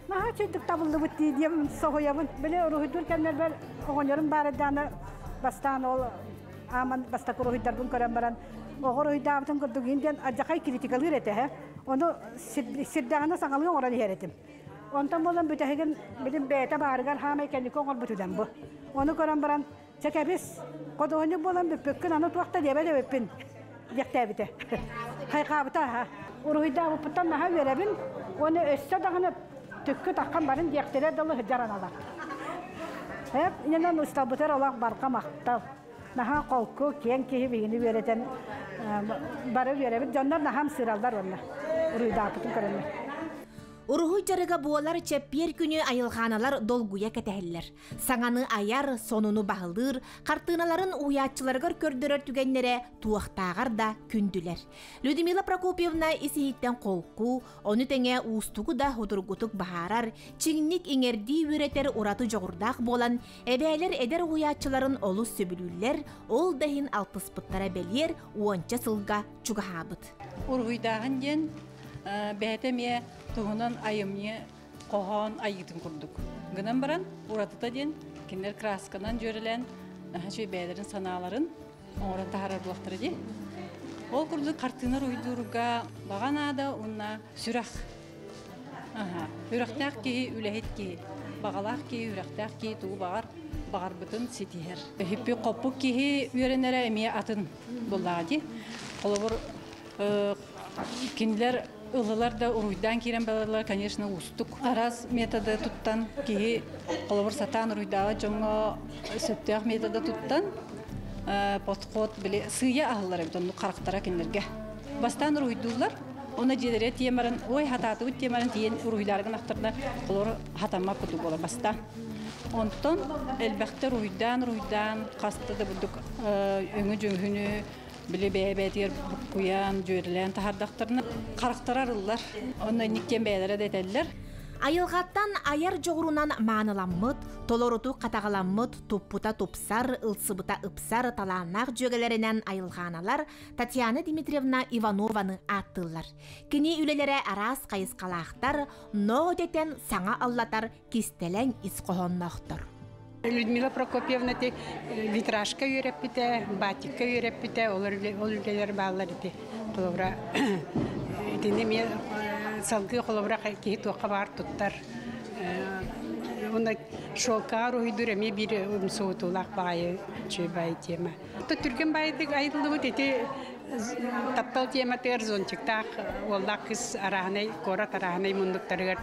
Naha çöydük tabıldı bitti diyem soğuyamın. Böyle ruhidurken ben oğunların baradağına bastan ol aman bastak ruhidar bun körembaran. O ruhida vapın kurduk indiyen acakay kritikal girete. Onu sirdağına sanalıyor oranı heretim. Ondan bolan bütehegen bilim beta bargar hamay kendi kongar butudan bu. Onu korambaran çekebis. Kodoğunu bolan büpükün anı tuakta diyebe öpün. Yakta bite. Haykabıta ha. Uruhida bu putan naha verebin. Onu össe dağını tükkü takkan barın diyaktere dalı hıcaran alak. Hep inan ustabıtar alak barka maktal. Naha kolku kiyen kihi beyini vereten barı verebin. Canlar naham sırallar valla. Uruhida putun karanlar. Уруһу жарыга буолар чеппер күнү айылғаналар долгуя кетәһиллер. Саңаны аяр, сонуну баһылыр, картыналарын уятчыларгар көрдөрөр түгеннере туактагар да күндүлер. Людмила Прокопьевна исиһиттен колку, оны теңе устугу да худургутук баһарар, чиңник иңерди үретер ураты жогурдак болан, эбээлер эдер уятчыларын олус сөбүлүллер, ол дахин алпыспыттара белер, уонча сылга чугаһабыт. Уруйдагын ден бәтеме тугунан айымне коһон айытын курдук. Гынан баран уратыта ден киндер красканан жөрелен хачы бәдерин саналарын оңран тахарар булактыры ди. Ол курдук картынар уйдуруга баганада унна сүрах. Үрәхтәк ки үләһит ки багалак ки үрәхтәк ки туу багар бутын ситихер. Хиппи копук ки үрәнәре эме атын буллади. Олор киндер ылылар да уруйдан кирен балалар, конечно, устук. Араз методы туттан ки олор сатан уруйдага жоңго сөттөк методы туттан подход биле сыя ахлары бутун карактара киндерге. Бастан уруйдулар, оны жедере темарын, ой хататы бут темарын тиен уруйдаргын актырна олор хатамма куту бола бастан. Онтон элбәхтә уруйдан кастыды будук өңү жөңүнү биле бәбәтер куян жөрлән тахардактырны карактарарлар. Онда никкен бәләре дәтәлләр. Айылғаттан аяр жоғырунан мааныламмыт, толоруту қатағаламмыт, туппута тупсар, ылсыбыта ыпсар таланақ жөгелерінен айылғаналар Татьяна Дмитриевна Иванованы аттылар. Кini үлелері арас қайысқалақтар, но детен саңа аллатар кистелен исқоғоннақтар. Людмила Прокопьевна те витражка үйрәппите, батикка үйрәппите, олар баллар ите. Қолыбыра, итінде мен салғы қолыбыра кейі тоққа бар тұттар. Онда шолқар ойдыр әме бір соғытулақ бағайы жөй бай тема. Түрген байдық айдылы бұд ете таптал тема тер зончықтақ, олдақ қыз арағынай, қорат арағынай мұндықтарығар.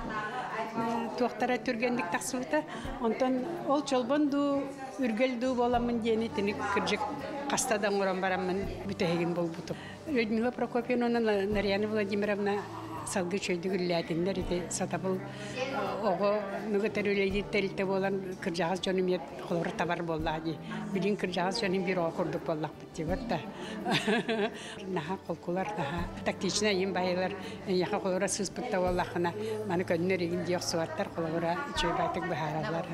Туақтара түргендік тақсылыта, онтан ол чолбонду, үргелду боламын дені тіні кіржік қастадан оран барамын бүтәйген бол бұтып. Людмила Прокопьевна, Нарьяна Владимировна салғы чөйді күлләтіндер, сатабыл оғы нүгітер өлейді тәлті болан кіржағыз жөні мет қолыр табар болды. Білін кіржағыз жөні бір оқырдық боллақ бітті бітті. Наға қолқылар, наға тактична ең байылар, яқа қолыра сөз бітті боллақына. Маны көнінер егін дейік суаттар қолыра чөй байтық бұхаралар.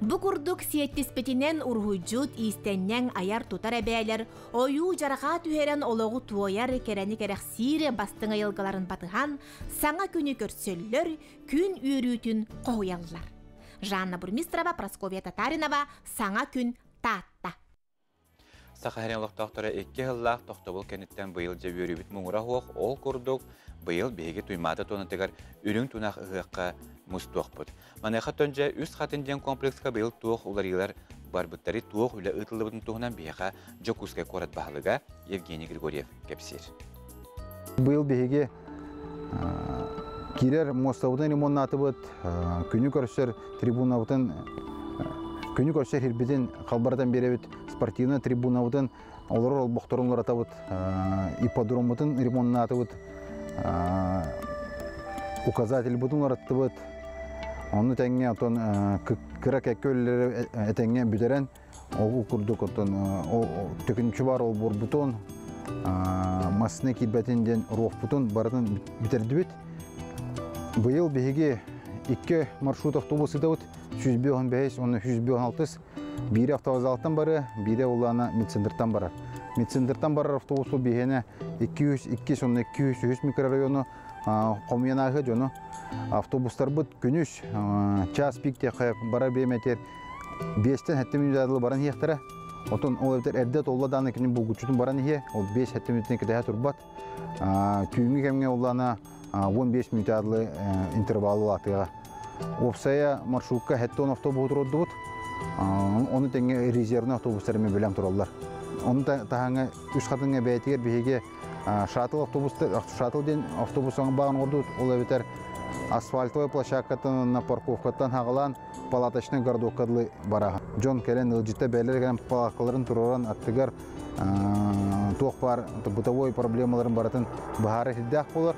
Бу курдук сиеттиспетинен ургуйжут истеннен аяр тутар әбәлер, ойу жараға түхерен олоғу туояр керені керексире бастың айылгаларын батыған, саңа күні көрсөллөр, күн үйрүтін қоуяллар. Жанна Бурмистрова, Прасковья Татаринова, саңа күн татта. Сақаринлық тоқтары 2 жыллақ тоқтобыл кәнеттен бұйыл жабүйері біт мұңыра хуақ ол күрдік бұйыл бейге туймады тонытығар үрің тұнақ ұғыққа мұстуақ бұд. Манайқа төнже үз қатынден комплексқа бұйыл туық ұларылар бар бұттары туық үлі ұтылы бұдың туғынан бейға жокускай қорат бағылыға Евгений Григорьев кепсер. Бұйыл бейге керер мостаудан ремонаты бұд, күні көрсер трибуна бұтын Күні көрсер хирбеден қалбардан беребет спортивный трибуна бұтын, олар ол бұқтырынлар ата бұд, ипподром бұтын ремонтына аты бұд, указатель бұтынлар атты бұд. Оны тәңге кіра кәккөлері әтәңге бүдерен, ол күрдік ұтын, төкінші бар ол бұр бұтын, масыны кетбәтінден рух бұтын баратын бітерді бет. Бұйыл бейге 2 маршрут автобусы да бұд, 105, оны 106, бири автовокзалдан бары, бири улана медцентрдан барар. Медцентрдан барар автобусу бейгені 202, сонны 200 микрорайону қомиянағы жону. Автобустар бұд күніш, час пикте барар бейметер 5-тен 7 минут адылы баран ектірі. Отын ол өтер әрдет олладаны кенен бұл күчетін баран ие, ол 5-7 минутын кедеге тұрбат. Түйінгі кемге оллана 15 минут адылы интервалы латыға. Опсая маршрутка 7 автобус тұрды бұд. Оны тәңге резервный автобустарымен бөлем тұралар. Оны тағаңа үш қатынға бәйтігер бейге шаттл ден автобусың бағын орды. Ол өтер асфальтовый площадкаттан, парковкаттан хағылан палаточный городоккадылы бараға. Джон кәлен ұлжетті бәлер палаққаларын тұроран аттығар тоқ бар бытовой проблемаларын баратын бағары хиддақ болар.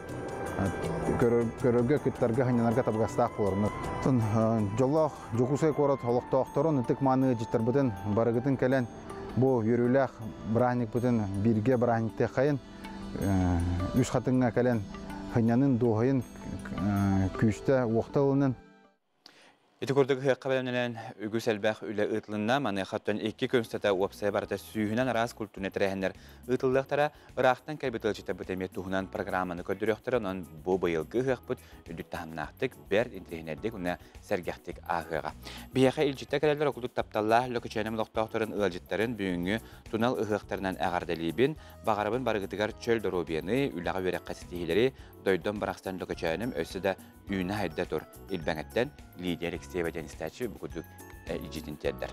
көрөбгө күттәргә ханянарга табгастак булырны. Тон жоллах жокусай корот холоктоохторун тик маны життер бүтен барыгытын келен бу йөрүләх браник бүтен бирге браникте кайын үз хатынга келен ханянын дохайын күстә вактылынын Ити көрдік хыяққа бәлемнен үгіс әлбәқ үлі ұтылынна, маны қаттан 2 көмістата уапсай барыда сүйінен арас күлтүне тірәхендер ұтылдықтара ұрақтан кәлбетіл жеті бүтемет тұхынан программаны көрдіріқтірі, онын бұл бұйылғы хыяқ бұд үдіттағыннақтық бәр интрихенердік үні сәргәқтік ағыға. Бияқа илжетті кәрелер оқылдық тапталла лөкічәнім лоқтауқтырын ұлжеттарын бүйінгі тұнал ұғықтарынан әғардалейбін, бағарабын барығытығар чөл дұрубияны үліға өрәққа стихилері дойдон барақстан лөкічәнім өсі да үйіні хайда тұр. Илбәңеттен лидер экстебеден истәчі бүкілдік ижетін тердер.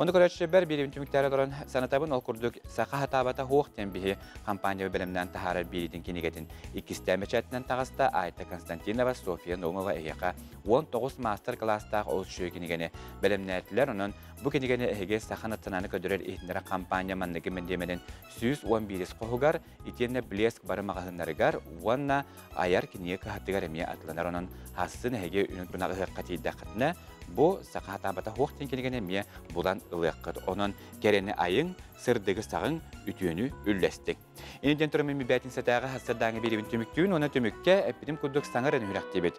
Оны көрәтші бәр беребін түміктері дұрын санатабын ол күрдік сақа хатабата хоқ тенбігі компания бөлімнен тахары беретін кенегетін икістәмечәтінен тағыста Айта Константинова, София Номова әйеқа 19 мастер-кластағы ол шүйі кенегені бөлімнәтілер, оның бұл кенегені әйеге сақан аттананы көдірер ехіндері компания маннығы міндемеден 111 қоғығар, етені білеск бары мағазынларығар, онына аяр кенеге қаттығар әме атыланар, оның хасын әйеге үнін бұнағы қатейді қатына, бұл сақа хатабата хоқ тенкенегені ме бұлан ұлыққыд. Оның кәрені айың, сырдығы сағың үтіөні үлләстік. Енеден тұрымен бәтін сәтәғі хасырдаңы беребін түміктіуін, оны түмікке әппідім күрдік саңырын үрәқтебет.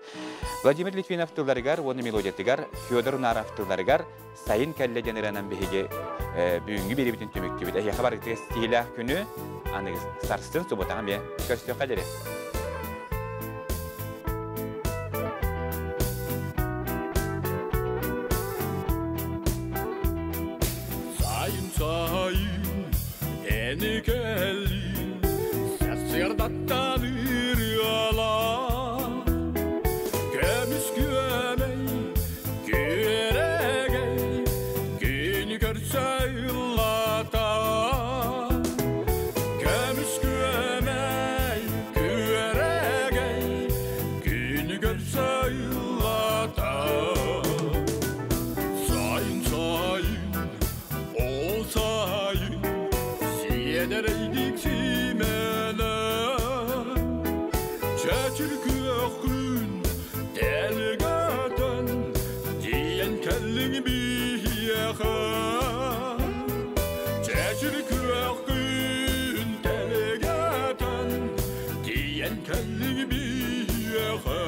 Владимир Литвинов тылдарығар, оны мелодиятығар, Федор Наров тылдарығар, сайын кәлі денеранан бейге бүйінгі беребетін түміктебет. Әйеқі барықтығы стилі күні, анығыз сарсын сұботаңа ме көстіу қадері. Eni gelin sesirdattan ürüyorlar Gömüş güvemey güregey Günü görse yıllata Gömüş güvemey güregey Günü görse yıllata Sayın sayın o sayın Edereydik simene Çeçil gün delgadan Diyen kellin bir yağa Çeçil gün delgadan Diyen kellin bir yağa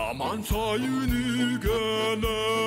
Sayın gene